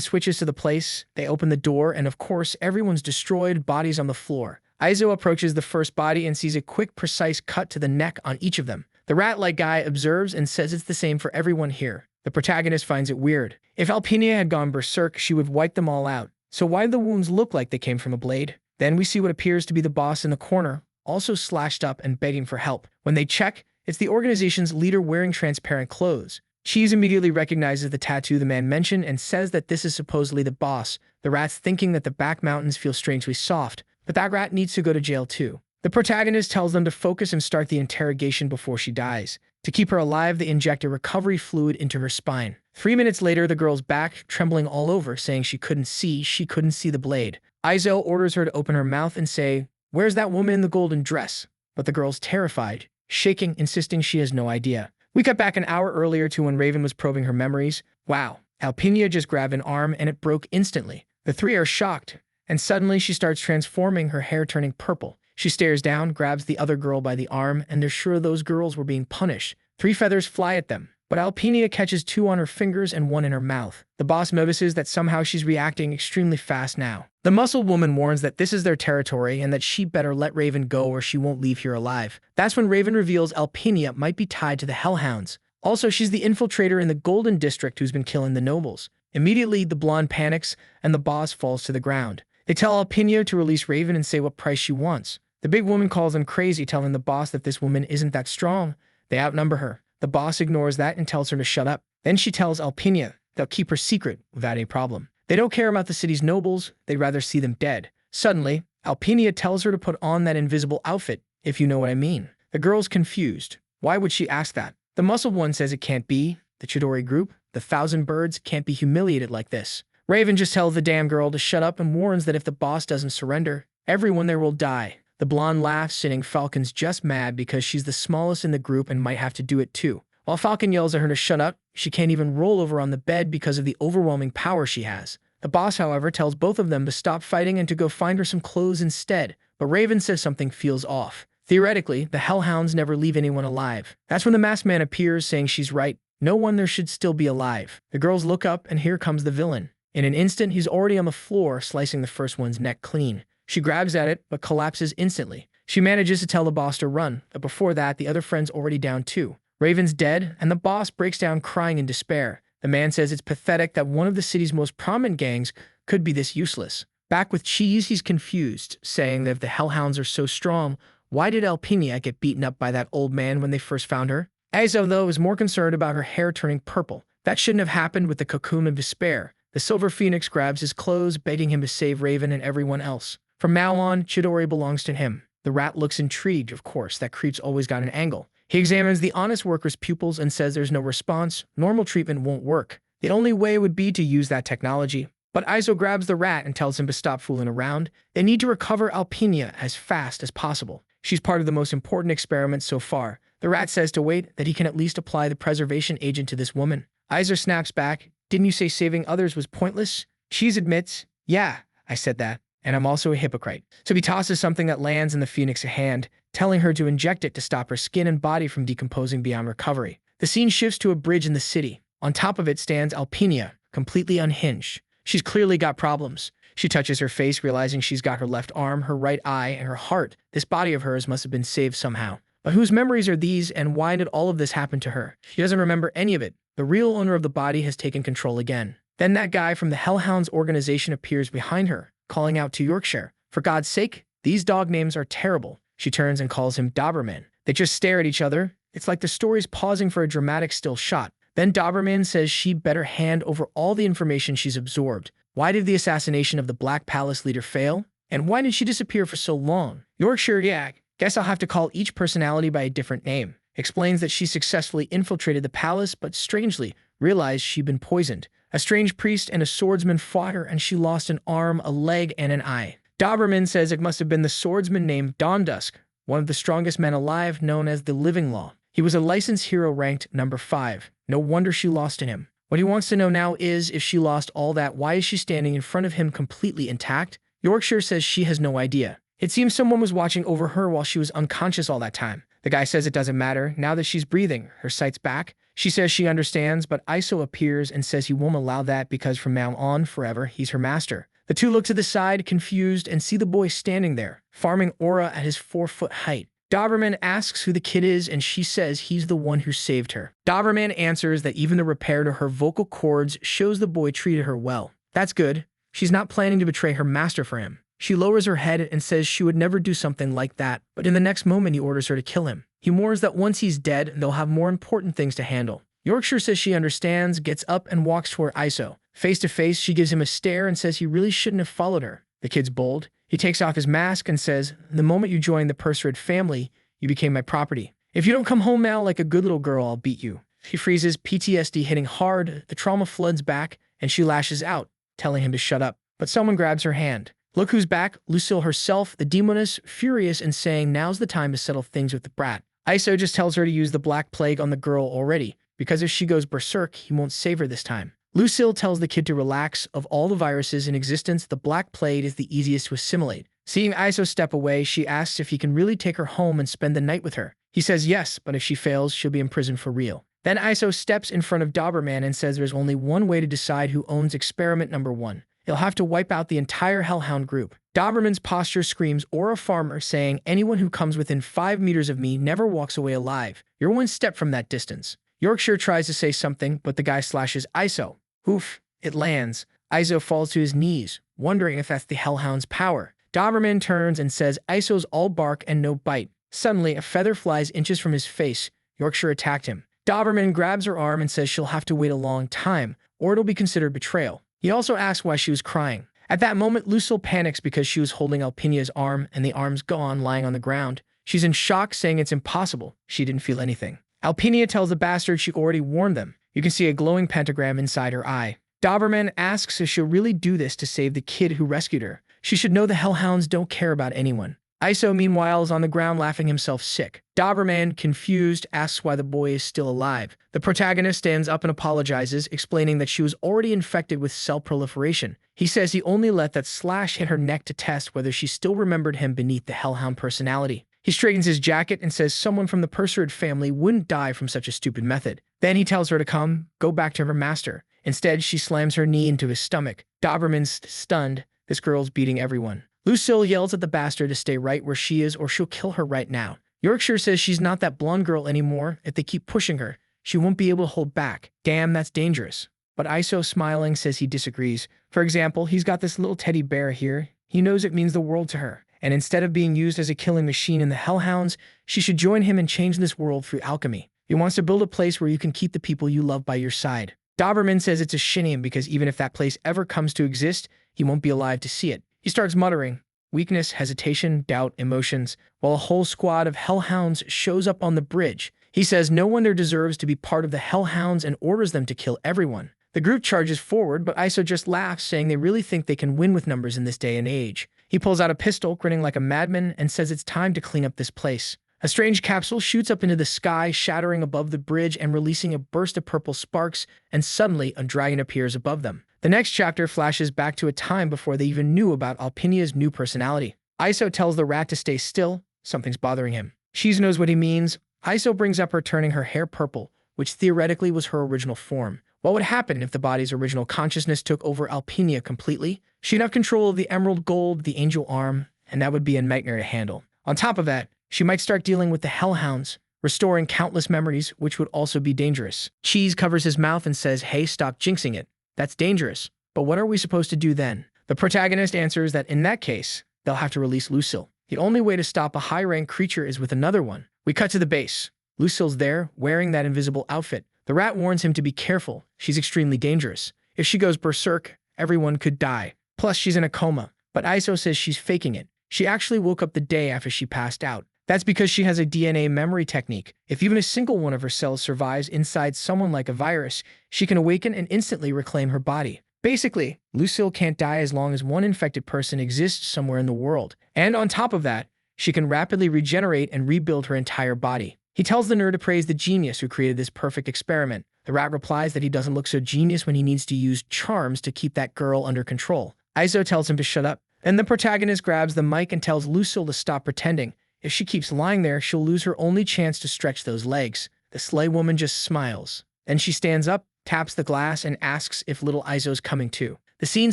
Speaker 1: switches to the place. They open the door, and of course, everyone's destroyed, bodies on the floor. Iso approaches the first body and sees a quick, precise cut to the neck on each of them. The rat-like guy observes and says it's the same for everyone here. The protagonist finds it weird. If Alpinia had gone berserk, she would wipe them all out. So why do the wounds look like they came from a blade? Then we see what appears to be the boss in the corner, also slashed up and begging for help. When they check, it's the organization's leader wearing transparent clothes. Cheese immediately recognizes the tattoo the man mentioned and says that this is supposedly the boss. The rat's thinking that the back mountains feel strangely soft, but that rat needs to go to jail too. The protagonist tells them to focus and start the interrogation before she dies. To keep her alive, they inject a recovery fluid into her spine. 3 minutes later, the girl's back, trembling all over, saying she couldn't see the blade. Iso orders her to open her mouth and say, "Where's that woman in the golden dress?" But the girl's terrified, shaking, insisting she has no idea. We cut back an hour earlier to when Raven was probing her memories. Wow, Alpinia just grabbed an arm and it broke instantly. The three are shocked, and suddenly she starts transforming, her hair turning purple. She stares down, grabs the other girl by the arm, and they're sure those girls were being punished. 3 feathers fly at them, but Alpinia catches 2 on her fingers and 1 in her mouth. The boss notices that somehow she's reacting extremely fast now. The muscled woman warns that this is their territory and that she better let Raven go or she won't leave here alive. That's when Raven reveals Alpinia might be tied to the Hellhounds. Also, she's the infiltrator in the Golden District who's been killing the nobles. Immediately, the blonde panics and the boss falls to the ground. They tell Alpinia to release Raven and say what price she wants. The big woman calls them crazy, telling the boss that this woman isn't that strong. They outnumber her. The boss ignores that and tells her to shut up. Then she tells Alpinia they'll keep her secret without any problem. They don't care about the city's nobles, they'd rather see them dead. Suddenly, Alpinia tells her to put on that invisible outfit, if you know what I mean. The girl's confused. Why would she ask that? The muscled one says it can't be. The Chidori group, the Thousand Birds, can't be humiliated like this. Raven just tells the damn girl to shut up and warns that if the boss doesn't surrender, everyone there will die. The blonde laughs, saying Falcon's just mad because she's the smallest in the group and might have to do it too. While Falcon yells at her to shut up, she can't even roll over on the bed because of the overwhelming power she has. The boss, however, tells both of them to stop fighting and to go find her some clothes instead, but Raven says something feels off. Theoretically, the Hellhounds never leave anyone alive. That's when the masked man appears, saying she's right. No one there should still be alive. The girls look up, and here comes the villain. In an instant, he's already on the floor, slicing the first one's neck clean. She grabs at it, but collapses instantly. She manages to tell the boss to run, but before that, the other friend's already down too. Raven's dead, and the boss breaks down crying in despair. The man says it's pathetic that one of the city's most prominent gangs could be this useless. Back with Cheese, he's confused, saying that if the Hellhounds are so strong, why did Alpinia get beaten up by that old man when they first found her? Iso, though, is more concerned about her hair turning purple. That shouldn't have happened. With the cocoon of despair, the Silver Phoenix grabs his clothes, begging him to save Raven and everyone else. From now on, Chidori belongs to him. The rat looks intrigued, of course, that creep's always got an angle. He examines the honest worker's pupils and says there's no response. Normal treatment won't work. The only way would be to use that technology. But Iso grabs the rat and tells him to stop fooling around. They need to recover Alpinia as fast as possible. She's part of the most important experiment so far. The rat says to wait, that he can at least apply the preservation agent to this woman. Iso snaps back. Didn't you say saving others was pointless? Cheese admits, yeah, I said that. And I'm also a hypocrite. So he tosses something that lands in the Phoenix's hand, telling her to inject it to stop her skin and body from decomposing beyond recovery. The scene shifts to a bridge in the city. On top of it stands Alpinia, completely unhinged. She's clearly got problems. She touches her face, realizing she's got her left arm, her right eye, and her heart. This body of hers must have been saved somehow. But whose memories are these, and why did all of this happen to her? She doesn't remember any of it. The real owner of the body has taken control again. Then that guy from the Hellhounds organization appears behind her, calling out to Yorkshire. For God's sake, these dog names are terrible. She turns and calls him Doberman. They just stare at each other. It's like the story's pausing for a dramatic still shot. Then Doberman says she'd better hand over all the information she's absorbed. Why did the assassination of the Black Palace leader fail? And why did she disappear for so long? Yorkshire, yeah, guess I'll have to call each personality by a different name. Explains that she successfully infiltrated the palace, but strangely realized she'd been poisoned. A strange priest and a swordsman fought her, and she lost an arm, a leg, and an eye. Doberman says it must have been the swordsman named Dawndusk, one of the strongest men alive, known as the Living Law. He was a licensed hero ranked number 5. No wonder she lost to him. What he wants to know now is, if she lost all that, why is she standing in front of him completely intact? Yorkshire says she has no idea. It seems someone was watching over her while she was unconscious all that time. The guy says it doesn't matter. Now that she's breathing, her sight's back. She says she understands, but Iso appears and says he won't allow that because from now on, forever, he's her master. The two look to the side, confused, and see the boy standing there, farming aura at his 4-foot height. Doberman asks who the kid is, and she says he's the one who saved her. Doberman answers that even the repair to her vocal cords shows the boy treated her well. That's good. She's not planning to betray her master for him. She lowers her head and says she would never do something like that, but in the next moment he orders her to kill him. He warns that once he's dead, they'll have more important things to handle. Yorkshire says she understands, gets up and walks toward Iso. Face to face, she gives him a stare and says he really shouldn't have followed her. The kid's bold. He takes off his mask and says, the moment you joined the Perserid family, you became my property. If you don't come home now like a good little girl, I'll beat you. She freezes, PTSD hitting hard, the trauma floods back, and she lashes out, telling him to shut up. But someone grabs her hand. Look who's back, Lucille herself, the demoness, furious and saying now's the time to settle things with the brat. Iso just tells her to use the Black Plague on the girl already, because if she goes berserk, he won't save her this time. Lucille tells the kid to relax. Of all the viruses in existence, the Black Plague is the easiest to assimilate. Seeing Iso step away, she asks if he can really take her home and spend the night with her. He says yes, but if she fails, she'll be in prison for real. Then Iso steps in front of Doberman and says there's only one way to decide who owns experiment number 1. He'll have to wipe out the entire Hellhound group. Doberman's posture screams Aura Farmer, saying anyone who comes within 5 meters of me never walks away alive. You're one step from that distance. Yorkshire tries to say something, but the guy slashes Iso. Oof, it lands. Iso falls to his knees, wondering if that's the Hellhound's power. Doberman turns and says Iso's all bark and no bite. Suddenly, a feather flies inches from his face. Yorkshire attacked him. Doberman grabs her arm and says she'll have to wait a long time, or it'll be considered betrayal. He also asks why she was crying. At that moment, Lucille panics because she was holding Alpinia's arm and the arm's gone, lying on the ground. She's in shock, saying it's impossible. She didn't feel anything. Alpinia tells the bastard she already warned them. You can see a glowing pentagram inside her eye. Doberman asks if she'll really do this to save the kid who rescued her. She should know the Hellhounds don't care about anyone. Iso, meanwhile, is on the ground laughing himself sick. Doberman, confused, asks why the boy is still alive. The protagonist stands up and apologizes, explaining that she was already infected with cell proliferation. He says he only let that slash hit her neck to test whether she still remembered him beneath the Hellhound personality. He straightens his jacket and says someone from the Perserid family wouldn't die from such a stupid method. Then he tells her to go back to her master. Instead, she slams her knee into his stomach. Doberman's stunned. This girl's beating everyone. Lucille yells at the bastard to stay right where she is or she'll kill her right now. Yorkshire says she's not that blonde girl anymore. If they keep pushing her, she won't be able to hold back. Damn, that's dangerous. But Iso, smiling, says he disagrees. For example, he's got this little teddy bear here. He knows it means the world to her. And instead of being used as a killing machine in the Hellhounds, she should join him and change this world through alchemy. He wants to build a place where you can keep the people you love by your side. Doberman says it's a shame because even if that place ever comes to exist, he won't be alive to see it. He starts muttering weakness, hesitation, doubt, emotions, while a whole squad of hellhounds shows up on the bridge. He says no one there deserves to be part of the hellhounds and orders them to kill everyone. The group charges forward, but Iso just laughs, saying they really think they can win with numbers in this day and age. He pulls out a pistol, grinning like a madman, and says it's time to clean up this place. A strange capsule shoots up into the sky, shattering above the bridge and releasing a burst of purple sparks, and suddenly a dragon appears above them. The next chapter flashes back to a time before they even knew about Alpinia's new personality. Iso tells the rat to stay still. Something's bothering him. She knows what he means. Iso brings up her turning her hair purple, which theoretically was her original form. What would happen if the body's original consciousness took over Alpinia completely? She'd have control of the emerald gold, the angel arm, and that would be a nightmare to handle. On top of that, she might start dealing with the hellhounds, restoring countless memories, which would also be dangerous. Cheese covers his mouth and says, "Hey, stop jinxing it. That's dangerous. But what are we supposed to do then?" The protagonist answers that in that case, they'll have to release Lucille. The only way to stop a high-rank creature is with another one. We cut to the base. Lucille's there, wearing that invisible outfit. The rat warns him to be careful. She's extremely dangerous. If she goes berserk, everyone could die. Plus, she's in a coma. But Iso says she's faking it. She actually woke up the day after she passed out. That's because she has a DNA memory technique. If even a single one of her cells survives inside someone like a virus, she can awaken and instantly reclaim her body. Basically, Lucille can't die as long as one infected person exists somewhere in the world. And on top of that, she can rapidly regenerate and rebuild her entire body. He tells the nerd to praise the genius who created this perfect experiment. The rat replies that he doesn't look so genius when he needs to use charms to keep that girl under control. Iso tells him to shut up. Then the protagonist grabs the mic and tells Lucille to stop pretending. If she keeps lying there, she'll lose her only chance to stretch those legs. The slay woman just smiles. Then she stands up, taps the glass, and asks if little Iso's coming too. The scene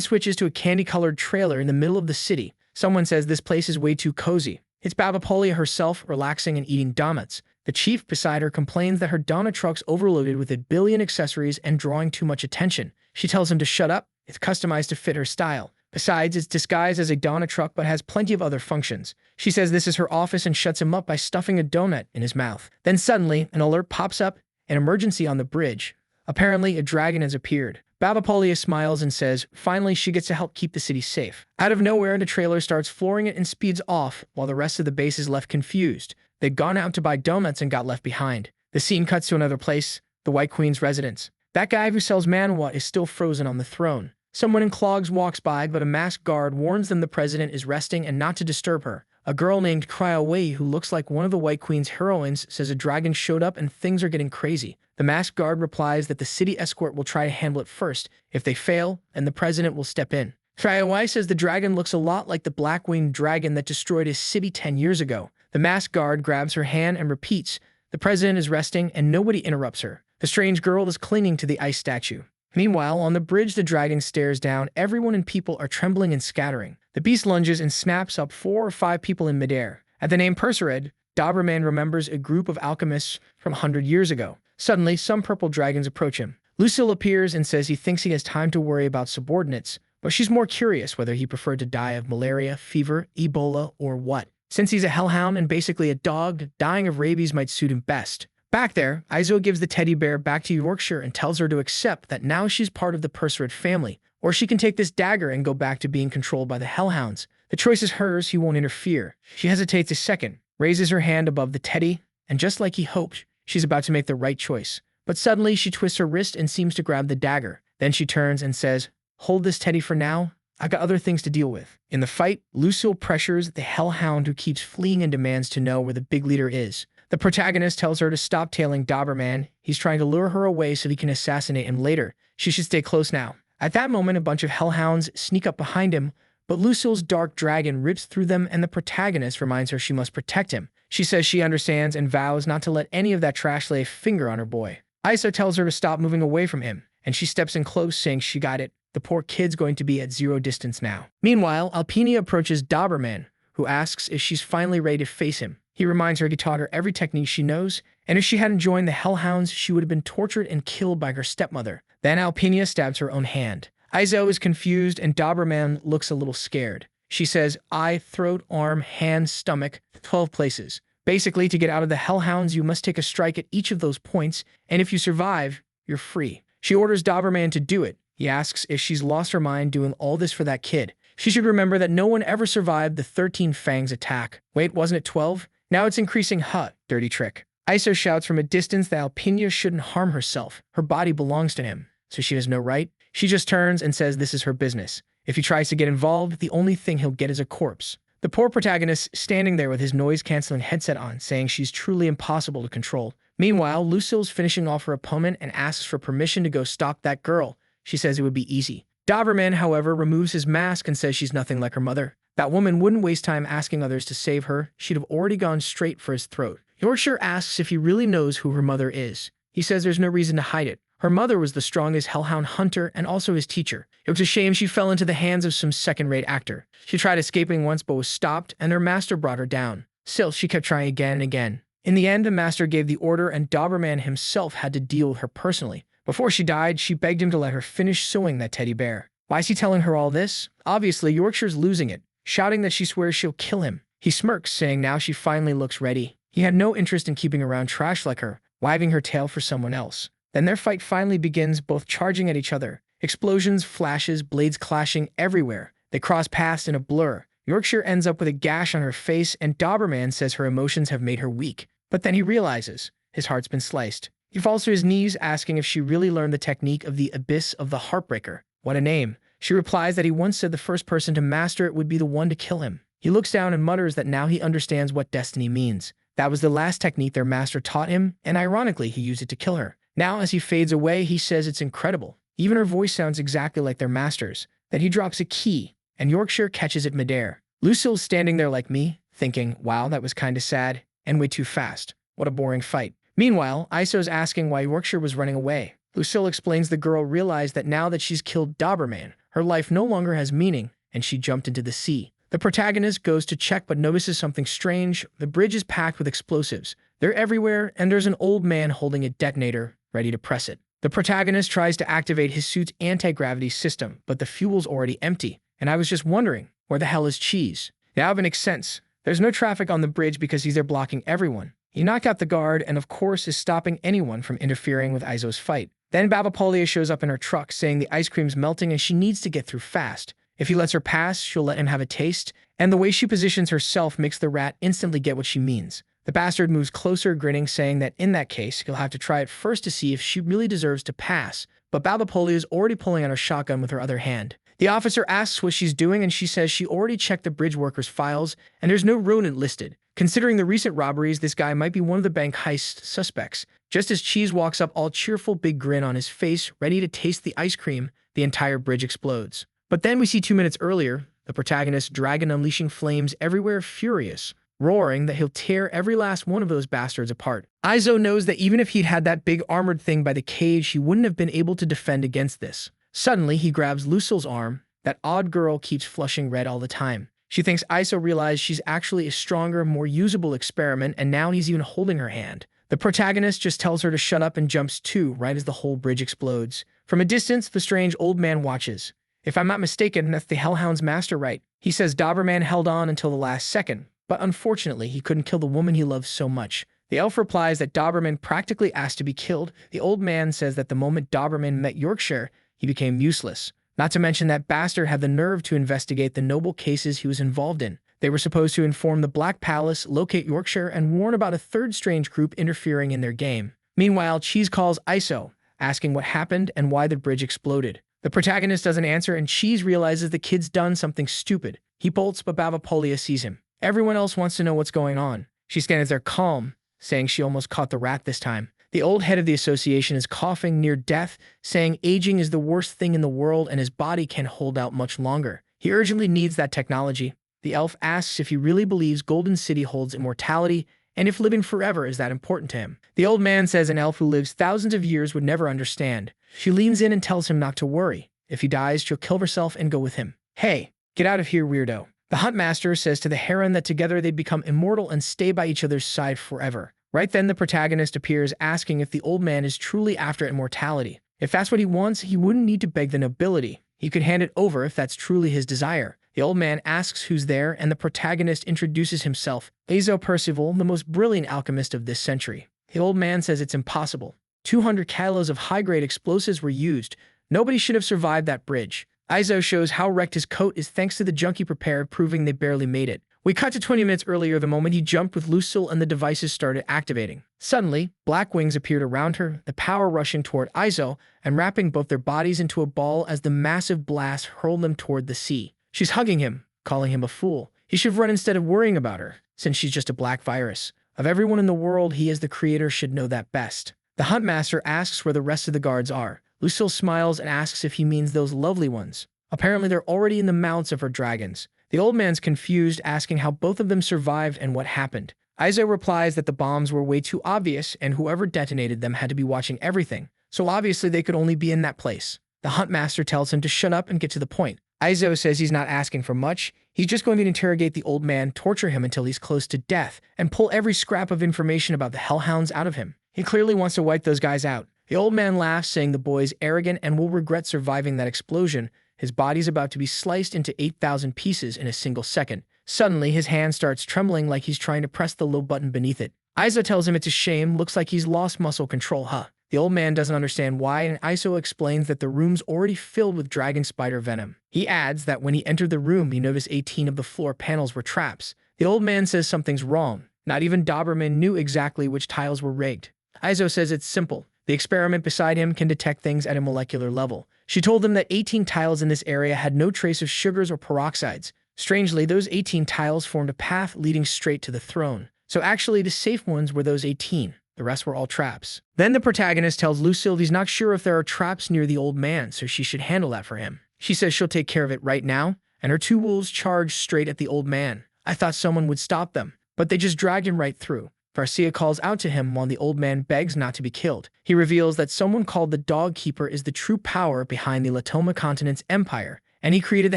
Speaker 1: switches to a candy-colored trailer in the middle of the city. Someone says this place is way too cozy. It's Babapolia herself, relaxing and eating donuts. The chief beside her complains that her donut truck's overloaded with a billion accessories and drawing too much attention. She tells him to shut up. It's customized to fit her style. Besides, it's disguised as a donut truck but has plenty of other functions. She says this is her office and shuts him up by stuffing a donut in his mouth. Then suddenly, an alert pops up, an emergency on the bridge. Apparently, a dragon has appeared. Babapolia smiles and says, finally she gets to help keep the city safe. Out of nowhere, the trailer starts flooring it and speeds off, while the rest of the base is left confused. They'd gone out to buy donuts and got left behind. The scene cuts to another place, the White Queen's residence. That guy who sells manhwa is still frozen on the throne. Someone in clogs walks by, but a masked guard warns them the president is resting and not to disturb her. A girl named Cryaway, who looks like one of the White Queen's heroines, says a dragon showed up and things are getting crazy. The masked guard replies that the city escort will try to handle it first. If they fail, then the president will step in. Cryaway says the dragon looks a lot like the black-winged dragon that destroyed his city 10 years ago. The masked guard grabs her hand and repeats, the president is resting and nobody interrupts her. The strange girl is clinging to the ice statue. Meanwhile, on the bridge, the dragon stares down. Everyone and people are trembling and scattering. The beast lunges and snaps up 4 or 5 people in midair. At the name Persered, Doberman remembers a group of alchemists from 100 years ago. Suddenly, some purple dragons approach him. Lucille appears and says he thinks he has time to worry about subordinates, but she's more curious whether he preferred to die of malaria, fever, Ebola, or what. Since he's a hellhound and basically a dog, dying of rabies might suit him best. Back there, Iso gives the teddy bear back to Yorkshire and tells her to accept that now she's part of the Perserid family, or she can take this dagger and go back to being controlled by the hellhounds. The choice is hers, he won't interfere. She hesitates a second, raises her hand above the teddy, and just like he hoped, she's about to make the right choice. But suddenly she twists her wrist and seems to grab the dagger. Then she turns and says, hold this teddy for now. I got other things to deal with. In the fight, Lucille pressures the hellhound who keeps fleeing and demands to know where the big leader is. The protagonist tells her to stop tailing Doberman. He's trying to lure her away so he can assassinate him later. She should stay close now. At that moment, a bunch of hellhounds sneak up behind him, but Lucille's dark dragon rips through them and the protagonist reminds her she must protect him. She says she understands and vows not to let any of that trash lay a finger on her boy. Iso tells her to stop moving away from him, and she steps in close saying she got it. The poor kid's going to be at 0 distance now. Meanwhile, Alpinia approaches Doberman, who asks if she's finally ready to face him. He reminds her he taught her every technique she knows, and if she hadn't joined the Hellhounds, she would have been tortured and killed by her stepmother. Then Alpinia stabs her own hand. Iso is confused, and Doberman looks a little scared. She says, eye, throat, arm, hand, stomach, 12 places. Basically, to get out of the Hellhounds, you must take a strike at each of those points, and if you survive, you're free. She orders Doberman to do it. He asks if she's lost her mind doing all this for that kid. She should remember that no one ever survived the 13 Fangs attack. Wait, wasn't it 12? Now it's increasing. Dirty trick. Iso shouts from a distance that Alpina shouldn't harm herself. Her body belongs to him, so she has no right. She just turns and says this is her business. If he tries to get involved, the only thing he'll get is a corpse. The poor protagonist standing there with his noise-canceling headset on, saying she's truly impossible to control. Meanwhile, Lucille's finishing off her opponent and asks for permission to go stop that girl. She says it would be easy. Doberman, however, removes his mask and says she's nothing like her mother. That woman wouldn't waste time asking others to save her. She'd have already gone straight for his throat. Yorkshire asks if he really knows who her mother is. He says there's no reason to hide it. Her mother was the strongest hellhound hunter and also his teacher. It was a shame she fell into the hands of some second-rate actor. She tried escaping once but was stopped, and her master brought her down. Still, she kept trying again and again. In the end, the master gave the order, and Doberman himself had to deal with her personally. Before she died, she begged him to let her finish sewing that teddy bear. Why is he telling her all this? Obviously, Yorkshire's losing it, shouting that she swears she'll kill him. He smirks, saying now she finally looks ready. He had no interest in keeping around trash like her, wagging her tail for someone else. Then their fight finally begins, both charging at each other. Explosions, flashes, blades clashing everywhere. They cross paths in a blur. Yorkshire ends up with a gash on her face, and Doberman says her emotions have made her weak. But then he realizes his heart's been sliced. He falls to his knees, asking if she really learned the technique of the Abyss of the Heartbreaker. What a name. She replies that he once said the first person to master it would be the one to kill him. He looks down and mutters that now he understands what destiny means. That was the last technique their master taught him, and ironically, he used it to kill her. Now, as he fades away, he says it's incredible. Even her voice sounds exactly like their master's. That he drops a key, and Yorkshire catches it midair. Lucille's standing there like me, thinking, wow, that was kinda sad, and way too fast. What a boring fight. Meanwhile, Iso's asking why Yorkshire was running away. Lucille explains the girl realized that now that she's killed Doberman, her life no longer has meaning, and she jumped into the sea. The protagonist goes to check but notices something strange. The bridge is packed with explosives. They're everywhere, and there's an old man holding a detonator, ready to press it. The protagonist tries to activate his suit's anti-gravity system, but the fuel's already empty. And I was just wondering, where the hell is Cheese? Now it makes sense. There's no traffic on the bridge because he's there blocking everyone. He knocked out the guard and, of course, is stopping anyone from interfering with Iso's fight. Then Babapolia shows up in her truck, saying the ice cream's melting and she needs to get through fast. If he lets her pass, she'll let him have a taste, and the way she positions herself makes the rat instantly get what she means. The bastard moves closer, grinning, saying that in that case, he'll have to try it first to see if she really deserves to pass. But Babapolia is already pulling out her shotgun with her other hand. The officer asks what she's doing, and she says she already checked the bridge workers' files, and there's no rodent listed. Considering the recent robberies, this guy might be one of the bank heist suspects. Just as Cheese walks up, all cheerful, big grin on his face, ready to taste the ice cream, the entire bridge explodes. But then we see 2 minutes earlier, the protagonist Dragon unleashing flames everywhere, furious, roaring that he'll tear every last one of those bastards apart. Iso knows that even if he'd had that big armored thing by the cage, he wouldn't have been able to defend against this. Suddenly, he grabs Lucille's arm. That odd girl keeps flushing red all the time. She thinks Iso realized she's actually a stronger, more usable experiment, and now he's even holding her hand. The protagonist just tells her to shut up and jumps too, right as the whole bridge explodes. From a distance, the strange old man watches. If I'm not mistaken, that's the Hellhound's master, right? He says Doberman held on until the last second, but unfortunately, he couldn't kill the woman he loves so much. The elf replies that Doberman practically asked to be killed. The old man says that the moment Doberman met Yorkshire, he became useless. Not to mention that bastard had the nerve to investigate the noble cases he was involved in. They were supposed to inform the Black Palace, locate Yorkshire, and warn about a third strange group interfering in their game. Meanwhile, Cheese calls Iso, asking what happened and why the bridge exploded. The protagonist doesn't answer, and Cheese realizes the kid's done something stupid. He bolts, but Babapolia sees him. Everyone else wants to know what's going on. She stands there calm, saying she almost caught the rat this time. The old head of the association is coughing near death, saying aging is the worst thing in the world and his body can't hold out much longer. He urgently needs that technology. The elf asks if he really believes Golden City holds immortality, and if living forever is that important to him. The old man says an elf who lives thousands of years would never understand. She leans in and tells him not to worry. If he dies, she'll kill herself and go with him. Hey, get out of here, weirdo. The Huntmaster says to the Heron that together they'd become immortal and stay by each other's side forever. Right then, the protagonist appears, asking if the old man is truly after immortality. If that's what he wants, he wouldn't need to beg the nobility. He could hand it over if that's truly his desire. The old man asks who's there, and the protagonist introduces himself, Azo Percival, the most brilliant alchemist of this century. The old man says it's impossible. 200 kilos of high-grade explosives were used. Nobody should have survived that bridge. Izo shows how wrecked his coat is thanks to the junk he prepared, proving they barely made it. We cut to 20 minutes earlier, the moment he jumped with Lucille and the devices started activating. Suddenly, black wings appeared around her, the power rushing toward Izo and wrapping both their bodies into a ball as the massive blast hurled them toward the sea. She's hugging him, calling him a fool. He should run instead of worrying about her, since she's just a black virus. Of everyone in the world, he as the creator should know that best. The Huntmaster asks where the rest of the guards are. Lucille smiles and asks if he means those lovely ones. Apparently they're already in the mouths of her dragons. The old man's confused, asking how both of them survived and what happened. Izo replies that the bombs were way too obvious and whoever detonated them had to be watching everything, so obviously they could only be in that place. The Huntmaster tells him to shut up and get to the point. Izo says he's not asking for much. He's just going to interrogate the old man, torture him until he's close to death, and pull every scrap of information about the hellhounds out of him. He clearly wants to wipe those guys out. The old man laughs, saying the boy's arrogant and will regret surviving that explosion. His body's about to be sliced into 8,000 pieces in a single second. Suddenly, his hand starts trembling like he's trying to press the low button beneath it. Izo tells him it's a shame, looks like he's lost muscle control, huh? The old man doesn't understand why, and Izo explains that the room's already filled with dragon spider venom. He adds that when he entered the room, he noticed 18 of the floor panels were traps. The old man says something's wrong. Not even Doberman knew exactly which tiles were rigged. Izo says it's simple. The experiment beside him can detect things at a molecular level. She told him that 18 tiles in this area had no trace of sugars or peroxides. Strangely, those 18 tiles formed a path leading straight to the throne. So actually, the safe ones were those 18. The rest were all traps. Then the protagonist tells Lucille he's not sure if there are traps near the old man, so she should handle that for him. She says she'll take care of it right now, and her two wolves charge straight at the old man. I thought someone would stop them, but they just dragged him right through. Farcia calls out to him while the old man begs not to be killed. He reveals that someone called the Dog Keeper is the true power behind the Latoma continent's empire, and he created the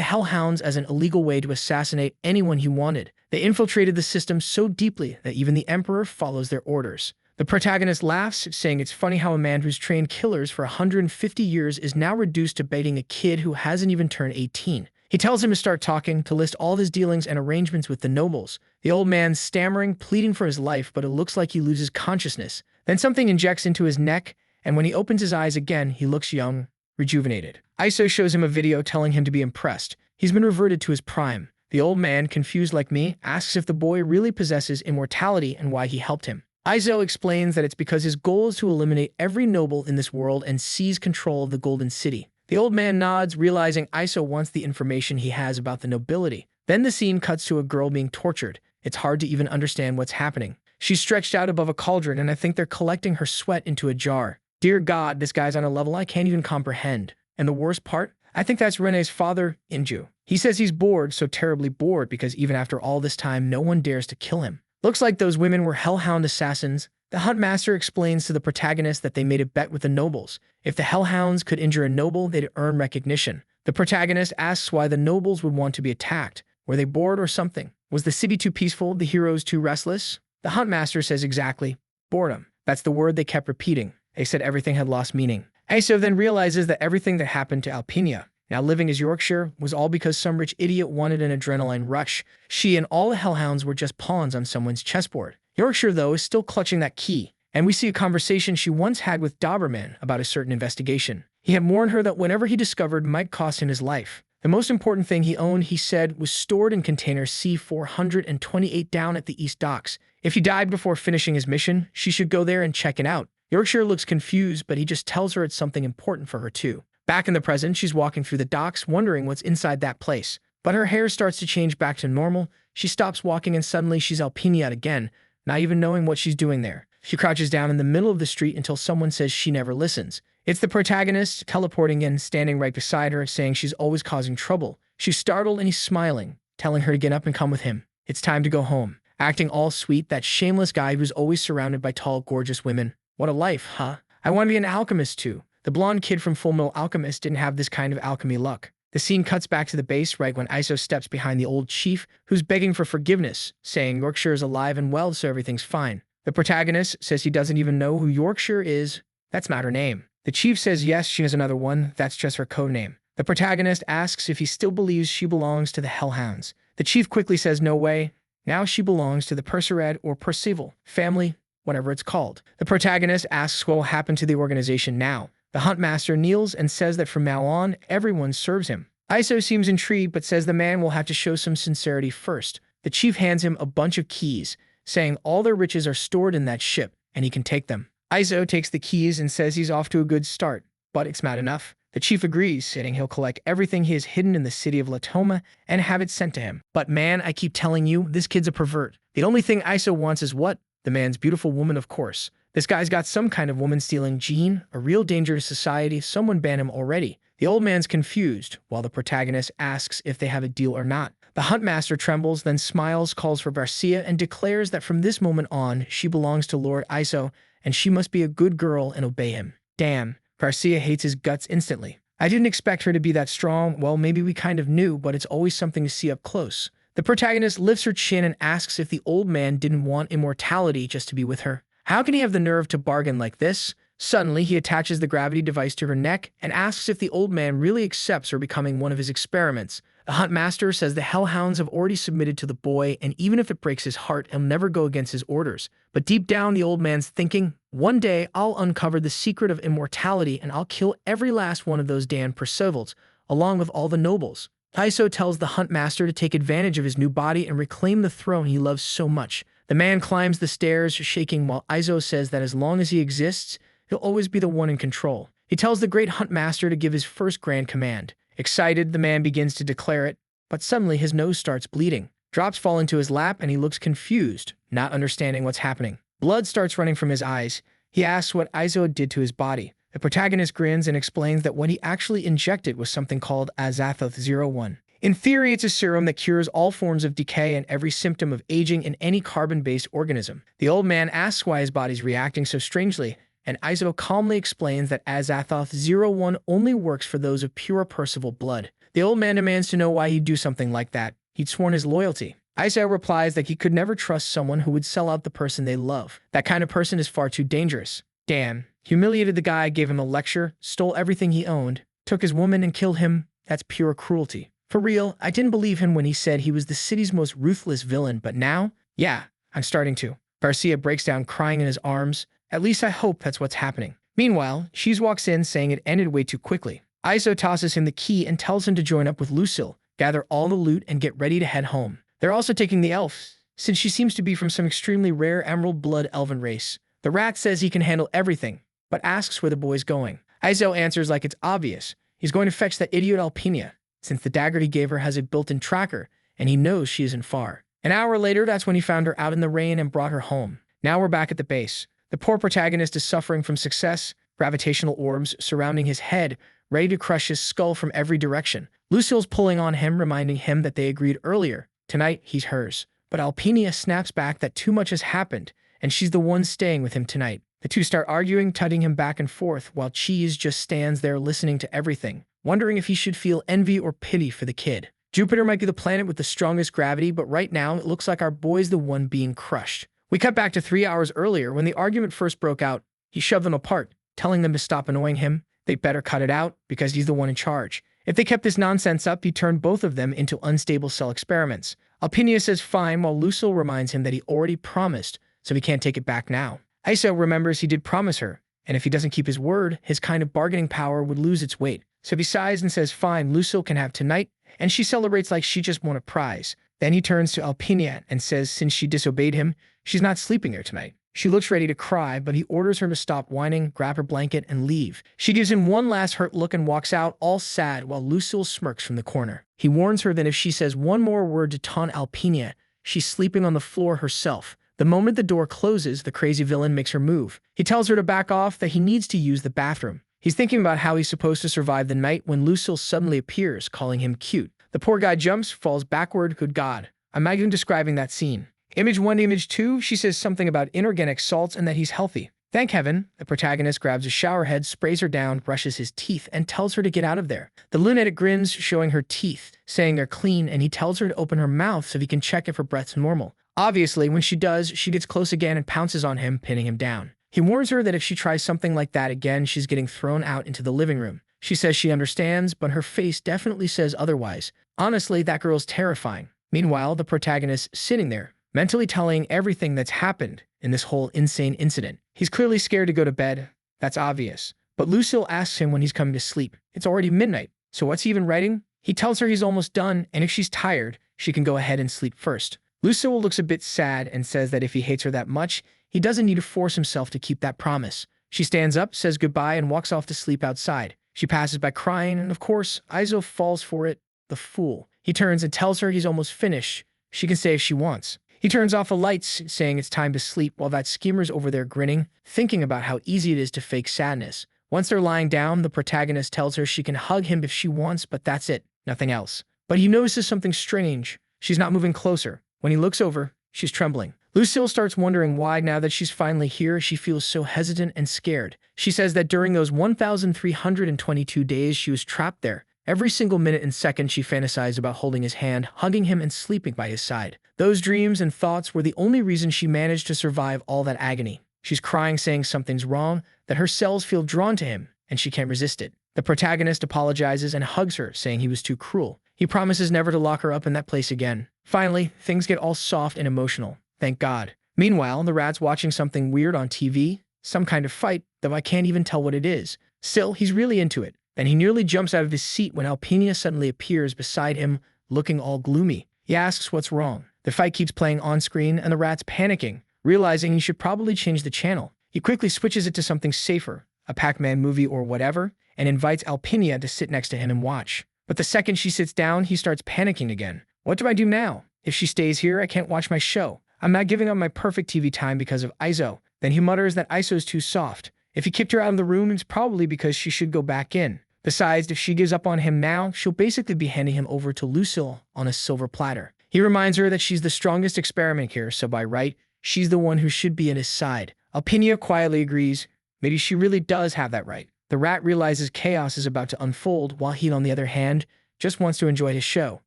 Speaker 1: Hellhounds as an illegal way to assassinate anyone he wanted. They infiltrated the system so deeply that even the Emperor follows their orders. The protagonist laughs, saying it's funny how a man who's trained killers for 150 years is now reduced to baiting a kid who hasn't even turned 18. He tells him to start talking, to list all of his dealings and arrangements with the nobles. The old man's stammering, pleading for his life, but it looks like he loses consciousness. Then something injects into his neck, and when he opens his eyes again, he looks young, rejuvenated. Iso shows him a video telling him to be impressed. He's been reverted to his prime. The old man, confused like me, asks if the boy really possesses immortality and why he helped him. Izo explains that it's because his goal is to eliminate every noble in this world and seize control of the Golden City. The old man nods, realizing Iso wants the information he has about the nobility. Then the scene cuts to a girl being tortured. It's hard to even understand what's happening. She's stretched out above a cauldron, and I think they're collecting her sweat into a jar. Dear God, this guy's on a level I can't even comprehend. And the worst part? I think that's Rene's father, Inju. He says he's bored, so terribly bored, because even after all this time, no one dares to kill him. Looks like those women were hellhound assassins. The Huntmaster explains to the protagonist that they made a bet with the nobles. If the hellhounds could injure a noble, they'd earn recognition. The protagonist asks why the nobles would want to be attacked. Were they bored or something? Was the city too peaceful, the heroes too restless? The Huntmaster says exactly. Boredom. That's the word they kept repeating. They said everything had lost meaning. Iso then realizes that everything that happened to Alpinia, now living as Yorkshire, was all because some rich idiot wanted an adrenaline rush. She and all the hellhounds were just pawns on someone's chessboard. Yorkshire, though, is still clutching that key, and we see a conversation she once had with Doberman about a certain investigation. He had warned her that whatever he discovered might cost him his life. The most important thing he owned, he said, was stored in container C-428 down at the East Docks. If he died before finishing his mission, she should go there and check it out. Yorkshire looks confused, but he just tells her it's something important for her too. Back in the present, she's walking through the docks, wondering what's inside that place. But her hair starts to change back to normal. She stops walking and suddenly she's Alpinia again, not even knowing what she's doing there. She crouches down in the middle of the street until someone says she never listens. It's the protagonist, teleporting in, standing right beside her, saying she's always causing trouble. She's startled and he's smiling, telling her to get up and come with him. It's time to go home. Acting all sweet, that shameless guy who's always surrounded by tall, gorgeous women. What a life, huh? I want to be an alchemist too. The blonde kid from Full Metal Alchemist didn't have this kind of alchemy luck. The scene cuts back to the base right when Iso steps behind the old chief, who's begging for forgiveness, saying Yorkshire is alive and well, so everything's fine. The protagonist says he doesn't even know who Yorkshire is. That's not her name. The chief says yes, she has another one. That's just her code name. The protagonist asks if he still believes she belongs to the Hellhounds. The chief quickly says no way. Now she belongs to the Percered or Percival family. whatever it's called. The protagonist asks what will happen to the organization now. The huntmaster kneels and says that from now on, everyone serves him. Iso seems intrigued but says the man will have to show some sincerity first. The chief hands him a bunch of keys, saying all their riches are stored in that ship, and he can take them. Iso takes the keys and says he's off to a good start, but it's not enough. The chief agrees, saying he'll collect everything he has hidden in the city of Latoma and have it sent to him. But man, I keep telling you, this kid's a pervert. The only thing Iso wants is what? The man's beautiful woman, of course. This guy's got some kind of woman-stealing gene, a real danger to society. Someone banned him already. The old man's confused, while the protagonist asks if they have a deal or not. The huntmaster trembles, then smiles, calls for Garcia, and declares that from this moment on, she belongs to Lord Iso, and she must be a good girl and obey him. Damn, Garcia hates his guts instantly. I didn't expect her to be that strong. Well, maybe we kind of knew, but it's always something to see up close. The protagonist lifts her chin and asks if the old man didn't want immortality just to be with her. How can he have the nerve to bargain like this? Suddenly, he attaches the gravity device to her neck and asks if the old man really accepts her becoming one of his experiments. The huntmaster says the hellhounds have already submitted to the boy, and even if it breaks his heart, he'll never go against his orders. But deep down, the old man's thinking, one day I'll uncover the secret of immortality and I'll kill every last one of those damned Percivals, along with all the nobles. Iso tells the huntmaster to take advantage of his new body and reclaim the throne he loves so much. The man climbs the stairs, shaking, while Iso says that as long as he exists, he'll always be the one in control. He tells the great huntmaster to give his first grand command. Excited, the man begins to declare it, but suddenly his nose starts bleeding. Drops fall into his lap and he looks confused, not understanding what's happening. Blood starts running from his eyes. He asks what Iso did to his body. The protagonist grins and explains that what he actually injected was something called Azathoth-01. In theory, it's a serum that cures all forms of decay and every symptom of aging in any carbon-based organism. The old man asks why his body's reacting so strangely, and Iso calmly explains that Azathoth-01 only works for those of pure Percival blood. The old man demands to know why he'd do something like that. He'd sworn his loyalty. Iso replies that he could never trust someone who would sell out the person they love. That kind of person is far too dangerous. Damn. Humiliated the guy, gave him a lecture, stole everything he owned, took his woman and killed him. That's pure cruelty. For real, I didn't believe him when he said he was the city's most ruthless villain, but now, yeah, I'm starting to. Garcia breaks down crying in his arms. At least I hope that's what's happening. Meanwhile, Cheese walks in saying it ended way too quickly. Iso tosses him the key and tells him to join up with Lucille, gather all the loot, and get ready to head home. They're also taking the elf, since she seems to be from some extremely rare emerald blood elven race. The rat says he can handle everything, but asks where the boy's going. Iso answers like it's obvious. He's going to fetch that idiot Alpinia, since the dagger he gave her has a built-in tracker, and he knows she isn't far. An hour later, that's when he found her out in the rain and brought her home. Now we're back at the base. The poor protagonist is suffering from success, gravitational orbs surrounding his head, ready to crush his skull from every direction. Lucille's pulling on him, reminding him that they agreed earlier. Tonight, he's hers. But Alpinia snaps back that too much has happened, and she's the one staying with him tonight. The two start arguing, tutting him back and forth, while Cheese just stands there listening to everything, wondering if he should feel envy or pity for the kid. Jupiter might be the planet with the strongest gravity, but right now, it looks like our boy's the one being crushed. We cut back to 3 hours earlier when the argument first broke out. He shoved them apart, telling them to stop annoying him. They better cut it out, because he's the one in charge. If they kept this nonsense up, he turned both of them into unstable cell experiments. Alpinia says fine, while Lucille reminds him that he already promised, so he can't take it back now. Iso remembers he did promise her, and if he doesn't keep his word, his kind of bargaining power would lose its weight. So he sighs and says fine, Lucille can have tonight, and she celebrates like she just won a prize. Then he turns to Alpinia and says since she disobeyed him, she's not sleeping there tonight. She looks ready to cry, but he orders her to stop whining, grab her blanket, and leave. She gives him one last hurt look and walks out, all sad, while Lucille smirks from the corner. He warns her that if she says one more word to taunt Alpinia, she's sleeping on the floor herself. The moment the door closes, the crazy villain makes her move. He tells her to back off, that he needs to use the bathroom. He's thinking about how he's supposed to survive the night when Lucille suddenly appears, calling him cute. The poor guy jumps, falls backward. Good God. I'm not even describing that scene. Image 1 to image 2, she says something about inorganic salts and that he's healthy. Thank heaven. The protagonist grabs a shower head, sprays her down, brushes his teeth, and tells her to get out of there. The lunatic grins, showing her teeth, saying they're clean, and he tells her to open her mouth so he can check if her breath's normal. Obviously, when she does, she gets close again and pounces on him, pinning him down. He warns her that if she tries something like that again, she's getting thrown out into the living room. She says she understands, but her face definitely says otherwise. Honestly, that girl's terrifying. Meanwhile, the protagonist sitting there, mentally telling everything that's happened in this whole insane incident. He's clearly scared to go to bed. That's obvious. But Lucille asks him when he's coming to sleep. It's already midnight, so what's he even writing? He tells her he's almost done, and if she's tired, she can go ahead and sleep first. Lucille looks a bit sad and says that if he hates her that much, he doesn't need to force himself to keep that promise. She stands up, says goodbye, and walks off to sleep outside. She passes by crying, and of course, Aizo falls for it. The fool. He turns and tells her he's almost finished. She can stay if she wants. He turns off the lights, saying it's time to sleep, while that schemer's over there grinning, thinking about how easy it is to fake sadness. Once they're lying down, the protagonist tells her she can hug him if she wants, but that's it, nothing else. But he notices something strange. She's not moving closer. When he looks over, she's trembling. Lucille starts wondering why, now that she's finally here, she feels so hesitant and scared. She says that during those 1,322 days she was trapped there, every single minute and second she fantasized about holding his hand, hugging him, and sleeping by his side. Those dreams and thoughts were the only reason she managed to survive all that agony. She's crying, saying something's wrong, that her cells feel drawn to him, and she can't resist it. The protagonist apologizes and hugs her, saying he was too cruel. He promises never to lock her up in that place again. Finally, things get all soft and emotional. Thank God. Meanwhile, the rat's watching something weird on TV, some kind of fight, though I can't even tell what it is. Still, he's really into it. Then he nearly jumps out of his seat when Alpinia suddenly appears beside him, looking all gloomy. He asks what's wrong. The fight keeps playing on screen, and the rat's panicking, realizing he should probably change the channel. He quickly switches it to something safer, a Pac-Man movie or whatever, and invites Alpinia to sit next to him and watch. But the second she sits down, he starts panicking again. What do I do now? If she stays here, I can't watch my show. I'm not giving up my perfect TV time because of Aizo. Then he mutters that Aizo's too soft. If he kicked her out of the room, it's probably because she should go back in. Besides, if she gives up on him now, she'll basically be handing him over to Lucille on a silver platter. He reminds her that she's the strongest experiment here, so by right, she's the one who should be at his side. Alpinia quietly agrees. Maybe she really does have that right. The rat realizes chaos is about to unfold, while he, on the other hand, just wants to enjoy his show.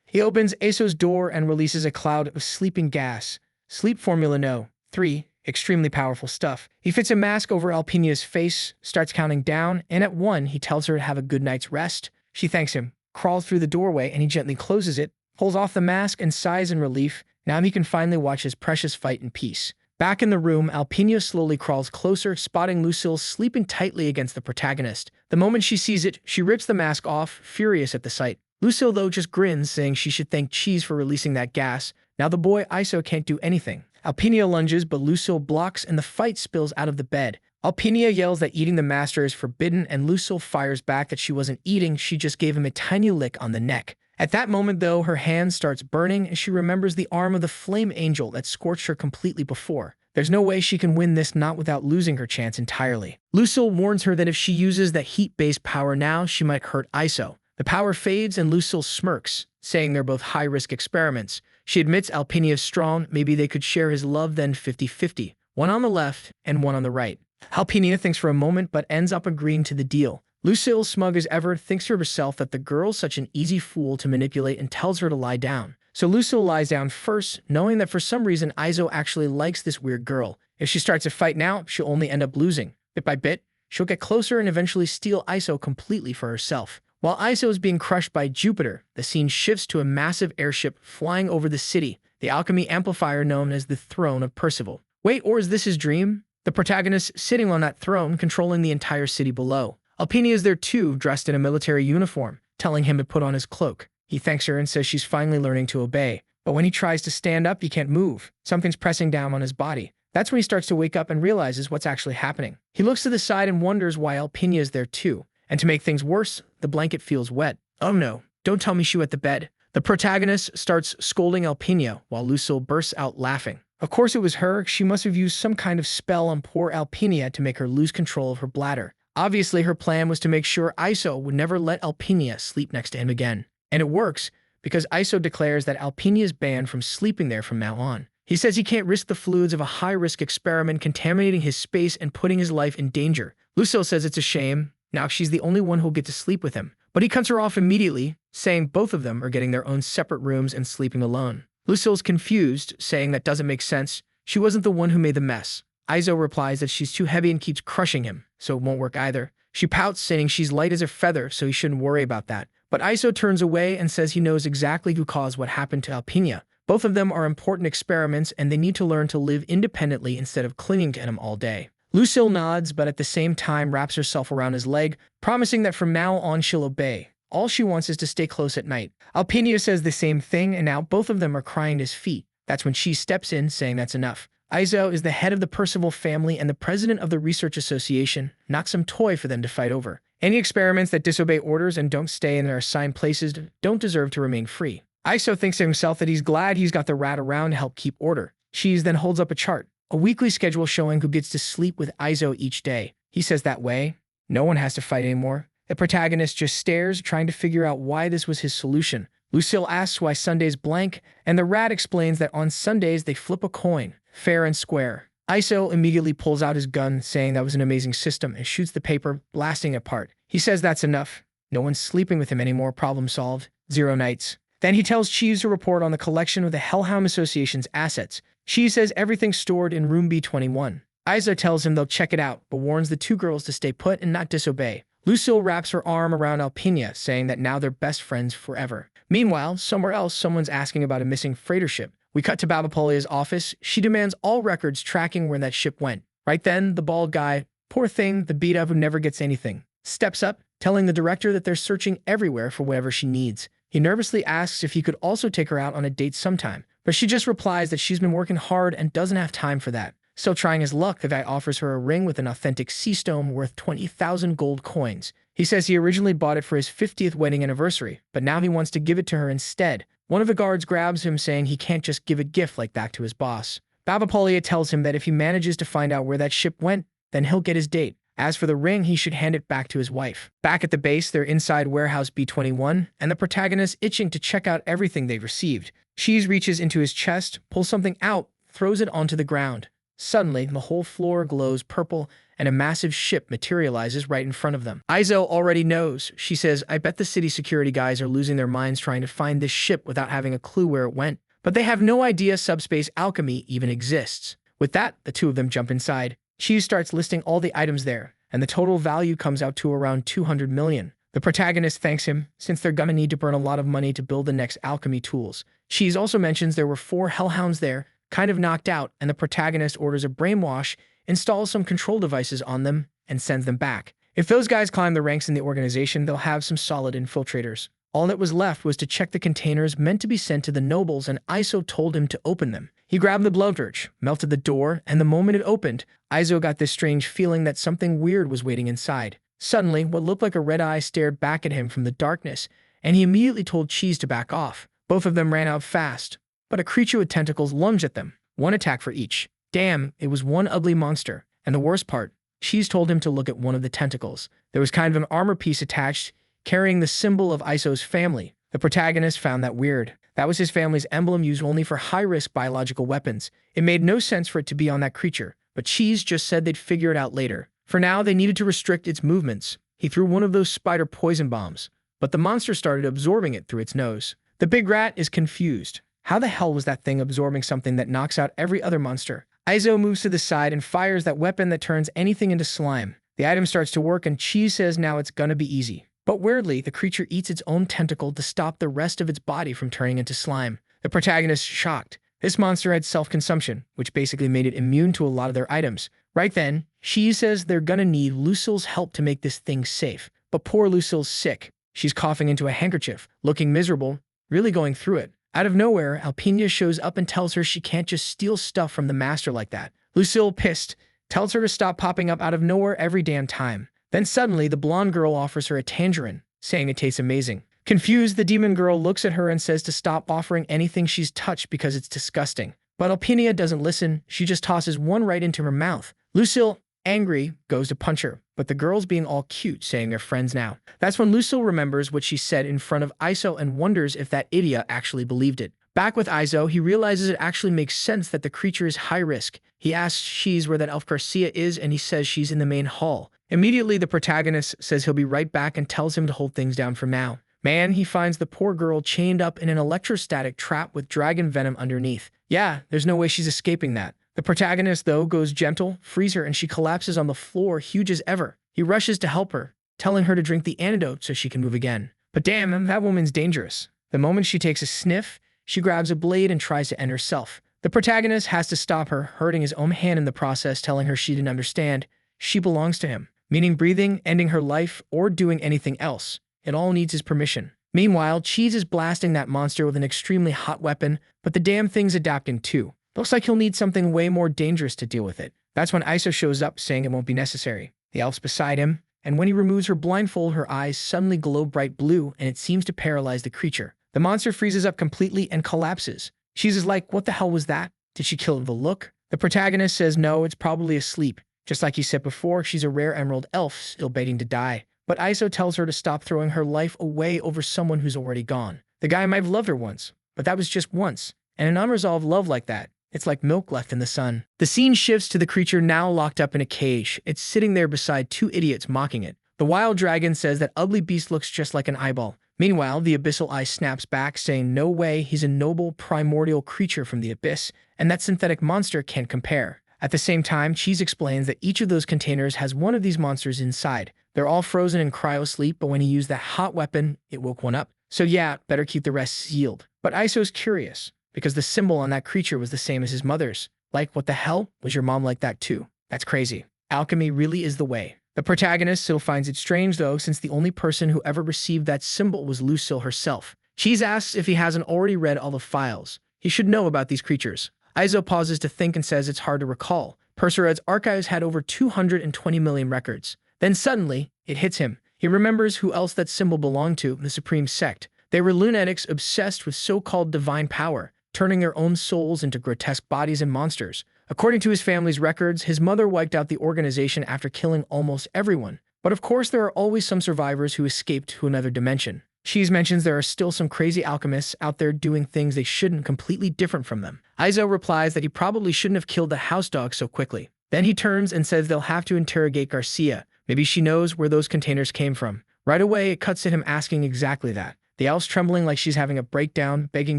Speaker 1: He opens Aizo's door and releases a cloud of sleeping gas. Sleep Formula No. 3. Extremely powerful stuff. He fits a mask over Alpinia's face, starts counting down, and at 1, he tells her to have a good night's rest. She thanks him, crawls through the doorway, and he gently closes it, pulls off the mask, and sighs in relief. Now he can finally watch his precious fight in peace. Back in the room, Alpinia slowly crawls closer, spotting Lucille sleeping tightly against the protagonist. The moment she sees it, she rips the mask off, furious at the sight. Lucille, though, just grins, saying she should thank Cheese for releasing that gas. Now the boy Aizo can't do anything. Alpinia lunges, but Lucille blocks, and the fight spills out of the bed. Alpinia yells that eating the master is forbidden, and Lucille fires back that she wasn't eating, she just gave him a tiny lick on the neck. At that moment, though, her hand starts burning, and she remembers the arm of the flame angel that scorched her completely before. There's no way she can win this, not without losing her chance entirely. Lucille warns her that if she uses that heat-based power now, she might hurt Aizo. The power fades, and Lucille smirks, saying they're both high-risk experiments. She admits Alpinia's strong, maybe they could share his love then 50-50, one on the left and one on the right. Alpinia thinks for a moment, but ends up agreeing to the deal. Lucille, smug as ever, thinks to herself that the girl's such an easy fool to manipulate and tells her to lie down. So Lucille lies down first, knowing that for some reason Aizo actually likes this weird girl. If she starts a fight now, she'll only end up losing. Bit by bit, she'll get closer and eventually steal Aizo completely for herself. While Aizo is being crushed by Jupiter, the scene shifts to a massive airship flying over the city, the alchemy amplifier known as the Throne of Percival. Wait, or is this his dream? The protagonist sitting on that throne, controlling the entire city below. Alpinia is there too, dressed in a military uniform, telling him to put on his cloak. He thanks her and says she's finally learning to obey. But when he tries to stand up, he can't move. Something's pressing down on his body. That's when he starts to wake up and realizes what's actually happening. He looks to the side and wonders why Alpinia is there too. And to make things worse, the blanket feels wet. Oh no, don't tell me she wet the bed. The protagonist starts scolding Alpinia while Lucille bursts out laughing. Of course it was her. She must have used some kind of spell on poor Alpinia to make her lose control of her bladder. Obviously, her plan was to make sure Aizo would never let Alpinia sleep next to him again. And it works, because Aizo declares that Alpinia is banned from sleeping there from now on. He says he can't risk the fluids of a high-risk experiment contaminating his space and putting his life in danger. Lucille says it's a shame. Now she's the only one who'll get to sleep with him. But he cuts her off immediately, saying both of them are getting their own separate rooms and sleeping alone. Lucille's confused, saying that doesn't make sense. She wasn't the one who made the mess. Aizo replies that she's too heavy and keeps crushing him, so it won't work either. She pouts, saying she's light as a feather, so he shouldn't worry about that. But Aizo turns away and says he knows exactly who caused what happened to Alpinia, Both of them are important experiments and they need to learn to live independently instead of clinging to him all day. Lucille nods, but at the same time wraps herself around his leg, promising that from now on she'll obey. All she wants is to stay close at night. Alpinia says the same thing, and now both of them are crying at his feet. That's when she steps in, saying that's enough. Izo is the head of the Percival family and the president of the Research Association, not some toy for them to fight over. Any experiments that disobey orders and don't stay in their assigned places don't deserve to remain free. Iso thinks to himself that he's glad he's got the rat around to help keep order. Cheese then holds up a chart, a weekly schedule showing who gets to sleep with Izo each day. He says that way, no one has to fight anymore. The protagonist just stares, trying to figure out why this was his solution. Lucille asks why Sunday's blank, and the rat explains that on Sundays they flip a coin, fair and square. Iso immediately pulls out his gun, saying that was an amazing system, and shoots the paper, blasting it apart. He says that's enough. No one's sleeping with him anymore, problem solved. 0 nights. Then he tells Cheese to report on the collection of the Hellhound Association's assets. Cheese says everything's stored in room B21. Iso tells him they'll check it out, but warns the two girls to stay put and not disobey. Lucille wraps her arm around Alpinia, saying that now they're best friends forever. Meanwhile, somewhere else, someone's asking about a missing freighter ship. We cut to Babapolia's office. She demands all records tracking where that ship went. Right then, the bald guy, poor thing, the beat-up who never gets anything, steps up, telling the director that they're searching everywhere for whatever she needs. He nervously asks if he could also take her out on a date sometime, but she just replies that she's been working hard and doesn't have time for that. Still trying his luck, the guy offers her a ring with an authentic sea stone worth 20,000 gold coins. He says he originally bought it for his 50th wedding anniversary, but now he wants to give it to her instead. One of the guards grabs him, saying he can't just give a gift like that to his boss. Babapolia tells him that if he manages to find out where that ship went, then he'll get his date. As for the ring, he should hand it back to his wife. Back at the base, they're inside warehouse B21, and the protagonist itching to check out everything they've received. Cheese reaches into his chest, pulls something out, throws it onto the ground. Suddenly, the whole floor glows purple, and a massive ship materializes right in front of them. Izo already knows. She says, I bet the city security guys are losing their minds trying to find this ship without having a clue where it went. But they have no idea subspace alchemy even exists. With that, the two of them jump inside. Cheese starts listing all the items there, and the total value comes out to around 200 million. The protagonist thanks him, since they're gonna need to burn a lot of money to build the next alchemy tools. Cheese also mentions there were 4 hellhounds there, kind of knocked out, and the protagonist orders a brainwash, installs some control devices on them, and sends them back. If those guys climb the ranks in the organization, they'll have some solid infiltrators. All that was left was to check the containers meant to be sent to the nobles, and Iso told him to open them. He grabbed the blowtorch, melted the door, and the moment it opened, Iso got this strange feeling that something weird was waiting inside. Suddenly, what looked like a red eye stared back at him from the darkness, and he immediately told Cheese to back off. Both of them ran out fast, but a creature with tentacles lunged at them, 1 attack for each. Damn, it was one ugly monster. And the worst part, Cheese told him to look at one of the tentacles. There was kind of an armor piece attached, carrying the symbol of Iso's family. The protagonist found that weird. That was his family's emblem, used only for high-risk biological weapons. It made no sense for it to be on that creature, but Cheese just said they'd figure it out later. For now, they needed to restrict its movements. He threw one of those spider poison bombs, but the monster started absorbing it through its nose. The big rat is confused. How the hell was that thing absorbing something that knocks out every other monster? Izo moves to the side and fires that weapon that turns anything into slime. The item starts to work, and Cheese says now it's gonna be easy. But weirdly, the creature eats its own tentacle to stop the rest of its body from turning into slime. The protagonist is shocked. This monster had self-consumption, which basically made it immune to a lot of their items. Right then, Cheese says they're gonna need Lucille's help to make this thing safe. But poor Lucille's sick. She's coughing into a handkerchief, looking miserable, really going through it. Out of nowhere, Alpinia shows up and tells her she can't just steal stuff from the master like that. Lucille, pissed, tells her to stop popping up out of nowhere every damn time. Then suddenly, the blonde girl offers her a tangerine, saying it tastes amazing. Confused, the demon girl looks at her and says to stop offering anything she's touched because it's disgusting. But Alpinia doesn't listen. She just tosses one right into her mouth. Lucille, angry, goes to punch her, but the girl's being all cute, saying they're friends now. That's when Lucille remembers what she said in front of Iso and wonders if that idiot actually believed it. Back with Iso, he realizes it actually makes sense that the creature is high risk. He asks Cheese where that elf Garcia is, and he says she's in the main hall. Immediately, the protagonist says he'll be right back and tells him to hold things down for now. Man, he finds the poor girl chained up in an electrostatic trap with dragon venom underneath. Yeah, there's no way she's escaping that. The protagonist, though, goes gentle, frees her, and she collapses on the floor, huge as ever. He rushes to help her, telling her to drink the antidote so she can move again. But damn, that woman's dangerous. The moment she takes a sniff, She grabs a blade and tries to end herself. The protagonist has to stop her, hurting his own hand in the process, telling her she didn't understand. She belongs to him, meaning breathing, ending her life, or doing anything else. It all needs his permission. Meanwhile, Cheese is blasting that monster with an extremely hot weapon, but the damn thing's adapting too. Looks like he'll need something way more dangerous to deal with it. That's when Iso shows up, saying it won't be necessary. The elf's beside him, and when he removes her blindfold, her eyes suddenly glow bright blue, and it seems to paralyze the creature. The monster freezes up completely and collapses. Cheese is like, what the hell was that? Did she kill it with a look? The protagonist says no, it's probably asleep. Just like he said before, she's a rare emerald elf, still waiting to die. But Iso tells her to stop throwing her life away over someone who's already gone. The guy might have loved her once, but that was just once. And an unresolved love like that, it's like milk left in the sun. The scene shifts to the creature now locked up in a cage. It's sitting there beside two idiots mocking it. The wild dragon says that ugly beast looks just like an eyeball. Meanwhile, the abyssal eye snaps back, saying no way, he's a noble, primordial creature from the abyss, and that synthetic monster can't compare. At the same time, Cheese explains that each of those containers has one of these monsters inside. They're all frozen in cryo-sleep, but when he used that hot weapon, it woke one up. So yeah, better keep the rest sealed. But Iso's curious, because the symbol on that creature was the same as his mother's. Like, what the hell? Was your mom like that too? That's crazy. Alchemy really is the way. The protagonist still finds it strange though, since the only person who ever received that symbol was Lucille herself. Cheese asks if he hasn't already read all the files. He should know about these creatures. Iso pauses to think and says it's hard to recall. Perserad's archives had over 220 million records. Then suddenly, it hits him. He remembers who else that symbol belonged to, the Supreme Sect. They were lunatics obsessed with so-called divine power, turning their own souls into grotesque bodies and monsters. According to his family's records, his mother wiped out the organization after killing almost everyone. But of course, there are always some survivors who escaped to another dimension. Cheese mentions there are still some crazy alchemists out there doing things they shouldn't, completely different from them. Iso replies that he probably shouldn't have killed the house dog so quickly. Then he turns and says they'll have to interrogate Garcia. Maybe she knows where those containers came from. Right away, it cuts to him asking exactly that. The elf's trembling like she's having a breakdown, begging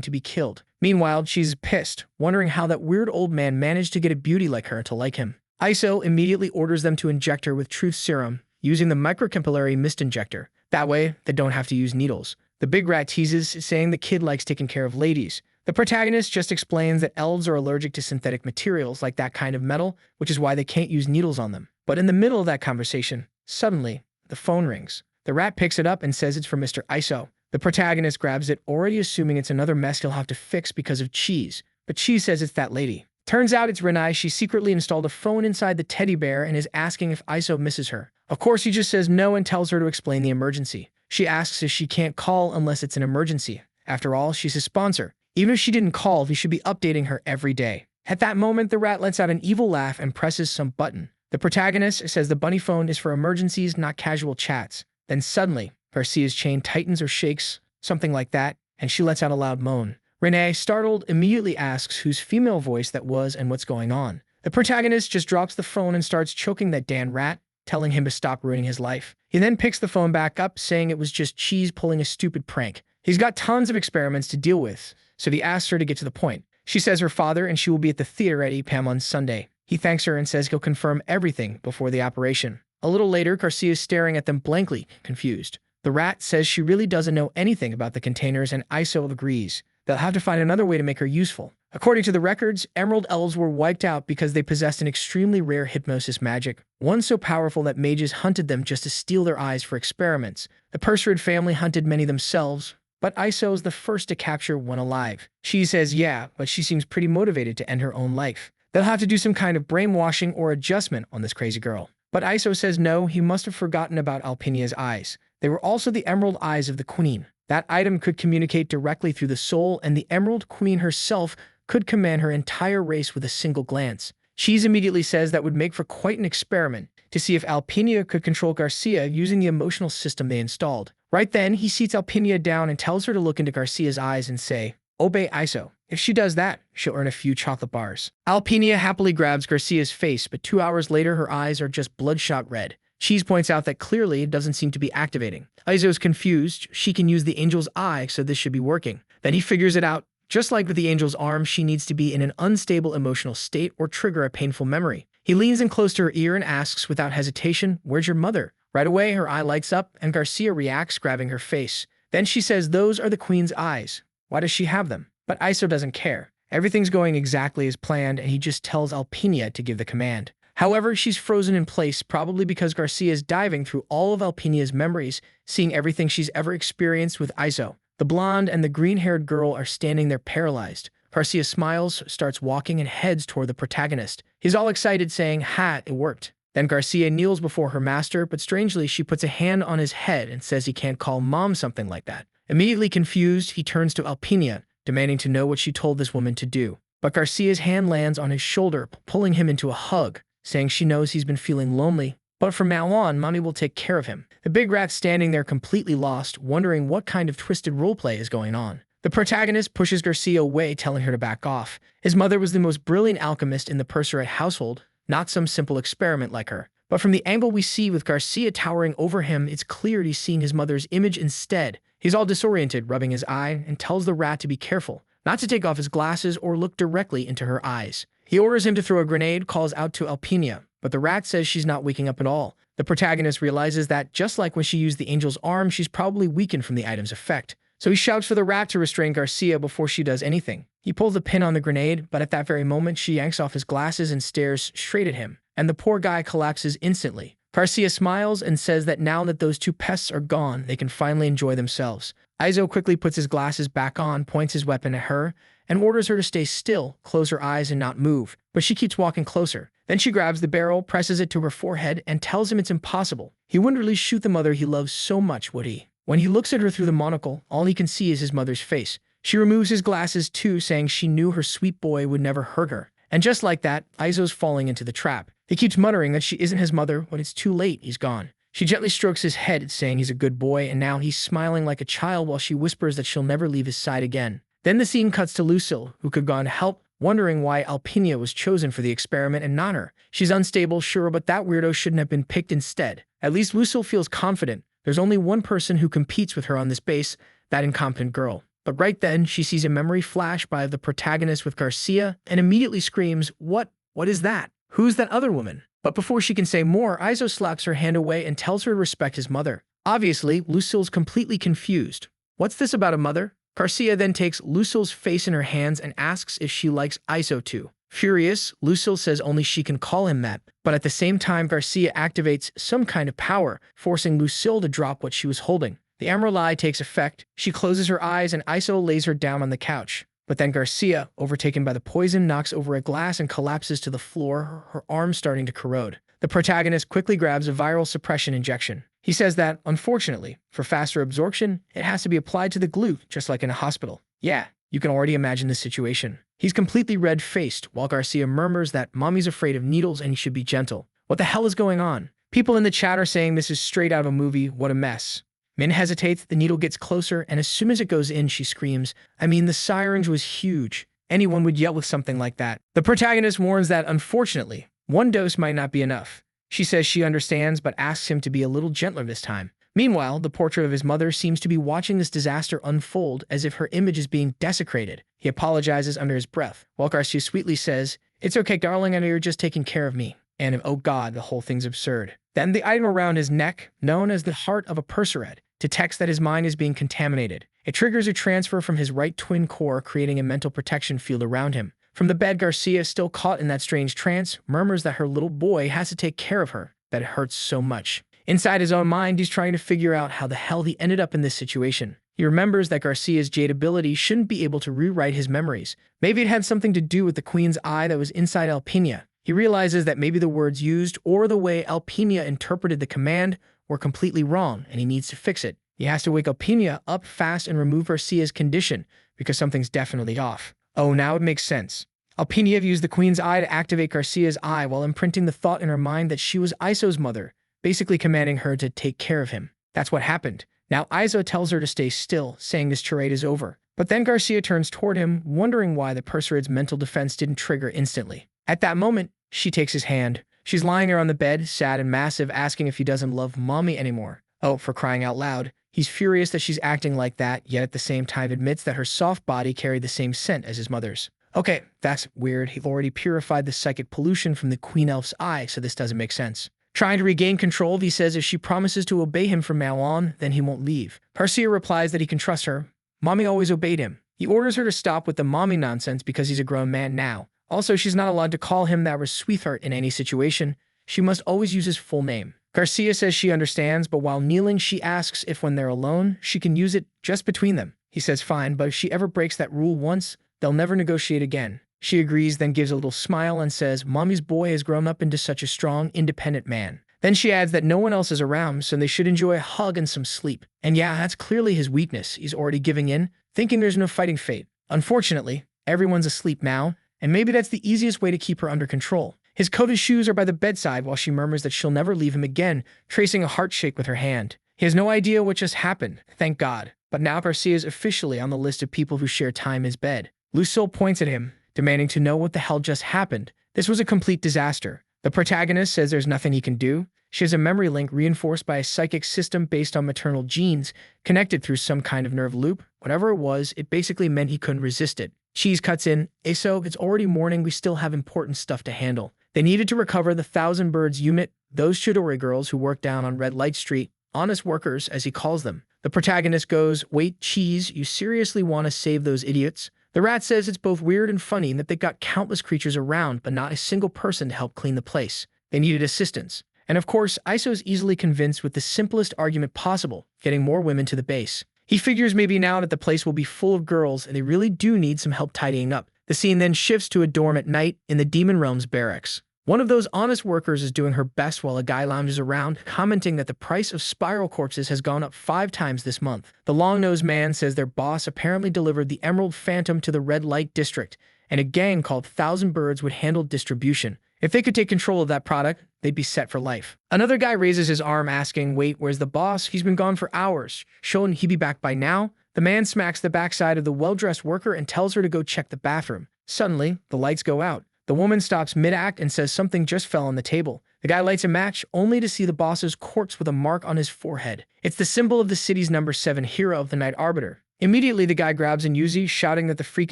Speaker 1: to be killed. Meanwhile, she's pissed, wondering how that weird old man managed to get a beauty like her to like him. Iso immediately orders them to inject her with truth serum, using the microcapillary mist injector. That way, they don't have to use needles. The big rat teases, saying the kid likes taking care of ladies. The protagonist just explains that elves are allergic to synthetic materials like that kind of metal, which is why they can't use needles on them. But in the middle of that conversation, suddenly, the phone rings. The rat picks it up and says it's for Mr. Iso. The protagonist grabs it, already assuming it's another mess he'll have to fix because of Cheese. But Cheese says it's that lady. Turns out it's Renai. She secretly installed a phone inside the teddy bear and is asking if Iso misses her. Of course, he just says no and tells her to explain the emergency. She asks if she can't call unless it's an emergency. After all, she's his sponsor. Even if she didn't call, he should be updating her every day. At that moment, the rat lets out an evil laugh and presses some button. The protagonist says the bunny phone is for emergencies, not casual chats. Then suddenly, Garcia's chain tightens or shakes, something like that, and she lets out a loud moan. Renee, startled, immediately asks whose female voice that was and what's going on. The protagonist just drops the phone and starts choking that damn rat, telling him to stop ruining his life. He then picks the phone back up, saying it was just Cheese pulling a stupid prank. He's got tons of experiments to deal with, so he asks her to get to the point. She says her father and she will be at the theater at 8 p.m. on Sunday. He thanks her and says he'll confirm everything before the operation. A little later, Garcia is staring at them blankly, confused. The rat says she really doesn't know anything about the containers, and Iso agrees. They'll have to find another way to make her useful. According to the records, emerald elves were wiped out because they possessed an extremely rare hypnosis magic, one so powerful that mages hunted them just to steal their eyes for experiments. The Perserid family hunted many themselves, but Iso is the first to capture one alive. She says yeah, but she seems pretty motivated to end her own life. They'll have to do some kind of brainwashing or adjustment on this crazy girl. But Iso says no, he must have forgotten about Alpinia's eyes. They were also the emerald eyes of the queen. That item could communicate directly through the soul, and the Emerald Queen herself could command her entire race with a single glance. Cheese immediately says that would make for quite an experiment to see if Alpinia could control Garcia using the emotional system they installed. Right then, he seats Alpinia down and tells her to look into Garcia's eyes and say, "Obey Iso. If she does that, she'll earn a few chocolate bars." Alpinia happily grabs Garcia's face, but 2 hours later, her eyes are just bloodshot red. Cheese points out that clearly it doesn't seem to be activating. Iso is confused. She can use the angel's eye, so this should be working. Then he figures it out. Just like with the angel's arm, she needs to be in an unstable emotional state or trigger a painful memory. He leans in close to her ear and asks without hesitation, "Where's your mother?" Right away, her eye lights up, and Garcia reacts, grabbing her face. Then she says those are the queen's eyes. Why does she have them? But Iso doesn't care. Everything's going exactly as planned, and he just tells Alpinia to give the command. However, she's frozen in place, probably because Garcia is diving through all of Alpinia's memories, seeing everything she's ever experienced with Iso. The blonde and the green-haired girl are standing there paralyzed. Garcia smiles, starts walking, and heads toward the protagonist. He's all excited, saying, "Ha, it worked." Then Garcia kneels before her master, but strangely, she puts a hand on his head and says he can't call mom something like that. Immediately confused, he turns to Alpinia, demanding to know what she told this woman to do. But Garcia's hand lands on his shoulder, pulling him into a hug, saying she knows he's been feeling lonely, but from now on, Mommy will take care of him. The big rat's standing there completely lost, wondering what kind of twisted roleplay is going on. The protagonist pushes Garcia away, telling her to back off. His mother was the most brilliant alchemist in the Percered household, not some simple experiment like her. But from the angle we see with Garcia towering over him, it's clear he's seeing his mother's image instead. He's all disoriented, rubbing his eye, and tells the rat to be careful, not to take off his glasses or look directly into her eyes. He orders him to throw a grenade, calls out to Alpinia, but the rat says she's not waking up at all. The protagonist realizes that, just like when she used the angel's arm, she's probably weakened from the item's effect. So he shouts for the rat to restrain Garcia before she does anything. He pulls the pin on the grenade, but at that very moment, she yanks off his glasses and stares straight at him, and the poor guy collapses instantly. Garcia smiles and says that now that those two pests are gone, they can finally enjoy themselves. Iso quickly puts his glasses back on, points his weapon at her, and orders her to stay still, close her eyes, and not move. But she keeps walking closer. Then she grabs the barrel, presses it to her forehead, and tells him it's impossible. He wouldn't really shoot the mother he loves so much, would he? When he looks at her through the monocle, all he can see is his mother's face. She removes his glasses too, saying she knew her sweet boy would never hurt her. And just like that, Iso's falling into the trap. He keeps muttering that she isn't his mother. When it's too late, he's gone. She gently strokes his head, saying he's a good boy, and now he's smiling like a child while she whispers that she'll never leave his side again. Then the scene cuts to Lucille, who could go on to help, wondering why Alpinia was chosen for the experiment and not her. She's unstable, sure, but that weirdo shouldn't have been picked instead. At least Lucille feels confident. There's only one person who competes with her on this base, that incompetent girl. But right then, she sees a memory flash by the protagonist with Garcia and immediately screams, What is that? Who's that other woman? But before she can say more, Iso slaps her hand away and tells her to respect his mother. Obviously, Lucille's completely confused. What's this about a mother? Garcia then takes Lucille's face in her hands and asks if she likes Iso too. Furious, Lucille says only she can call him that, but at the same time Garcia activates some kind of power, forcing Lucille to drop what she was holding. The Emerald takes effect, she closes her eyes and Iso lays her down on the couch. But then Garcia, overtaken by the poison, knocks over a glass and collapses to the floor, her arms starting to corrode. The protagonist quickly grabs a viral suppression injection. He says that, unfortunately, for faster absorption, it has to be applied to the glute, just like in a hospital. Yeah, you can already imagine the situation. He's completely red-faced, while Garcia murmurs that Mommy's afraid of needles and he should be gentle. What the hell is going on? People in the chat are saying this is straight out of a movie, what a mess. Min hesitates, the needle gets closer, and as soon as it goes in, she screams, I mean, the syringe was huge. Anyone would yell with something like that. The protagonist warns that, unfortunately, one dose might not be enough. She says she understands, but asks him to be a little gentler this time. Meanwhile, the portrait of his mother seems to be watching this disaster unfold as if her image is being desecrated. He apologizes under his breath, while Garcia sweetly says, It's okay, darling, I know you're just taking care of me. And oh god, the whole thing's absurd. Then the item around his neck, known as the heart of a Percered, detects that his mind is being contaminated. It triggers a transfer from his right twin core, creating a mental protection field around him. From the bed, Garcia, still caught in that strange trance, murmurs that her little boy has to take care of her, that it hurts so much. Inside his own mind, he's trying to figure out how the hell he ended up in this situation. He remembers that Garcia's jade ability shouldn't be able to rewrite his memories. Maybe it had something to do with the queen's eye that was inside Alpinia. He realizes that maybe the words used or the way Alpinia interpreted the command were completely wrong, and he needs to fix it. He has to wake Alpinia up fast and remove Garcia's condition, because something's definitely off. Oh, now it makes sense. Alpinia used the queen's eye to activate Garcia's eye while imprinting the thought in her mind that she was Iso's mother, basically commanding her to take care of him. That's what happened. Now Iso tells her to stay still, saying this charade is over. But then Garcia turns toward him, wondering why the Percered's mental defense didn't trigger instantly. At that moment, she takes his hand. She's lying there on the bed, sad and massive, asking if he doesn't love Mommy anymore. Oh, for crying out loud. He's furious that she's acting like that, yet at the same time admits that her soft body carried the same scent as his mother's. Okay, that's weird. He already purified the psychic pollution from the Queen Elf's eye, so this doesn't make sense. Trying to regain control, he says if she promises to obey him from now on, then he won't leave. Garcia replies that he can trust her. Mommy always obeyed him. He orders her to stop with the mommy nonsense because he's a grown man now. Also, she's not allowed to call him that sweetheart in any situation. She must always use his full name. Garcia says she understands, but while kneeling, she asks if when they're alone, she can use it just between them. He says fine, but if she ever breaks that rule once, they'll never negotiate again. She agrees, then gives a little smile and says, Mommy's boy has grown up into such a strong, independent man. Then she adds that no one else is around, so they should enjoy a hug and some sleep. And yeah, that's clearly his weakness. He's already giving in, thinking there's no fighting fate. Unfortunately, everyone's asleep now, and maybe that's the easiest way to keep her under control. His coat and shoes are by the bedside while she murmurs that she'll never leave him again, tracing a heart shake with her hand. He has no idea what just happened, thank God. But now Garcia is officially on the list of people who share time in his bed. Lucille points at him, demanding to know what the hell just happened. This was a complete disaster. The protagonist says there's nothing he can do. She has a memory link reinforced by a psychic system based on maternal genes, connected through some kind of nerve loop. Whatever it was, it basically meant he couldn't resist it. Cheese cuts in, Eso, it's already morning, we still have important stuff to handle. They needed to recover the Thousand Birds unit, those Chidori girls who work down on Red Light Street, honest workers, as he calls them. The protagonist goes, wait, Cheese, you seriously want to save those idiots? The rat says it's both weird and funny that they got countless creatures around, but not a single person to help clean the place. They needed assistance. And of course, Iso is easily convinced with the simplest argument possible, getting more women to the base. He figures maybe now that the place will be full of girls and they really do need some help tidying up. The scene then shifts to a dorm at night in the Demon Realm's barracks. One of those honest workers is doing her best while a guy lounges around, commenting that the price of spiral corpses has gone up 5 times this month. The long-nosed man says their boss apparently delivered the Emerald Phantom to the Red Light District, and a gang called Thousand Birds would handle distribution. If they could take control of that product, they'd be set for life. Another guy raises his arm asking, wait, where's the boss? He's been gone for hours. Shouldn't he be back by now? The man smacks the backside of the well-dressed worker and tells her to go check the bathroom. Suddenly, the lights go out. The woman stops mid-act and says something just fell on the table. The guy lights a match, only to see the boss's corpse with a mark on his forehead. It's the symbol of the city's number 7 hero of the Night Arbiter. Immediately, the guy grabs Yuzi, shouting that the freak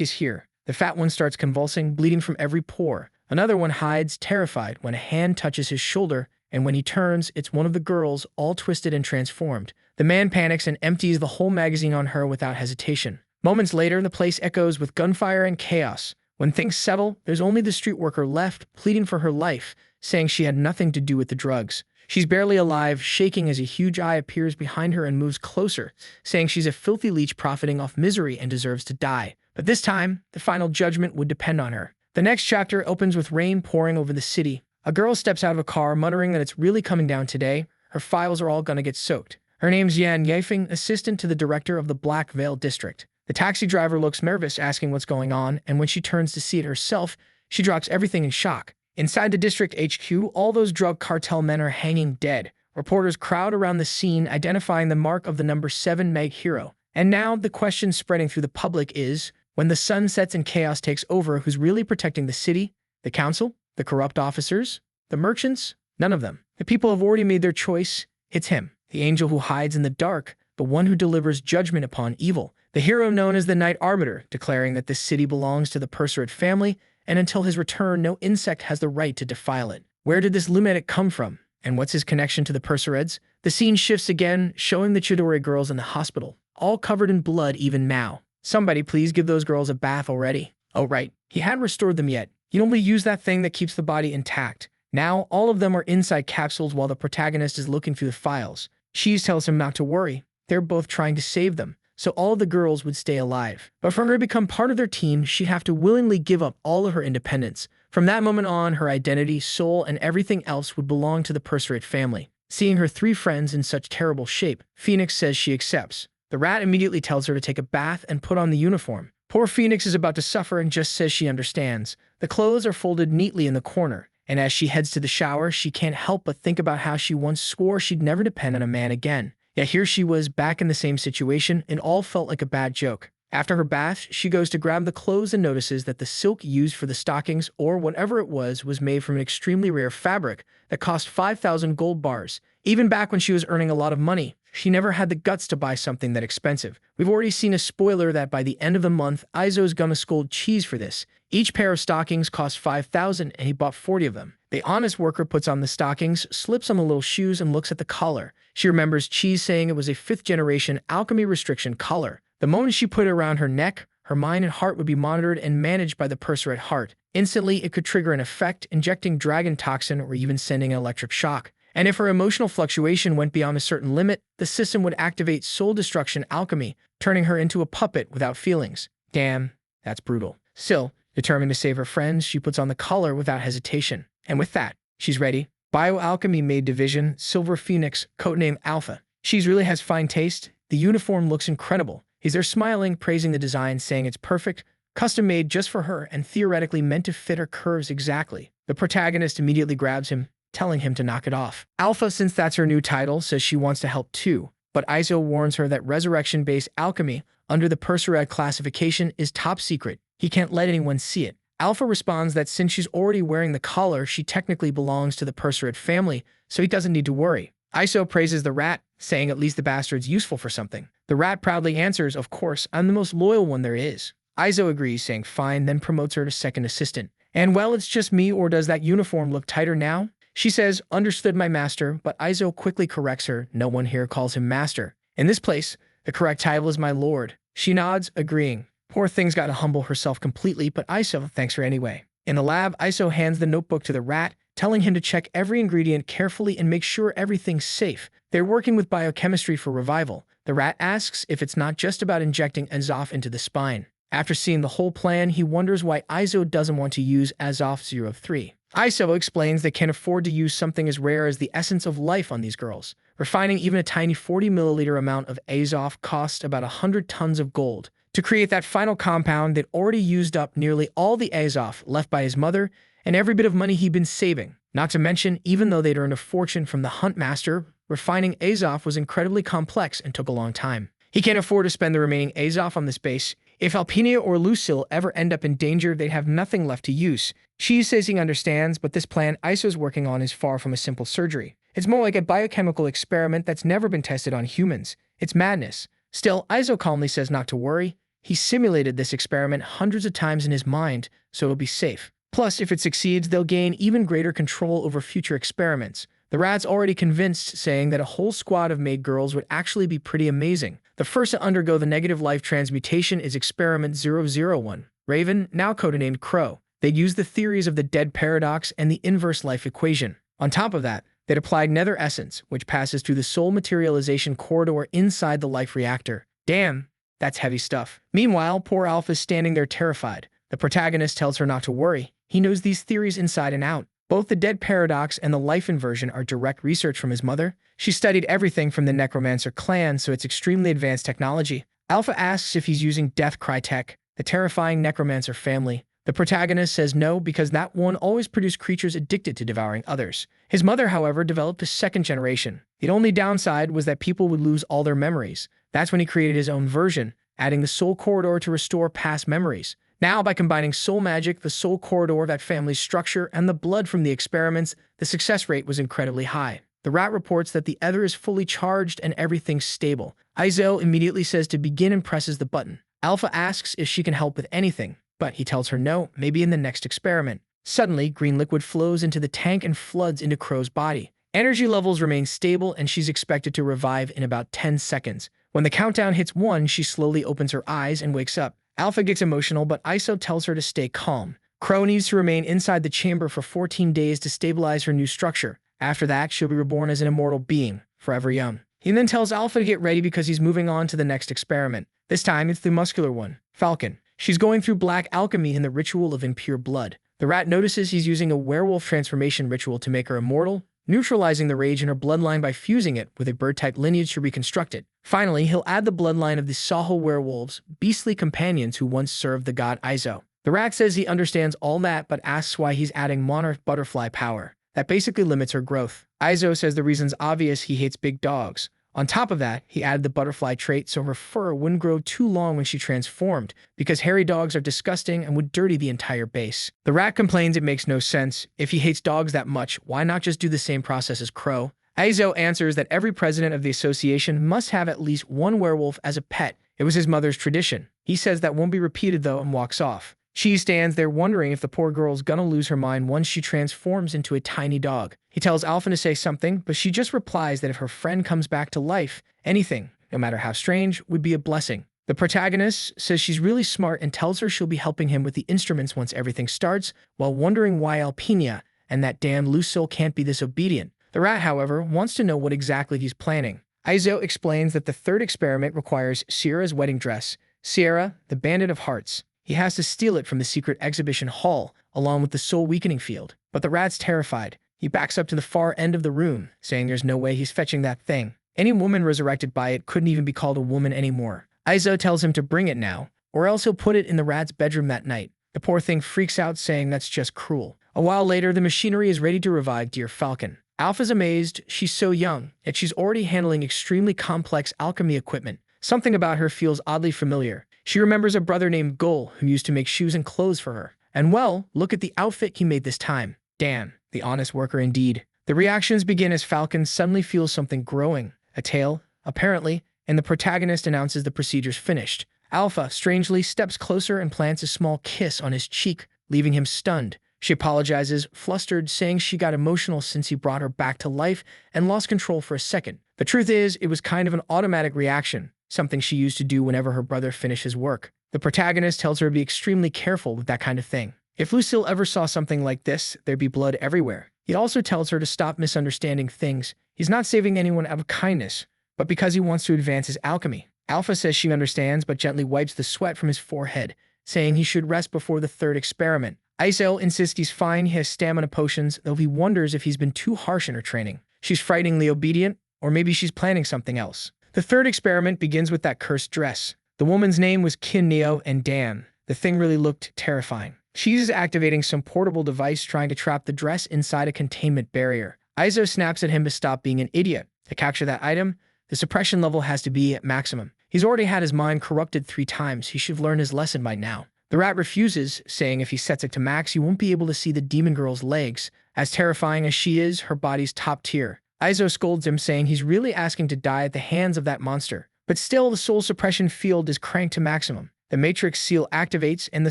Speaker 1: is here. The fat one starts convulsing, bleeding from every pore. Another one hides, terrified, when a hand touches his shoulder, and when he turns, it's one of the girls, all twisted and transformed. The man panics and empties the whole magazine on her without hesitation. Moments later, the place echoes with gunfire and chaos. When things settle, there's only the street worker left, pleading for her life, saying she had nothing to do with the drugs. She's barely alive, shaking as a huge eye appears behind her and moves closer, saying she's a filthy leech profiting off misery and deserves to die. But this time, the final judgment would depend on her. The next chapter opens with rain pouring over the city. A girl steps out of a car, muttering that it's really coming down today. Her files are all gonna get soaked. Her name's Yan Yifeng, assistant to the director of the Black Veil District. The taxi driver looks nervous, asking what's going on, and when she turns to see it herself, she drops everything in shock. Inside the district HQ, all those drug cartel men are hanging dead. Reporters crowd around the scene, identifying the mark of the number 7 Meg hero. And now, the question spreading through the public is, when the sun sets and chaos takes over, who's really protecting the city? The council? The corrupt officers? The merchants? None of them. The people have already made their choice. It's him, the angel who hides in the dark, the one who delivers judgment upon evil. The hero known as the Night Arbiter, declaring that this city belongs to the Perserid family, and until his return, no insect has the right to defile it. Where did this lunatic come from? And what's his connection to the Perserids? The scene shifts again, showing the Chidori girls in the hospital, all covered in blood even now. Somebody please give those girls a bath already. Oh right, he hadn't restored them yet. He'd only use that thing that keeps the body intact. Now, all of them are inside capsules while the protagonist is looking through the files. Cheese tells him not to worry. They're both trying to save them, so all of the girls would stay alive. But for her to become part of their team, she'd have to willingly give up all of her independence. From that moment on, her identity, soul, and everything else would belong to the Perserid family. Seeing her 3 friends in such terrible shape, Phoenix says she accepts. The rat immediately tells her to take a bath and put on the uniform. Poor Phoenix is about to suffer and just says she understands. The clothes are folded neatly in the corner, and as she heads to the shower, she can't help but think about how she once swore she'd never depend on a man again. Yet here she was back in the same situation, and all felt like a bad joke. After her bath, she goes to grab the clothes and notices that the silk used for the stockings, or whatever it was made from an extremely rare fabric that cost 5,000 gold bars. Even back when she was earning a lot of money, she never had the guts to buy something that expensive. We've already seen a spoiler that by the end of the month, Izo's gonna scold Cheese for this. Each pair of stockings cost 5,000 and he bought 40 of them. The honest worker puts on the stockings, slips on the little shoes, and looks at the collar. She remembers Cheese saying it was a 5th generation alchemy restriction collar. The moment she put it around her neck, her mind and heart would be monitored and managed by the purser at heart. Instantly, it could trigger an effect, injecting dragon toxin or even sending an electric shock. And if her emotional fluctuation went beyond a certain limit, the system would activate soul destruction alchemy, turning her into a puppet without feelings. Damn, that's brutal. Still, determined to save her friends, she puts on the collar without hesitation. And with that, she's ready. Bioalchemy Maid Division, Silver Phoenix, codename Alpha. She really has fine taste. The uniform looks incredible. He's there smiling, praising the design, saying it's perfect, custom made just for her, and theoretically meant to fit her curves exactly. The protagonist immediately grabs him, telling him to knock it off. Alpha, since that's her new title, says she wants to help too, but Iso warns her that resurrection-based alchemy under the Persered classification is top secret. He can't let anyone see it. Alpha responds that since she's already wearing the collar, she technically belongs to the Persered family, so he doesn't need to worry. Iso praises the rat, saying at least the bastard's useful for something. The rat proudly answers, of course, I'm the most loyal one there is. Iso agrees, saying fine, then promotes her to second assistant. And well, it's just me, or does that uniform look tighter now? She says, understood my master, but Iso quickly corrects her. No one here calls him master. In this place, the correct title is my lord. She nods, agreeing. Poor thing's got to humble herself completely, but Iso thanks her anyway. In the lab, Iso hands the notebook to the rat, telling him to check every ingredient carefully and make sure everything's safe. They're working with biochemistry for revival. The rat asks if it's not just about injecting Azoth into the spine. After seeing the whole plan, he wonders why Iso doesn't want to use Azoth 03. Iso explains they can't afford to use something as rare as the essence of life on these girls. Refining even a tiny 40 milliliter amount of Azoth costs about 100 tons of gold. To create that final compound, they'd already used up nearly all the Azoth left by his mother and every bit of money he'd been saving. Not to mention, even though they'd earned a fortune from the hunt master, refining Azoth was incredibly complex and took a long time. He can't afford to spend the remaining Azoth on this base. If Alpina or Lucille ever end up in danger, they'd have nothing left to use. She says he understands, but this plan Iso's working on is far from a simple surgery. It's more like a biochemical experiment that's never been tested on humans. It's madness. Still, Iso calmly says not to worry. He simulated this experiment hundreds of times in his mind, so it'll be safe. Plus, if it succeeds, they'll gain even greater control over future experiments. The rat's already convinced, saying that a whole squad of maid girls would actually be pretty amazing. The first to undergo the negative life transmutation is Experiment 001. Raven, now codenamed Crow. They'd use the theories of the dead paradox and the inverse life equation. On top of that, they'd applied nether essence, which passes through the soul materialization corridor inside the life reactor. Damn, that's heavy stuff. Meanwhile, poor Alpha's standing there terrified. The protagonist tells her not to worry. He knows these theories inside and out. Both the dead paradox and the life inversion are direct research from his mother. She studied everything from the necromancer clan, so it's extremely advanced technology. Alpha asks if he's using Death Crytek, the terrifying necromancer family. The protagonist says no, because that one always produced creatures addicted to devouring others. His mother, however, developed a second generation. The only downside was that people would lose all their memories. That's when he created his own version, adding the soul corridor to restore past memories. Now, by combining soul magic, the soul corridor, that family's structure, and the blood from the experiments, the success rate was incredibly high. The rat reports that the ether is fully charged and everything's stable. Iso immediately says to begin and presses the button. Alpha asks if she can help with anything, but he tells her no, maybe in the next experiment. Suddenly, green liquid flows into the tank and floods into Crow's body. Energy levels remain stable, and she's expected to revive in about 10 seconds. When the countdown hits 1, she slowly opens her eyes and wakes up. Alpha gets emotional, but Iso tells her to stay calm. Crow needs to remain inside the chamber for 14 days to stabilize her new structure. After that, she'll be reborn as an immortal being, forever young. He then tells Alpha to get ready because he's moving on to the next experiment. This time, it's the muscular one, Falcon. She's going through black alchemy in the ritual of impure blood. The rat notices he's using a werewolf transformation ritual to make her immortal, neutralizing the rage in her bloodline by fusing it with a bird-type lineage to reconstruct it. Finally, he'll add the bloodline of the Saho werewolves, beastly companions who once served the god Iso. The rat says he understands all that, but asks why he's adding monarch butterfly power. That basically limits her growth. Iso says the reason's obvious: he hates big dogs. On top of that, he added the butterfly trait so her fur wouldn't grow too long when she transformed, because hairy dogs are disgusting and would dirty the entire base. The rat complains it makes no sense. If he hates dogs that much, why not just do the same process as Crow? Iso answers that every president of the association must have at least one werewolf as a pet. It was his mother's tradition. He says that won't be repeated though and walks off. She stands there wondering if the poor girl's gonna lose her mind once she transforms into a tiny dog. He tells Alpha to say something, but she just replies that if her friend comes back to life, anything, no matter how strange, would be a blessing. The protagonist says she's really smart and tells her she'll be helping him with the instruments once everything starts, while wondering why Alpina and that damn Lucille can't be this obedient. The rat, however, wants to know what exactly he's planning. Aizo explains that the third experiment requires Sierra's wedding dress. Sierra, the bandit of hearts. He has to steal it from the secret exhibition hall, along with the soul-weakening field. But the rat's terrified. He backs up to the far end of the room, saying there's no way he's fetching that thing. Any woman resurrected by it couldn't even be called a woman anymore. Aizo tells him to bring it now, or else he'll put it in the rat's bedroom that night. The poor thing freaks out, saying that's just cruel. A while later, the machinery is ready to revive dear Falcon. Alpha's amazed. She's so young, yet she's already handling extremely complex alchemy equipment. Something about her feels oddly familiar. She remembers a brother named Gol who used to make shoes and clothes for her. And well, look at the outfit he made this time. Dan, the honest worker indeed. The reactions begin as Falcon suddenly feels something growing. A tail, apparently, and the protagonist announces the procedure's finished. Alpha, strangely, steps closer and plants a small kiss on his cheek, leaving him stunned. She apologizes, flustered, saying she got emotional since he brought her back to life and lost control for a second. The truth is, it was kind of an automatic reaction, something she used to do whenever her brother finished his work. The protagonist tells her to be extremely careful with that kind of thing. If Lucille ever saw something like this, there'd be blood everywhere. He also tells her to stop misunderstanding things. He's not saving anyone out of kindness, but because he wants to advance his alchemy. Alpha says she understands, but gently wipes the sweat from his forehead, saying he should rest before the third experiment. Aizo insists he's fine, he has stamina potions, though he wonders if he's been too harsh in her training. She's frighteningly obedient, or maybe she's planning something else. The third experiment begins with that cursed dress. The woman's name was Kinneo and Dan. The thing really looked terrifying. She's activating some portable device trying to trap the dress inside a containment barrier. Aizo snaps at him to stop being an idiot. To capture that item, the suppression level has to be at maximum. He's already had his mind corrupted 3 times. He should have learned his lesson by now. The rat refuses, saying if he sets it to max, he won't be able to see the demon girl's legs. As terrifying as she is, her body's top tier. Aizo scolds him, saying he's really asking to die at the hands of that monster. But still, the soul suppression field is cranked to maximum. The matrix seal activates, and the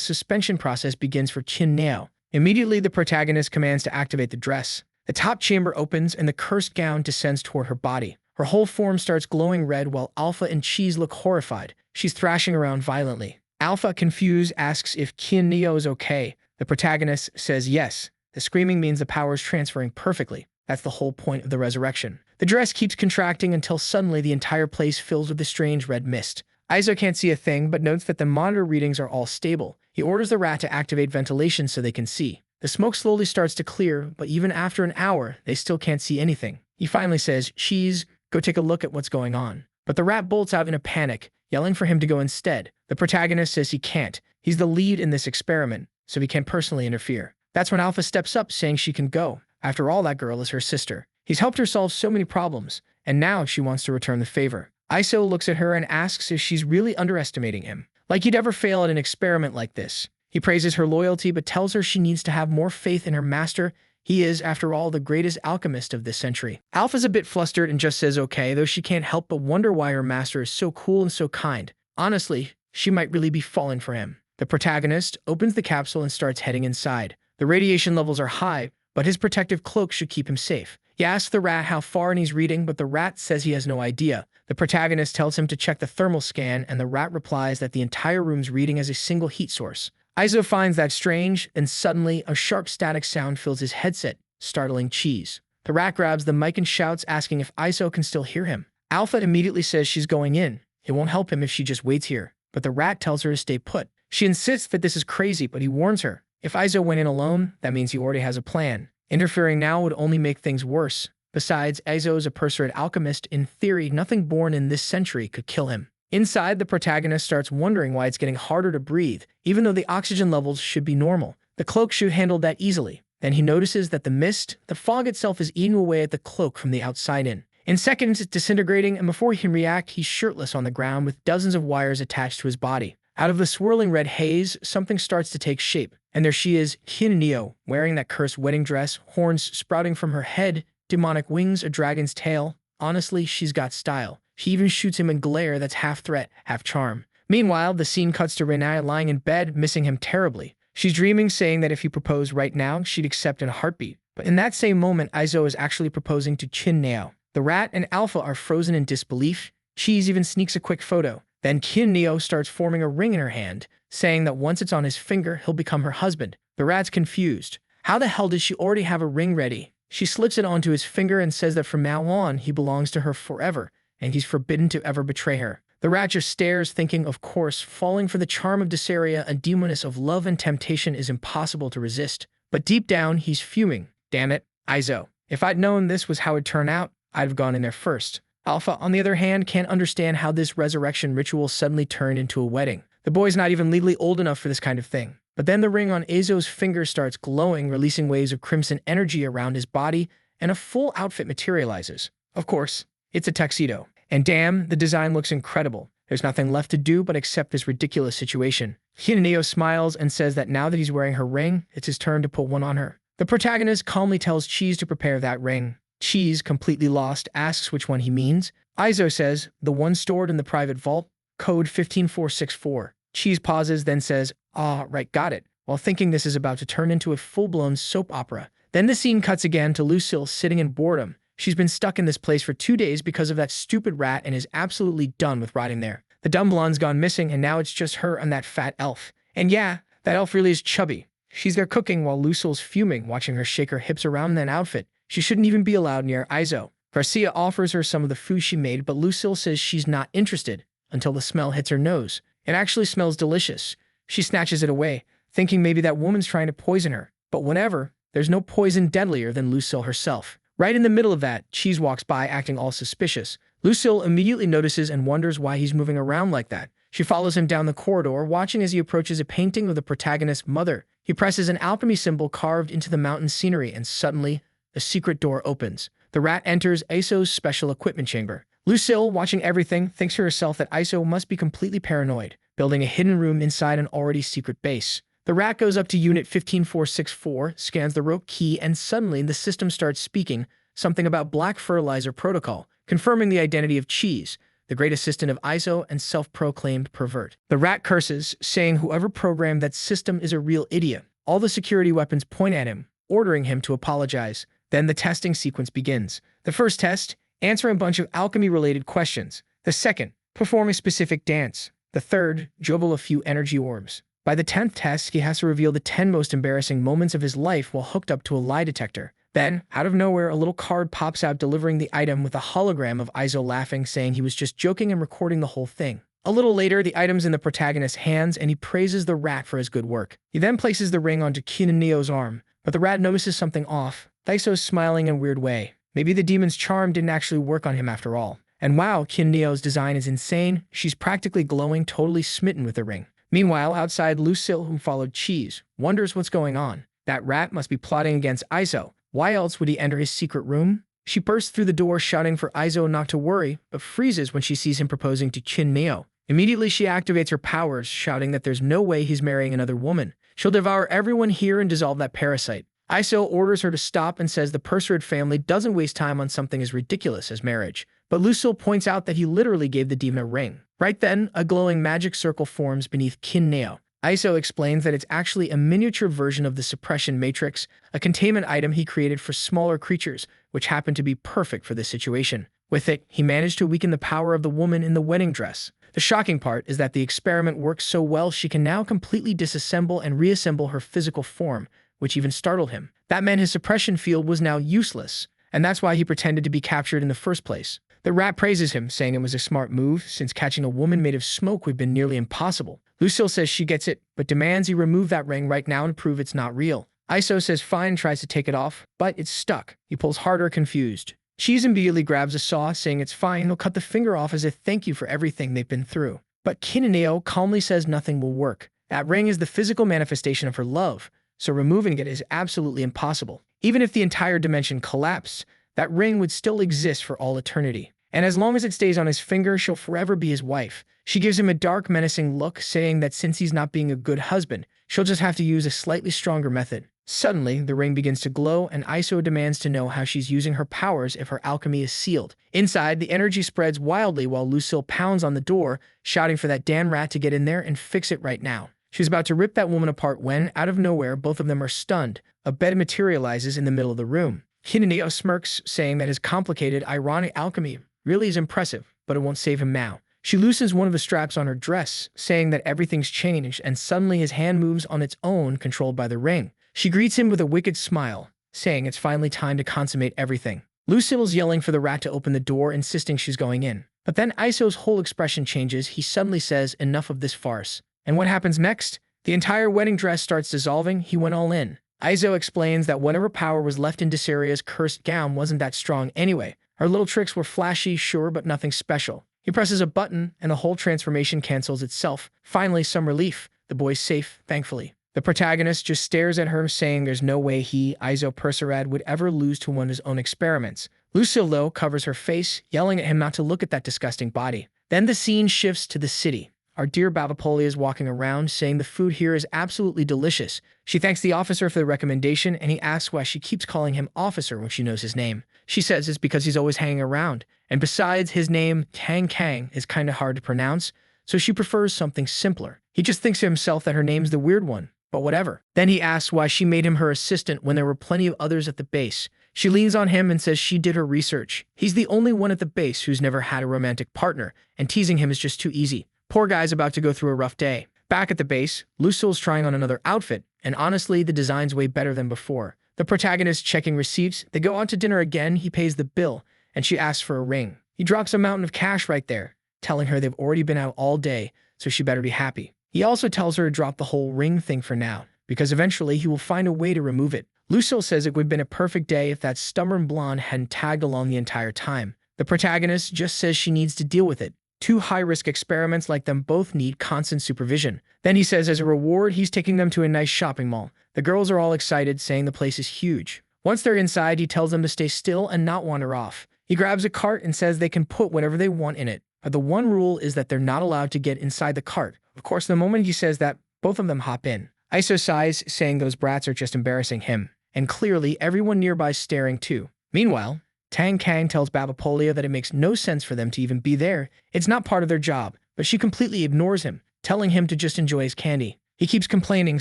Speaker 1: suspension process begins for Kinneo. Immediately, the protagonist commands to activate the dress. The top chamber opens, and the cursed gown descends toward her body. Her whole form starts glowing red while Alpha and Cheese look horrified. She's thrashing around violently. Alpha, confused, asks if Kinneo is okay. The protagonist says yes. The screaming means the power is transferring perfectly. That's the whole point of the resurrection. The dress keeps contracting until suddenly the entire place fills with a strange red mist. Aizo can't see a thing, but notes that the monitor readings are all stable. He orders the rat to activate ventilation so they can see. The smoke slowly starts to clear, but even after an hour, they still can't see anything. He finally says, Cheese, go take a look at what's going on. But the rat bolts out in a panic, yelling for him to go instead. The protagonist says he can't. He's the lead in this experiment, so he can't personally interfere. That's when Alpha steps up, saying she can go. After all, that girl is her sister. He's helped her solve so many problems, and now she wants to return the favor. Aizo looks at her and asks if she's really underestimating him. Like he'd ever fail at an experiment like this. He praises her loyalty, but tells her she needs to have more faith in her master. He is, after all, the greatest alchemist of this century. Alpha's a bit flustered and just says okay, though she can't help but wonder why her master is so cool and so kind. Honestly, she might really be falling for him. The protagonist opens the capsule and starts heading inside. The radiation levels are high, but his protective cloak should keep him safe. He asks the rat how far and he's reading, but the rat says he has no idea. The protagonist tells him to check the thermal scan, and the rat replies that the entire room's reading as a single heat source. Aizo finds that strange, and suddenly a sharp static sound fills his headset, startling Cheese. The rat grabs the mic and shouts, asking if Aizo can still hear him. Alpha immediately says she's going in. It won't help him if she just waits here. But the rat tells her to stay put. She insists that this is crazy, but he warns her. If Aizo went in alone, that means he already has a plan. Interfering now would only make things worse. Besides, Aizo is a Perserid alchemist. In theory, nothing born in this century could kill him. Inside, the protagonist starts wondering why it's getting harder to breathe, even though the oxygen levels should be normal. The cloak should handle that easily. Then he notices that the fog itself is eating away at the cloak from the outside in. In seconds, it's disintegrating, and before he can react, he's shirtless on the ground with dozens of wires attached to his body. Out of the swirling red haze, something starts to take shape, and there she is, Kinneo, wearing that cursed wedding dress, horns sprouting from her head, demonic wings, a dragon's tail. Honestly, she's got style. She even shoots him a glare that's half threat, half charm. Meanwhile, the scene cuts to Renai lying in bed, missing him terribly. She's dreaming, saying that if he proposed right now, she'd accept in a heartbeat. But in that same moment, Aizo is actually proposing to Kinneo. The rat and Alpha are frozen in disbelief. Cheese even sneaks a quick photo. Then Kineo starts forming a ring in her hand, saying that once it's on his finger, he'll become her husband. The rat's confused. How the hell does she already have a ring ready? She slips it onto his finger and says that from now on, he belongs to her forever, and he's forbidden to ever betray her. The rat just stares, thinking, of course, falling for the charm of Desaria, a demoness of love and temptation, is impossible to resist. But deep down, he's fuming. Damn it, Izo. If I'd known this was how it'd turn out, I'd have gone in there first. Alpha, on the other hand, can't understand how this resurrection ritual suddenly turned into a wedding. The boy's not even legally old enough for this kind of thing. But then the ring on Azo's finger starts glowing, releasing waves of crimson energy around his body, and a full outfit materializes. Of course, it's a tuxedo. And damn, the design looks incredible. There's nothing left to do but accept this ridiculous situation. Hineo smiles and says that now that he's wearing her ring, it's his turn to put one on her. The protagonist calmly tells Cheese to prepare that ring. Cheese, completely lost, asks which one he means. Izo says, the one stored in the private vault, code 15464. Cheese pauses, then says, ah, right, got it, while thinking this is about to turn into a full-blown soap opera. Then the scene cuts again to Lucille sitting in boredom. She's been stuck in this place for 2 days because of that stupid rat and is absolutely done with rotting there. The dumb blonde's gone missing, and now it's just her and that fat elf. And yeah, that elf really is chubby. She's there cooking while Lucille's fuming, watching her shake her hips around in that outfit. She shouldn't even be allowed near Izo. Garcia offers her some of the food she made, but Lucille says she's not interested until the smell hits her nose. It actually smells delicious. She snatches it away, thinking maybe that woman's trying to poison her. But whenever, there's no poison deadlier than Lucille herself. Right in the middle of that, Cheese walks by acting all suspicious. Lucille immediately notices and wonders why he's moving around like that. She follows him down the corridor, watching as he approaches a painting of the protagonist's mother. He presses an alchemy symbol carved into the mountain scenery, and suddenly, a secret door opens. The rat enters Iso's special equipment chamber. Lucille, watching everything, thinks to herself that Iso must be completely paranoid, building a hidden room inside an already secret base. The rat goes up to Unit 15464, scans the rope key, and suddenly the system starts speaking something about Black Fertilizer Protocol, confirming the identity of Cheese, the great assistant of Iso and self-proclaimed pervert. The rat curses, saying whoever programmed that system is a real idiot. All the security weapons point at him, ordering him to apologize. Then the testing sequence begins. The first test, answer a bunch of alchemy-related questions. The second, perform a specific dance. The third, juggle a few energy orbs. By the 10th test, he has to reveal the 10 most embarrassing moments of his life while hooked up to a lie detector. Then, out of nowhere, a little card pops out delivering the item with a hologram of Izo laughing, saying he was just joking and recording the whole thing. A little later, the item's in the protagonist's hands, and he praises the rat for his good work. He then places the ring onto Kineo's arm, but the rat notices something off. Iso's smiling in a weird way. Maybe the demon's charm didn't actually work on him after all. And wow, Kineo's design is insane. She's practically glowing, totally smitten with the ring. Meanwhile, outside, Lucille, who followed Cheese, wonders what's going on. That rat must be plotting against Izo. Why else would he enter his secret room? She bursts through the door shouting for Izo not to worry, but freezes when she sees him proposing to Kineo. Immediately she activates her powers, shouting that there's no way he's marrying another woman. She'll devour everyone here and dissolve that parasite. Iso orders her to stop and says the Perserid family doesn't waste time on something as ridiculous as marriage. But Lucille points out that he literally gave the demon a ring. Right then, a glowing magic circle forms beneath Kineo. Iso explains that it's actually a miniature version of the suppression matrix, a containment item he created for smaller creatures, which happened to be perfect for this situation. With it, he managed to weaken the power of the woman in the wedding dress. The shocking part is that the experiment works so well she can now completely disassemble and reassemble her physical form, which even startled him. That meant his suppression field was now useless, and that's why he pretended to be captured in the first place. The rat praises him, saying it was a smart move, since catching a woman made of smoke would have been nearly impossible. Lucille says she gets it, but demands he remove that ring right now and prove it's not real. Iso says fine and tries to take it off, but it's stuck. He pulls harder, confused. Cheese immediately grabs a saw, saying it's fine, he'll cut the finger off as a thank you for everything they've been through. But Kineo calmly says nothing will work. That ring is the physical manifestation of her love, so removing it is absolutely impossible. Even if the entire dimension collapsed, that ring would still exist for all eternity. And as long as it stays on his finger, she'll forever be his wife. She gives him a dark, menacing look, saying that since he's not being a good husband, she'll just have to use a slightly stronger method. Suddenly, the ring begins to glow, and Iso demands to know how she's using her powers if her alchemy is sealed. Inside, the energy spreads wildly while Lucille pounds on the door, shouting for that damn rat to get in there and fix it right now. She's about to rip that woman apart when, out of nowhere, both of them are stunned. A bed materializes in the middle of the room. Kineo smirks, saying that his complicated, ironic alchemy really is impressive, but it won't save him now. She loosens one of the straps on her dress, saying that everything's changed, and suddenly his hand moves on its own, controlled by the ring. She greets him with a wicked smile, saying it's finally time to consummate everything. Lucille's yelling for the rat to open the door, insisting she's going in. But then Iso's whole expression changes. He suddenly says, enough of this farce. And what happens next? The entire wedding dress starts dissolving. He went all in. Iso explains that whatever power was left in Desaria's cursed gown wasn't that strong anyway. Her little tricks were flashy, sure, but nothing special. He presses a button, and the whole transformation cancels itself. Finally, some relief. The boy's safe, thankfully. The protagonist just stares at her, saying there's no way he, Iso Perserad, would ever lose to one of his own experiments. Lucille, though, covers her face, yelling at him not to look at that disgusting body. Then the scene shifts to the city. Our dear Babapolia is walking around, saying the food here is absolutely delicious. She thanks the officer for the recommendation, and he asks why she keeps calling him officer when she knows his name. She says it's because he's always hanging around, and besides, his name, Tang Kang, is kinda hard to pronounce, so she prefers something simpler. He just thinks to himself that her name's the weird one, but whatever. Then he asks why she made him her assistant when there were plenty of others at the base. She leans on him and says she did her research. He's the only one at the base who's never had a romantic partner, and teasing him is just too easy. Poor guy's about to go through a rough day. Back at the base, Lucille's trying on another outfit, and honestly, the design's way better than before. The protagonist checking receipts. They go out to dinner again. He pays the bill, and she asks for a ring. He drops a mountain of cash right there, telling her they've already been out all day, so she better be happy. He also tells her to drop the whole ring thing for now, because eventually he will find a way to remove it. Lucille says it would have been a perfect day if that stubborn blonde hadn't tagged along the entire time. The protagonist just says she needs to deal with it. Two high-risk experiments like them both need constant supervision. Then he says as a reward, he's taking them to a nice shopping mall. The girls are all excited, saying the place is huge. Once they're inside, he tells them to stay still and not wander off. He grabs a cart and says they can put whatever they want in it. But the one rule is that they're not allowed to get inside the cart. Of course, the moment he says that, both of them hop in. Iso sighs, saying those brats are just embarrassing him. And clearly, everyone nearby is staring too. Meanwhile, Tang Kang tells Babapolia that it makes no sense for them to even be there. It's not part of their job, but she completely ignores him, telling him to just enjoy his candy. He keeps complaining,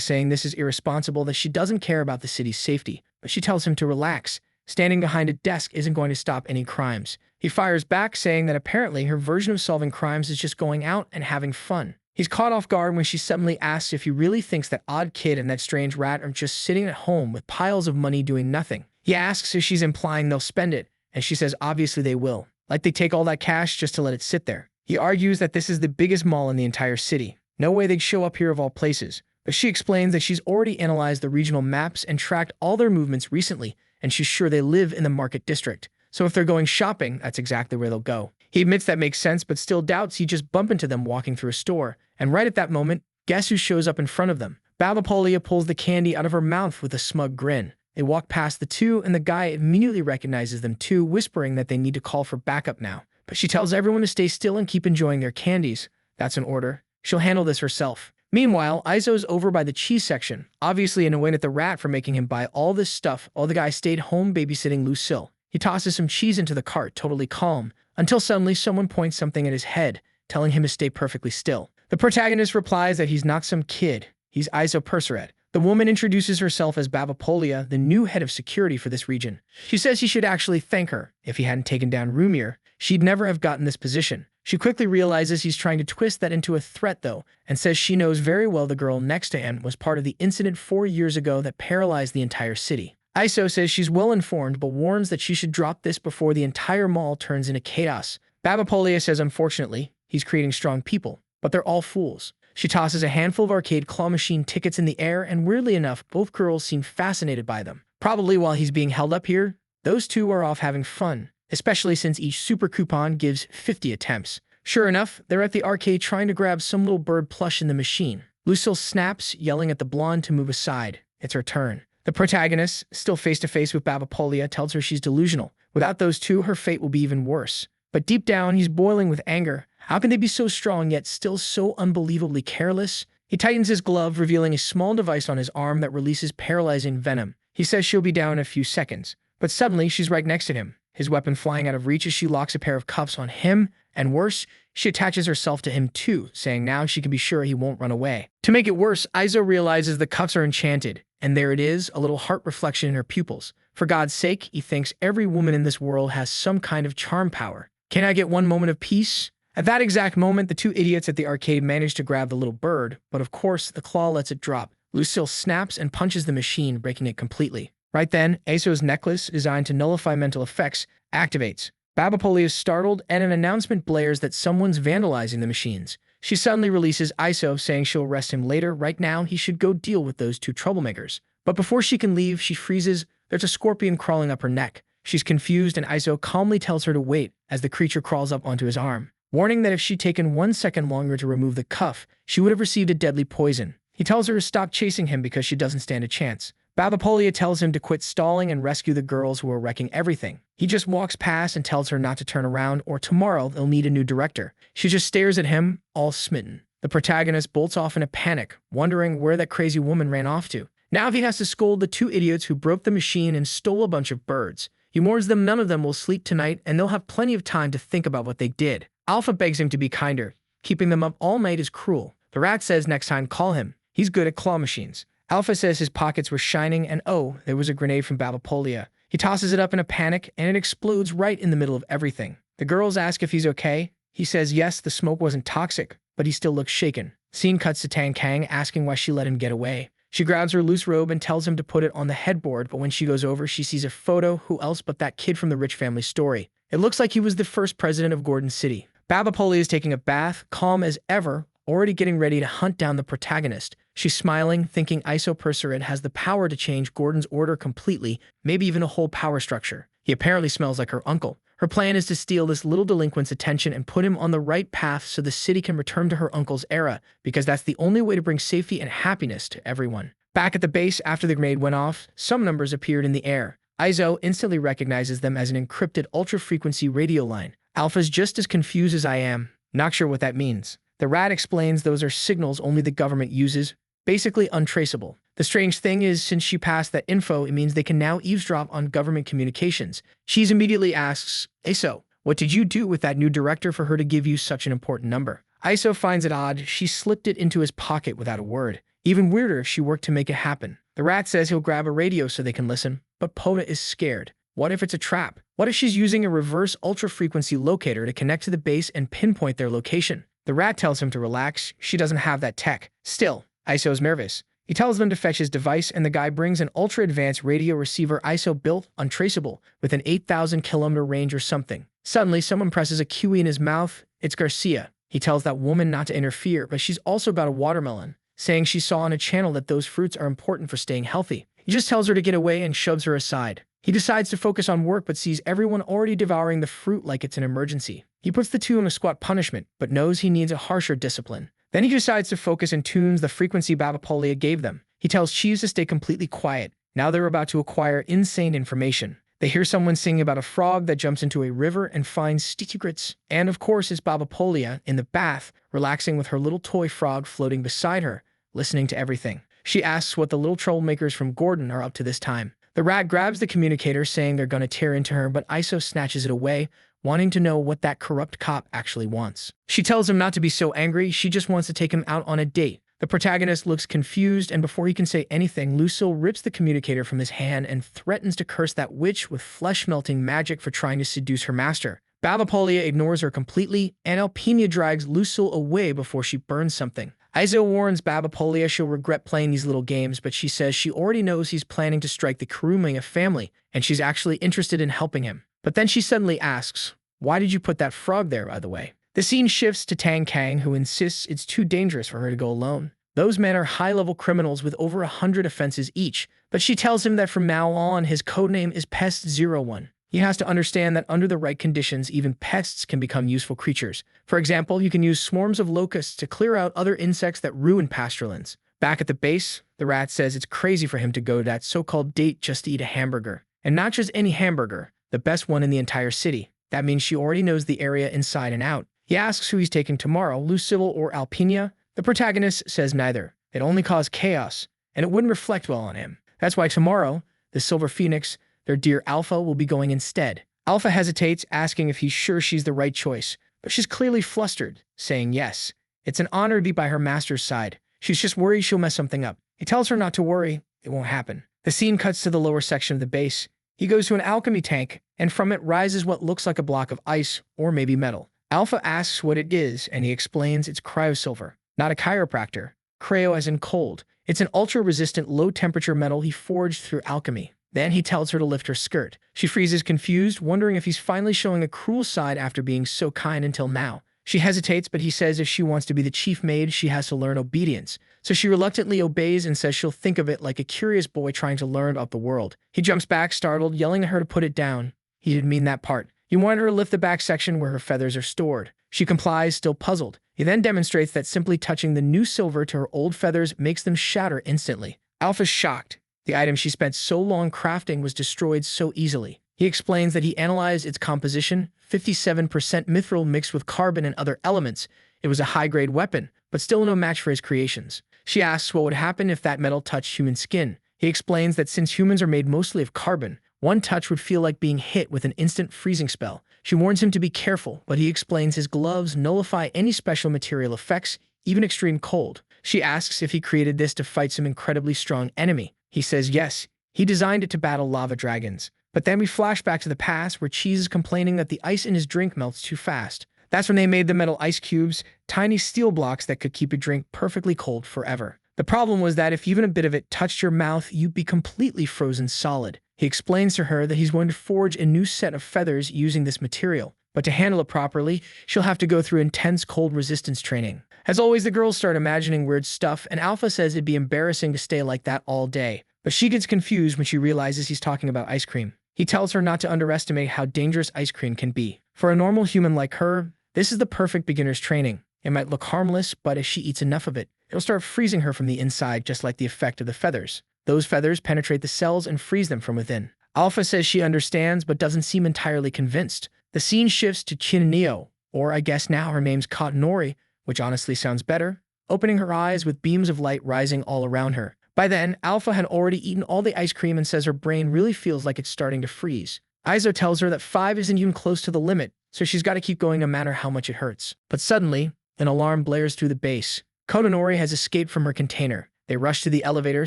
Speaker 1: saying this is irresponsible, that she doesn't care about the city's safety, but she tells him to relax. Standing behind a desk isn't going to stop any crimes. He fires back, saying that apparently her version of solving crimes is just going out and having fun. He's caught off guard when she suddenly asks if he really thinks that odd kid and that strange rat are just sitting at home with piles of money doing nothing. He asks if she's implying they'll spend it, and she says obviously they will. Like they take all that cash just to let it sit there. He argues that this is the biggest mall in the entire city. No way they'd show up here of all places. But she explains that she's already analyzed the regional maps and tracked all their movements recently, and she's sure they live in the market district. So if they're going shopping, that's exactly where they'll go. He admits that makes sense, but still doubts he'd just bump into them walking through a store. And right at that moment, guess who shows up in front of them? Babapolia pulls the candy out of her mouth with a smug grin. They walk past the two, and the guy immediately recognizes them too, whispering that they need to call for backup now. But she tells everyone to stay still and keep enjoying their candies. That's an order. She'll handle this herself. Meanwhile, Iso's over by the cheese section, obviously annoyed at the rat for making him buy all this stuff while the guy stayed home babysitting Lucille. He tosses some cheese into the cart, totally calm, until suddenly someone points something at his head, telling him to stay perfectly still. The protagonist replies that he's not some kid. He's Iso Perserad. The woman introduces herself as Babapolia, the new head of security for this region. She says he should actually thank her. If he hadn't taken down Rumir, she'd never have gotten this position. She quickly realizes he's trying to twist that into a threat, though, and says she knows very well the girl next to him was part of the incident 4 years ago that paralyzed the entire city. Iso says she's well informed, but warns that she should drop this before the entire mall turns into chaos. Babapolia says unfortunately, he's creating strong people, but they're all fools. She tosses a handful of arcade claw machine tickets in the air, and weirdly enough, both girls seem fascinated by them. Probably while he's being held up here, those two are off having fun, especially since each super coupon gives 50 attempts. Sure enough, they're at the arcade trying to grab some little bird plush in the machine. Lucille snaps, yelling at the blonde to move aside. It's her turn. The protagonist, still face-to-face with Babapolia, tells her she's delusional. Without those two, her fate will be even worse. But deep down, he's boiling with anger. How can they be so strong yet still so unbelievably careless? He tightens his glove, revealing a small device on his arm that releases paralyzing venom. He says she'll be down in a few seconds. But suddenly, she's right next to him, his weapon flying out of reach as she locks a pair of cuffs on him, and worse, she attaches herself to him too, saying now she can be sure he won't run away. To make it worse, Iso realizes the cuffs are enchanted, and there it is, a little heart reflection in her pupils. For God's sake, he thinks every woman in this world has some kind of charm power. Can I get one moment of peace? At that exact moment, the two idiots at the arcade manage to grab the little bird, but of course, the claw lets it drop. Lucille snaps and punches the machine, breaking it completely. Right then, Aso's necklace, designed to nullify mental effects, activates. Babapoli is startled, and an announcement blares that someone's vandalizing the machines. She suddenly releases Iso, saying she'll arrest him later. Right now, he should go deal with those two troublemakers. But before she can leave, she freezes. There's a scorpion crawling up her neck. She's confused, and Iso calmly tells her to wait as the creature crawls up onto his arm, warning that if she'd taken 1 second longer to remove the cuff, she would have received a deadly poison. He tells her to stop chasing him because she doesn't stand a chance. Babapolia tells him to quit stalling and rescue the girls who are wrecking everything. He just walks past and tells her not to turn around, or tomorrow they'll need a new director. She just stares at him, all smitten. The protagonist bolts off in a panic, wondering where that crazy woman ran off to. Now he has to scold the two idiots who broke the machine and stole a bunch of birds. He warns them none of them will sleep tonight, and they'll have plenty of time to think about what they did. Alpha begs him to be kinder. Keeping them up all night is cruel. The rat says next time call him. He's good at claw machines. Alpha says his pockets were shining, and oh, there was a grenade from Babapolia. He tosses it up in a panic, and it explodes right in the middle of everything. The girls ask if he's okay. He says yes, the smoke wasn't toxic, but he still looks shaken. Scene cuts to Tang Kang, asking why she let him get away. She grabs her loose robe and tells him to put it on the headboard, but when she goes over, she sees a photo. Who else but that kid from the rich family story? It looks like he was the first president of Gordon City. Babapolia is taking a bath, calm as ever, already getting ready to hunt down the protagonist. She's smiling, thinking Isopersurid has the power to change Gordon's order completely, maybe even a whole power structure. He apparently smells like her uncle. Her plan is to steal this little delinquent's attention and put him on the right path so the city can return to her uncle's era, because that's the only way to bring safety and happiness to everyone. Back at the base, after the grenade went off, some numbers appeared in the air. Iso instantly recognizes them as an encrypted ultra-frequency radio line. Alpha's just as confused as I am, not sure what that means. The rat explains those are signals only the government uses, basically untraceable. The strange thing is, since she passed that info, it means they can now eavesdrop on government communications. She immediately asks, Iso, what did you do with that new director for her to give you such an important number? Iso finds it odd. She slipped it into his pocket without a word. Even weirder if she worked to make it happen. The rat says he'll grab a radio so they can listen, but Poda is scared. What if it's a trap? What if she's using a reverse ultra-frequency locator to connect to the base and pinpoint their location? The rat tells him to relax. She doesn't have that tech. Still, Iso's nervous. He tells them to fetch his device, and the guy brings an ultra-advanced radio receiver Iso built, untraceable, with an 8,000-kilometer range or something. Suddenly, someone presses a QE in his mouth. It's Garcia. He tells that woman not to interfere, but she's also about a watermelon, saying she saw on a channel that those fruits are important for staying healthy. He just tells her to get away and shoves her aside. He decides to focus on work but sees everyone already devouring the fruit like it's an emergency. He puts the two in a squat punishment, but knows he needs a harsher discipline. Then he decides to focus and tunes the frequency Babapolia gave them. He tells Cheese to stay completely quiet. Now they're about to acquire insane information. They hear someone singing about a frog that jumps into a river and finds secrets. And of course it's Babapolia in the bath, relaxing with her little toy frog floating beside her, listening to everything. She asks what the little troublemakers from Gordon are up to this time. The rat grabs the communicator, saying they're going to tear into her, but Iso snatches it away, wanting to know what that corrupt cop actually wants. She tells him not to be so angry, she just wants to take him out on a date. The protagonist looks confused, and before he can say anything, Lucille rips the communicator from his hand and threatens to curse that witch with flesh-melting magic for trying to seduce her master. Babapolia ignores her completely, and Alpina drags Lucille away before she burns something. Iso warns Babapolia she'll regret playing these little games, but she says she already knows he's planning to strike the Kurumaya family, and she's actually interested in helping him. But then she suddenly asks, why did you put that frog there, by the way? The scene shifts to Tang Kang, who insists it's too dangerous for her to go alone. Those men are high-level criminals with over 100 offenses each, but she tells him that from now on his codename is Pest-01. He has to understand that under the right conditions, even pests can become useful creatures. For example, you can use swarms of locusts to clear out other insects that ruin pasturelands. Back at the base, the rat says it's crazy for him to go to that so-called date just to eat a hamburger. And not just any hamburger, the best one in the entire city. That means she already knows the area inside and out. He asks who he's taking tomorrow, Lucille or Alpina. The protagonist says neither. It only caused chaos, and it wouldn't reflect well on him. That's why tomorrow, the Silver Phoenix, their dear Alpha, will be going instead. Alpha hesitates, asking if he's sure she's the right choice, but she's clearly flustered, saying yes. It's an honor to be by her master's side. She's just worried she'll mess something up. He tells her not to worry, it won't happen. The scene cuts to the lower section of the base. He goes to an alchemy tank, and from it rises what looks like a block of ice, or maybe metal. Alpha asks what it is, and he explains it's cryosilver, not a chiropractor. Cryo as in cold. It's an ultra-resistant, low-temperature metal he forged through alchemy. Then he tells her to lift her skirt. She freezes confused, wondering if he's finally showing a cruel side after being so kind until now. She hesitates, but he says if she wants to be the chief maid, she has to learn obedience. So she reluctantly obeys and says she'll think of it like a curious boy trying to learn about the world. He jumps back, startled, yelling at her to put it down. He didn't mean that part. He wanted her to lift the back section where her feathers are stored. She complies, still puzzled. He then demonstrates that simply touching the new silver to her old feathers makes them shatter instantly. Alpha's shocked. The item she spent so long crafting was destroyed so easily. He explains that he analyzed its composition, 57% mithril mixed with carbon and other elements. It was a high-grade weapon, but still no match for his creations. She asks what would happen if that metal touched human skin. He explains that since humans are made mostly of carbon, one touch would feel like being hit with an instant freezing spell. She warns him to be careful, but he explains his gloves nullify any special material effects, even extreme cold. She asks if he created this to fight some incredibly strong enemy. He says yes, he designed it to battle lava dragons. But then we flash back to the past where Cheese is complaining that the ice in his drink melts too fast. That's when they made the metal ice cubes, tiny steel blocks that could keep a drink perfectly cold forever. The problem was that if even a bit of it touched your mouth, you'd be completely frozen solid. He explains to her that he's going to forge a new set of feathers using this material, but to handle it properly, she'll have to go through intense cold resistance training. As always, the girls start imagining weird stuff, and Alpha says it'd be embarrassing to stay like that all day. But she gets confused when she realizes he's talking about ice cream. He tells her not to underestimate how dangerous ice cream can be. For a normal human like her, this is the perfect beginner's training. It might look harmless, but if she eats enough of it, it'll start freezing her from the inside, just like the effect of the feathers. Those feathers penetrate the cells and freeze them from within. Alpha says she understands, but doesn't seem entirely convinced. The scene shifts to Chinonio, or I guess now her name's Katanori, which honestly sounds better, opening her eyes with beams of light rising all around her. By then, Alpha had already eaten all the ice cream and says her brain really feels like it's starting to freeze. Aizo tells her that 5 isn't even close to the limit, so she's got to keep going no matter how much it hurts. But suddenly, an alarm blares through the base. Katanori has escaped from her container. They rush to the elevator,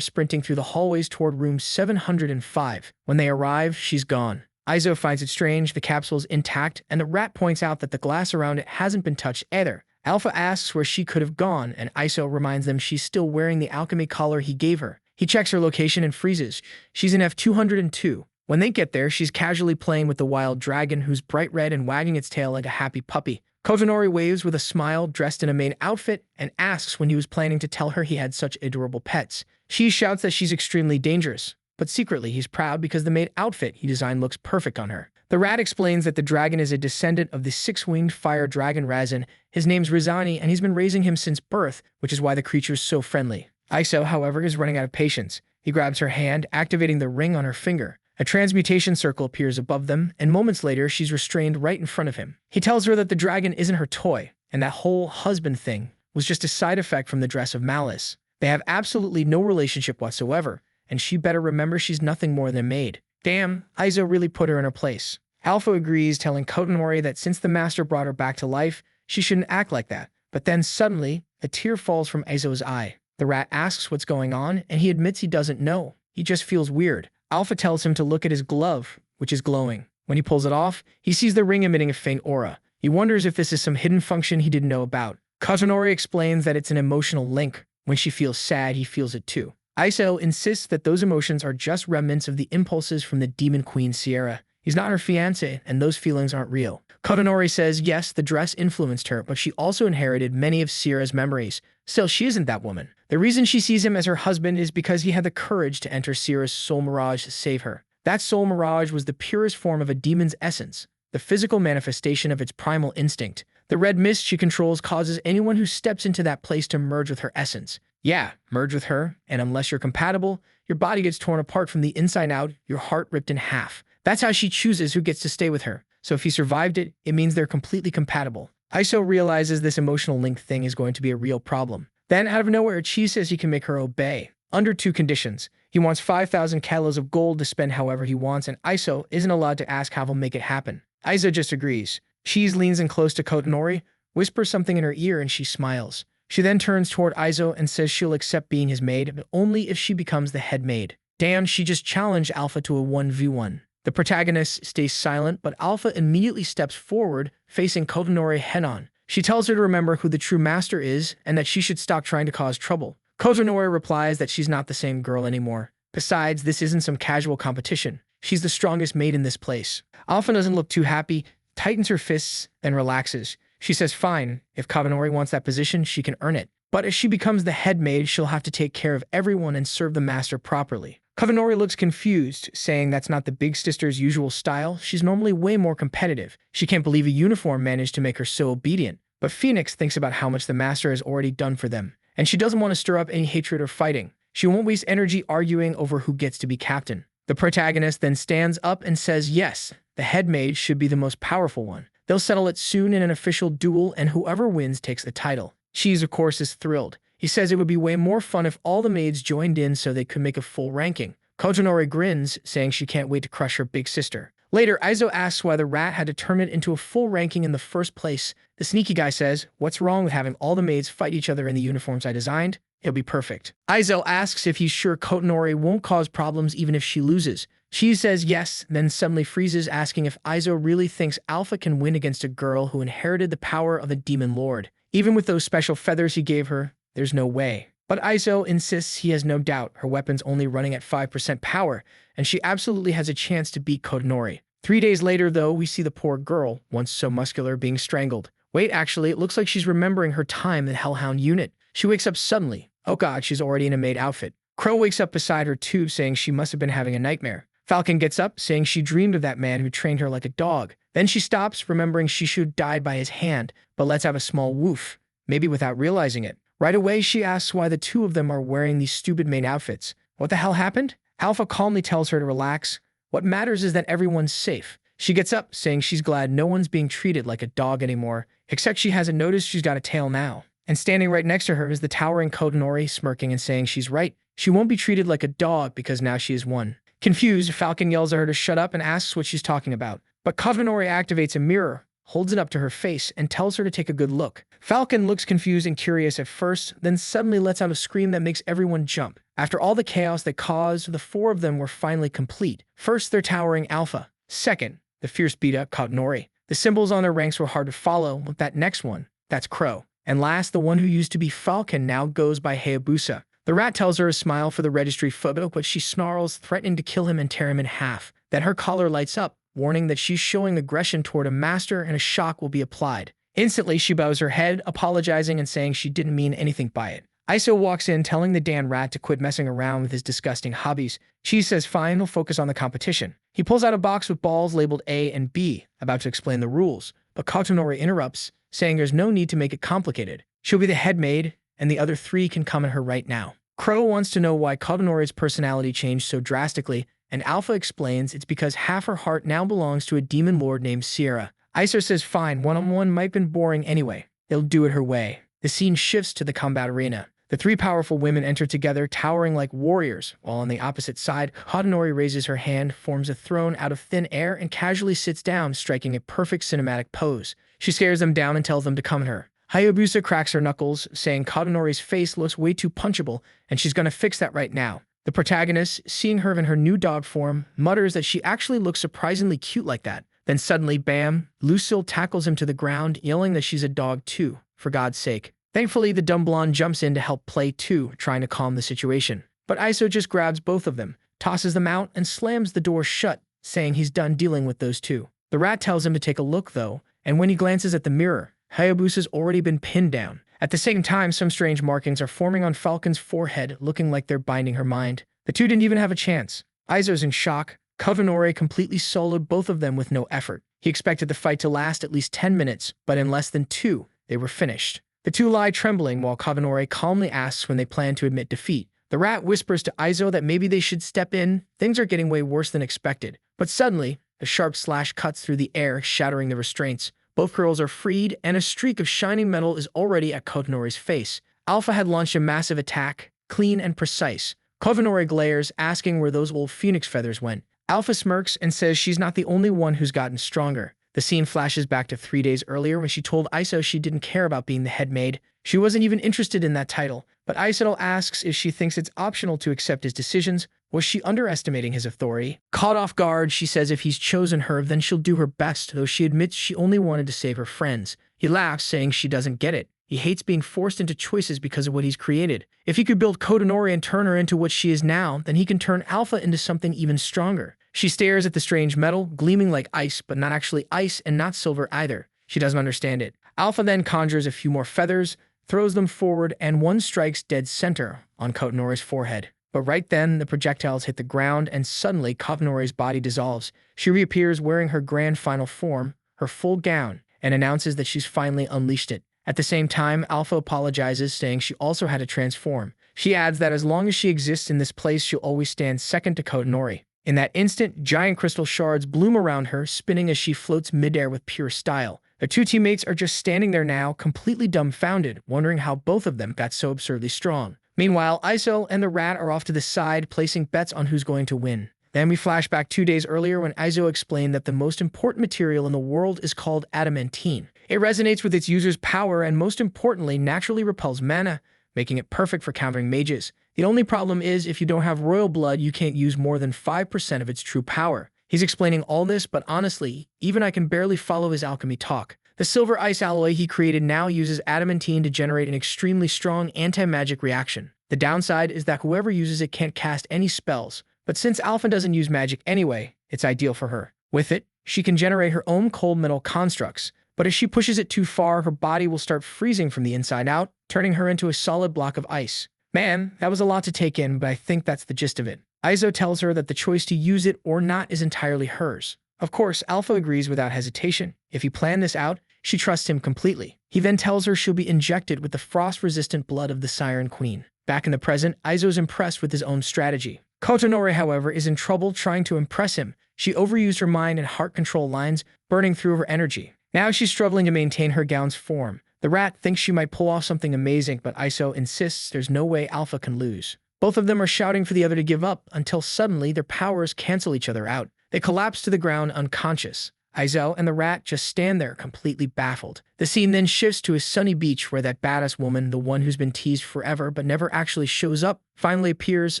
Speaker 1: sprinting through the hallways toward room 705. When they arrive, she's gone. Aizo finds it strange, the capsule's intact, and the rat points out that the glass around it hasn't been touched either. Alpha asks where she could have gone, and Aizo reminds them she's still wearing the alchemy collar he gave her. He checks her location and freezes. She's in F202. When they get there, she's casually playing with the wild dragon who's bright red and wagging its tail like a happy puppy. Katanori waves with a smile, dressed in a maid outfit, and asks when he was planning to tell her he had such adorable pets. She shouts that she's extremely dangerous, but secretly he's proud because the maid outfit he designed looks perfect on her. The rat explains that the dragon is a descendant of the 6-winged fire dragon Razin. His name's Rizani, and he's been raising him since birth, which is why the creature's so friendly. Aizo, however, is running out of patience. He grabs her hand, activating the ring on her finger. A transmutation circle appears above them, and moments later, she's restrained right in front of him. He tells her that the dragon isn't her toy, and that whole husband thing was just a side effect from the dress of malice. They have absolutely no relationship whatsoever, and she better remember she's nothing more than a maid. Damn, Aizo really put her in her place. Alpha agrees, telling Katanori that since the master brought her back to life, she shouldn't act like that. But then suddenly, a tear falls from Aizo's eye. The rat asks what's going on, and he admits he doesn't know. He just feels weird. Alpha tells him to look at his glove, which is glowing. When he pulls it off, he sees the ring emitting a faint aura. He wonders if this is some hidden function he didn't know about. Katanori explains that it's an emotional link. When she feels sad, he feels it too. Aizo insists that those emotions are just remnants of the impulses from the demon queen Sierra. He's not her fiancé, and those feelings aren't real. Katanori says yes, the dress influenced her, but she also inherited many of Sierra's memories. Still, she isn't that woman. The reason she sees him as her husband is because he had the courage to enter Sierra's soul mirage to save her. That soul mirage was the purest form of a demon's essence, the physical manifestation of its primal instinct. The red mist she controls causes anyone who steps into that place to merge with her essence. Yeah, merge with her, and unless you're compatible, your body gets torn apart from the inside out, your heart ripped in half. That's how she chooses who gets to stay with her. So if he survived it, it means they're completely compatible. Aizo realizes this emotional link thing is going to be a real problem. Then, out of nowhere, Chi says he can make her obey, under 2 conditions. He wants 5,000 kilos of gold to spend however he wants, and Aizo isn't allowed to ask how he'll make it happen. Aizo just agrees. Cheese leans in close to Katanori, whispers something in her ear, and she smiles. She then turns toward Aizo and says she'll accept being his maid, but only if she becomes the head maid. Damn, she just challenged Alpha to a 1v1. The protagonist stays silent, but Alpha immediately steps forward, facing Kotonori head-on. She tells her to remember who the true master is and that she should stop trying to cause trouble. Kotonori replies that she's not the same girl anymore. Besides, this isn't some casual competition. She's the strongest maid in this place. Alpha doesn't look too happy, tightens her fists, and relaxes. She says fine, if Kotonori wants that position, she can earn it. But as she becomes the head maid, she'll have to take care of everyone and serve the master properly. Kotonori looks confused, saying that's not the big sister's usual style. She's normally way more competitive. She can't believe a uniform managed to make her so obedient. But Phoenix thinks about how much the master has already done for them, and she doesn't want to stir up any hatred or fighting. She won't waste energy arguing over who gets to be captain. The protagonist then stands up and says yes, the head maid should be the most powerful one. They'll settle it soon in an official duel, and whoever wins takes the title. Cheese, of course, is thrilled. He says it would be way more fun if all the maids joined in so they could make a full ranking. Kotonori grins, saying she can't wait to crush her big sister. Later, Aizo asks why the rat had to turn it into a full ranking in the first place. The sneaky guy says, what's wrong with having all the maids fight each other in the uniforms I designed? It'll be perfect. Aizo asks if he's sure Kotonori won't cause problems even if she loses. She says yes, then suddenly freezes, asking if Aizo really thinks Alpha can win against a girl who inherited the power of a demon lord. Even with those special feathers he gave her, there's no way. But Aizo insists he has no doubt her weapon's only running at 5% power, and she absolutely has a chance to beat Kotonori. 3 days later, though, we see the poor girl, once so muscular, being strangled. Wait, actually, it looks like she's remembering her time in the Hellhound unit. She wakes up suddenly. Oh god, she's already in a maid outfit. Crow wakes up beside her too, saying she must have been having a nightmare. Falcon gets up, saying she dreamed of that man who trained her like a dog. Then she stops, remembering she should have died by his hand, but lets out a small woof, maybe without realizing it. Right away, she asks why the two of them are wearing these stupid maid outfits. What the hell happened? Alpha calmly tells her to relax. What matters is that everyone's safe. She gets up, saying she's glad no one's being treated like a dog anymore, except she hasn't noticed she's got a tail now. And standing right next to her is the towering Kotonori, smirking and saying she's right. She won't be treated like a dog because now she is one. Confused, Falcon yells at her to shut up and asks what she's talking about. But Kotonori activates a mirror, holds it up to her face, and tells her to take a good look. Falcon looks confused and curious at first, then suddenly lets out a scream that makes everyone jump. After all the chaos they caused, the four of them were finally complete. First, their towering Alpha. Second, the fierce beat-up Kotonori. The symbols on their ranks were hard to follow, with that next one, that's Crow. And last, the one who used to be Falcon now goes by Hayabusa. The rat tells her to smile for the registry photo, but she snarls, threatening to kill him and tear him in half. Then her collar lights up, warning that she's showing aggression toward a master and a shock will be applied. Instantly, she bows her head, apologizing and saying she didn't mean anything by it. Iso walks in, telling the Dan rat to quit messing around with his disgusting hobbies. She says fine, he'll focus on the competition. He pulls out a box with balls labeled A and B, about to explain the rules, but Kotonori interrupts, saying there's no need to make it complicated. She'll be the head maid, and the other three can come at her right now. Crow wants to know why Kotonori's personality changed so drastically, and Alpha explains it's because half her heart now belongs to a demon lord named Sierra. Iso says fine, one-on-one might have been boring anyway. They'll do it her way. The scene shifts to the combat arena. The three powerful women enter together, towering like warriors, while on the opposite side, Kotonori raises her hand, forms a throne out of thin air, and casually sits down, striking a perfect cinematic pose. She scares them down and tells them to come at her. Hayabusa cracks her knuckles, saying Kotonori's face looks way too punchable, and she's gonna fix that right now. The protagonist, seeing her in her new dog form, mutters that she actually looks surprisingly cute like that. Then suddenly, bam, Lucille tackles him to the ground, yelling that she's a dog too, for God's sake. Thankfully, the dumb blonde jumps in to help play too, trying to calm the situation. But Iso just grabs both of them, tosses them out, and slams the door shut, saying he's done dealing with those two. The rat tells him to take a look, though, and when he glances at the mirror, Hayabusa's already been pinned down. At the same time, some strange markings are forming on Falcon's forehead, looking like they're binding her mind. The two didn't even have a chance. Iso's in shock. Kotonori completely soloed both of them with no effort. He expected the fight to last at least 10 minutes, but in less than 2, they were finished. The two lie trembling while Kotonori calmly asks when they plan to admit defeat. The rat whispers to Iso that maybe they should step in. Things are getting way worse than expected. But suddenly, a sharp slash cuts through the air, shattering the restraints. Both girls are freed, and a streak of shining metal is already at Kotonori's face. Alpha had launched a massive attack, clean and precise. Kotonori glares, asking where those old phoenix feathers went. Alpha smirks and says she's not the only one who's gotten stronger. The scene flashes back to 3 days earlier when she told Iso she didn't care about being the head maid. She wasn't even interested in that title, but Iso asks if she thinks it's optional to accept his decisions, Was she underestimating his authority? Caught off guard, she says if he's chosen her, then she'll do her best, though she admits she only wanted to save her friends. He laughs, saying she doesn't get it. He hates being forced into choices because of what he's created. If he could build Kotonori and turn her into what she is now, then he can turn Alpha into something even stronger. She stares at the strange metal, gleaming like ice, but not actually ice and not silver either. She doesn't understand it. Alpha then conjures a few more feathers, throws them forward, and one strikes dead center on Kotonori's forehead. But right then, the projectiles hit the ground, and suddenly Kotonori's body dissolves. She reappears wearing her grand final form, her full gown, and announces that she's finally unleashed it. At the same time, Alpha apologizes, saying she also had to transform. She adds that as long as she exists in this place, she'll always stand second to Kotonori. In that instant, giant crystal shards bloom around her, spinning as she floats midair with pure style. The two teammates are just standing there now, completely dumbfounded, wondering how both of them got so absurdly strong. Meanwhile, Iso and the rat are off to the side, placing bets on who's going to win. Then we flash back 2 days earlier when Iso explained that the most important material in the world is called adamantine. It resonates with its user's power and, most importantly, naturally repels mana, making it perfect for countering mages. The only problem is, if you don't have royal blood, you can't use more than 5% of its true power. He's explaining all this, but honestly, even I can barely follow his alchemy talk. The silver ice alloy he created now uses adamantine to generate an extremely strong anti-magic reaction. The downside is that whoever uses it can't cast any spells, but since Alpha doesn't use magic anyway, it's ideal for her. With it, she can generate her own cold metal constructs, but if she pushes it too far, her body will start freezing from the inside out, turning her into a solid block of ice. Man, that was a lot to take in, but I think that's the gist of it. Iso tells her that the choice to use it or not is entirely hers. Of course, Alpha agrees without hesitation. If he planned this out, she trusts him completely. He then tells her she'll be injected with the frost-resistant blood of the Siren Queen. Back in the present, Iso's impressed with his own strategy. Kotonori, however, is in trouble trying to impress him. She overused her mind and heart control lines, burning through her energy. Now she's struggling to maintain her gown's form. The rat thinks she might pull off something amazing, but Iso insists there's no way Alpha can lose. Both of them are shouting for the other to give up, until suddenly their powers cancel each other out. They collapse to the ground unconscious. Iso and the rat just stand there completely baffled. The scene then shifts to a sunny beach where that badass woman, the one who's been teased forever but never actually shows up, finally appears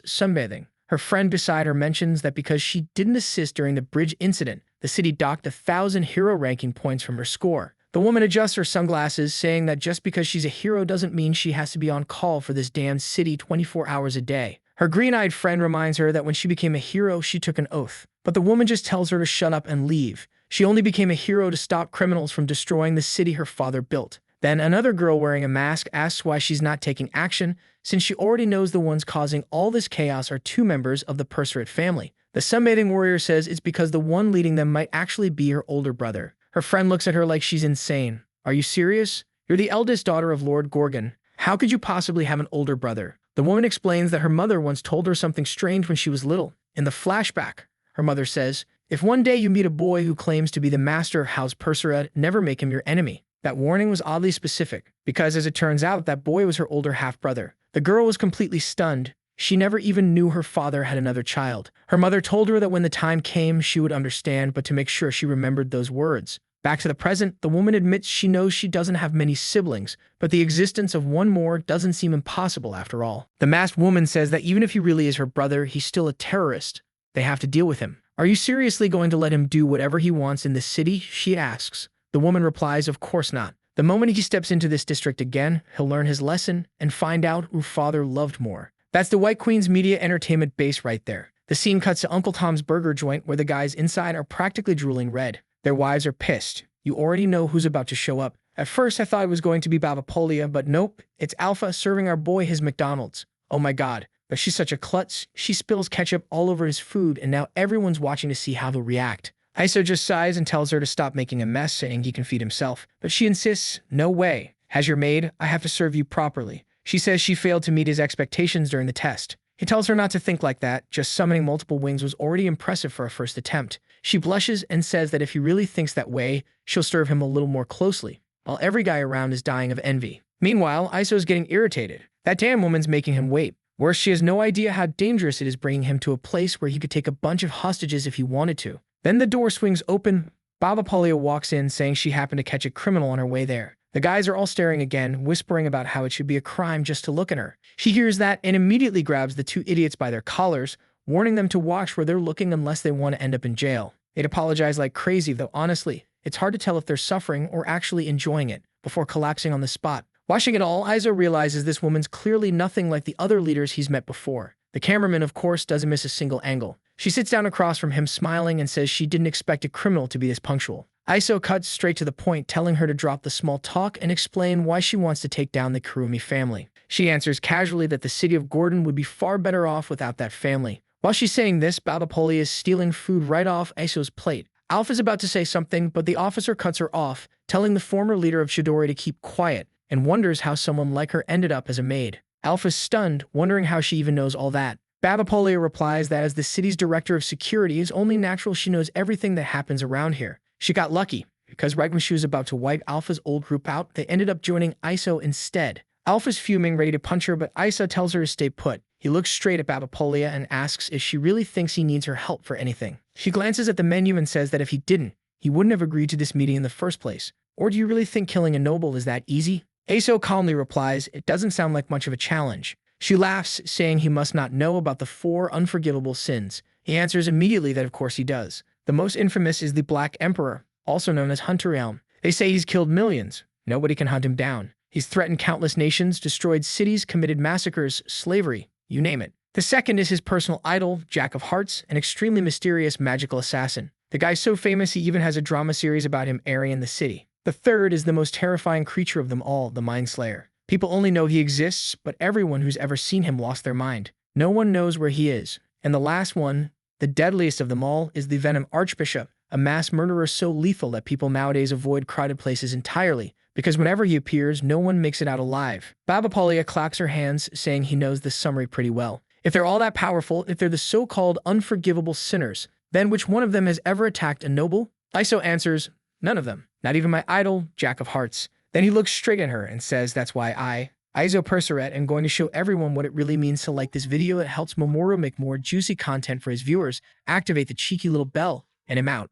Speaker 1: sunbathing. Her friend beside her mentions that because she didn't assist during the bridge incident, the city docked 1,000 hero ranking points from her score. The woman adjusts her sunglasses, saying that just because she's a hero doesn't mean she has to be on call for this damn city 24 hours a day. Her green-eyed friend reminds her that when she became a hero, she took an oath. But the woman just tells her to shut up and leave. She only became a hero to stop criminals from destroying the city her father built. Then another girl wearing a mask asks why she's not taking action, since she already knows the ones causing all this chaos are 2 members of the Percerat family. The sunbathing warrior says it's because the one leading them might actually be her older brother. Her friend looks at her like she's insane. Are you serious? You're the eldest daughter of Lord Gorgon. How could you possibly have an older brother? The woman explains that her mother once told her something strange when she was little. In the flashback, her mother says, if one day you meet a boy who claims to be the master of House Percerat, never make him your enemy. That warning was oddly specific, because as it turns out, that boy was her older half-brother. The girl was completely stunned. She never even knew her father had another child. Her mother told her that when the time came, she would understand, but to make sure she remembered those words. Back to the present, the woman admits she knows she doesn't have many siblings, but the existence of one more doesn't seem impossible after all. The masked woman says that even if he really is her brother, he's still a terrorist. They have to deal with him. Are you seriously going to let him do whatever he wants in this city? She asks. The woman replies, of course not. The moment he steps into this district again, he'll learn his lesson and find out who father loved more. That's the White Queen's media entertainment base right there. The scene cuts to Uncle Tom's burger joint where the guys inside are practically drooling red. Their wives are pissed. You already know who's about to show up. At first, I thought it was going to be Babapolia, but nope, it's Alpha serving our boy his McDonald's. Oh my god, but she's such a klutz. She spills ketchup all over his food, and now everyone's watching to see how he'll react. Iso just sighs and tells her to stop making a mess, saying he can feed himself. But she insists, no way. As your maid, I have to serve you properly. She says she failed to meet his expectations during the test. He tells her not to think like that, just summoning multiple wings was already impressive for a first attempt. She blushes and says that if he really thinks that way, she'll serve him a little more closely, while every guy around is dying of envy. Meanwhile, Iso's getting irritated. That damn woman's making him wait. Worse, she has no idea how dangerous it is bringing him to a place where he could take a bunch of hostages if he wanted to. Then the door swings open. Babapolia walks in, saying she happened to catch a criminal on her way there. The guys are all staring again, whispering about how it should be a crime just to look at her. She hears that and immediately grabs the 2 idiots by their collars, warning them to watch where they're looking unless they want to end up in jail. They'd apologize like crazy, though honestly, it's hard to tell if they're suffering or actually enjoying it, before collapsing on the spot. Watching it all, Iso realizes this woman's clearly nothing like the other leaders he's met before. The cameraman, of course, doesn't miss a single angle. She sits down across from him smiling and says she didn't expect a criminal to be this punctual. Iso cuts straight to the point, telling her to drop the small talk and explain why she wants to take down the Kurumi family. She answers casually that the city of Gordon would be far better off without that family. While she's saying this, Babapoli is stealing food right off Iso's plate. Alpha is about to say something, but the officer cuts her off, telling the former leader of Chidori to keep quiet, and wonders how someone like her ended up as a maid. Alpha's stunned, wondering how she even knows all that. Babapolia replies that as the city's director of security, it's only natural she knows everything that happens around here. She got lucky, because right when she was about to wipe Alpha's old group out, they ended up joining Iso instead. Alpha's fuming, ready to punch her, but Iso tells her to stay put. He looks straight at Babapolia and asks if she really thinks he needs her help for anything. She glances at the menu and says that if he didn't, he wouldn't have agreed to this meeting in the first place. Or do you really think killing a noble is that easy? Iso calmly replies, it doesn't sound like much of a challenge. She laughs, saying he must not know about the 4 unforgivable sins. He answers immediately that of course he does. The most infamous is the Black Emperor, also known as Hunter Elm. They say he's killed millions. Nobody can hunt him down. He's threatened countless nations, destroyed cities, committed massacres, slavery, you name it. The second is his personal idol, Jack of Hearts, an extremely mysterious magical assassin. The guy's so famous he even has a drama series about him airing in the city. The third is the most terrifying creature of them all, the Mind Slayer. People only know he exists, but everyone who's ever seen him lost their mind. No one knows where he is. And the last one, the deadliest of them all, is the Venom Archbishop, a mass murderer so lethal that people nowadays avoid crowded places entirely, because whenever he appears, no one makes it out alive. Babapolia claps her hands, saying he knows this summary pretty well. If they're all that powerful, if they're the so-called unforgivable sinners, then which one of them has ever attacked a noble? Iso answers, none of them. Not even my idol, Jack of Hearts. Then he looks straight at her and says that's why Iso Persuret, am going to show everyone what it really means to like this video. It helps Mamoru make more juicy content for his viewers. Activate the cheeky little bell, and I'm out.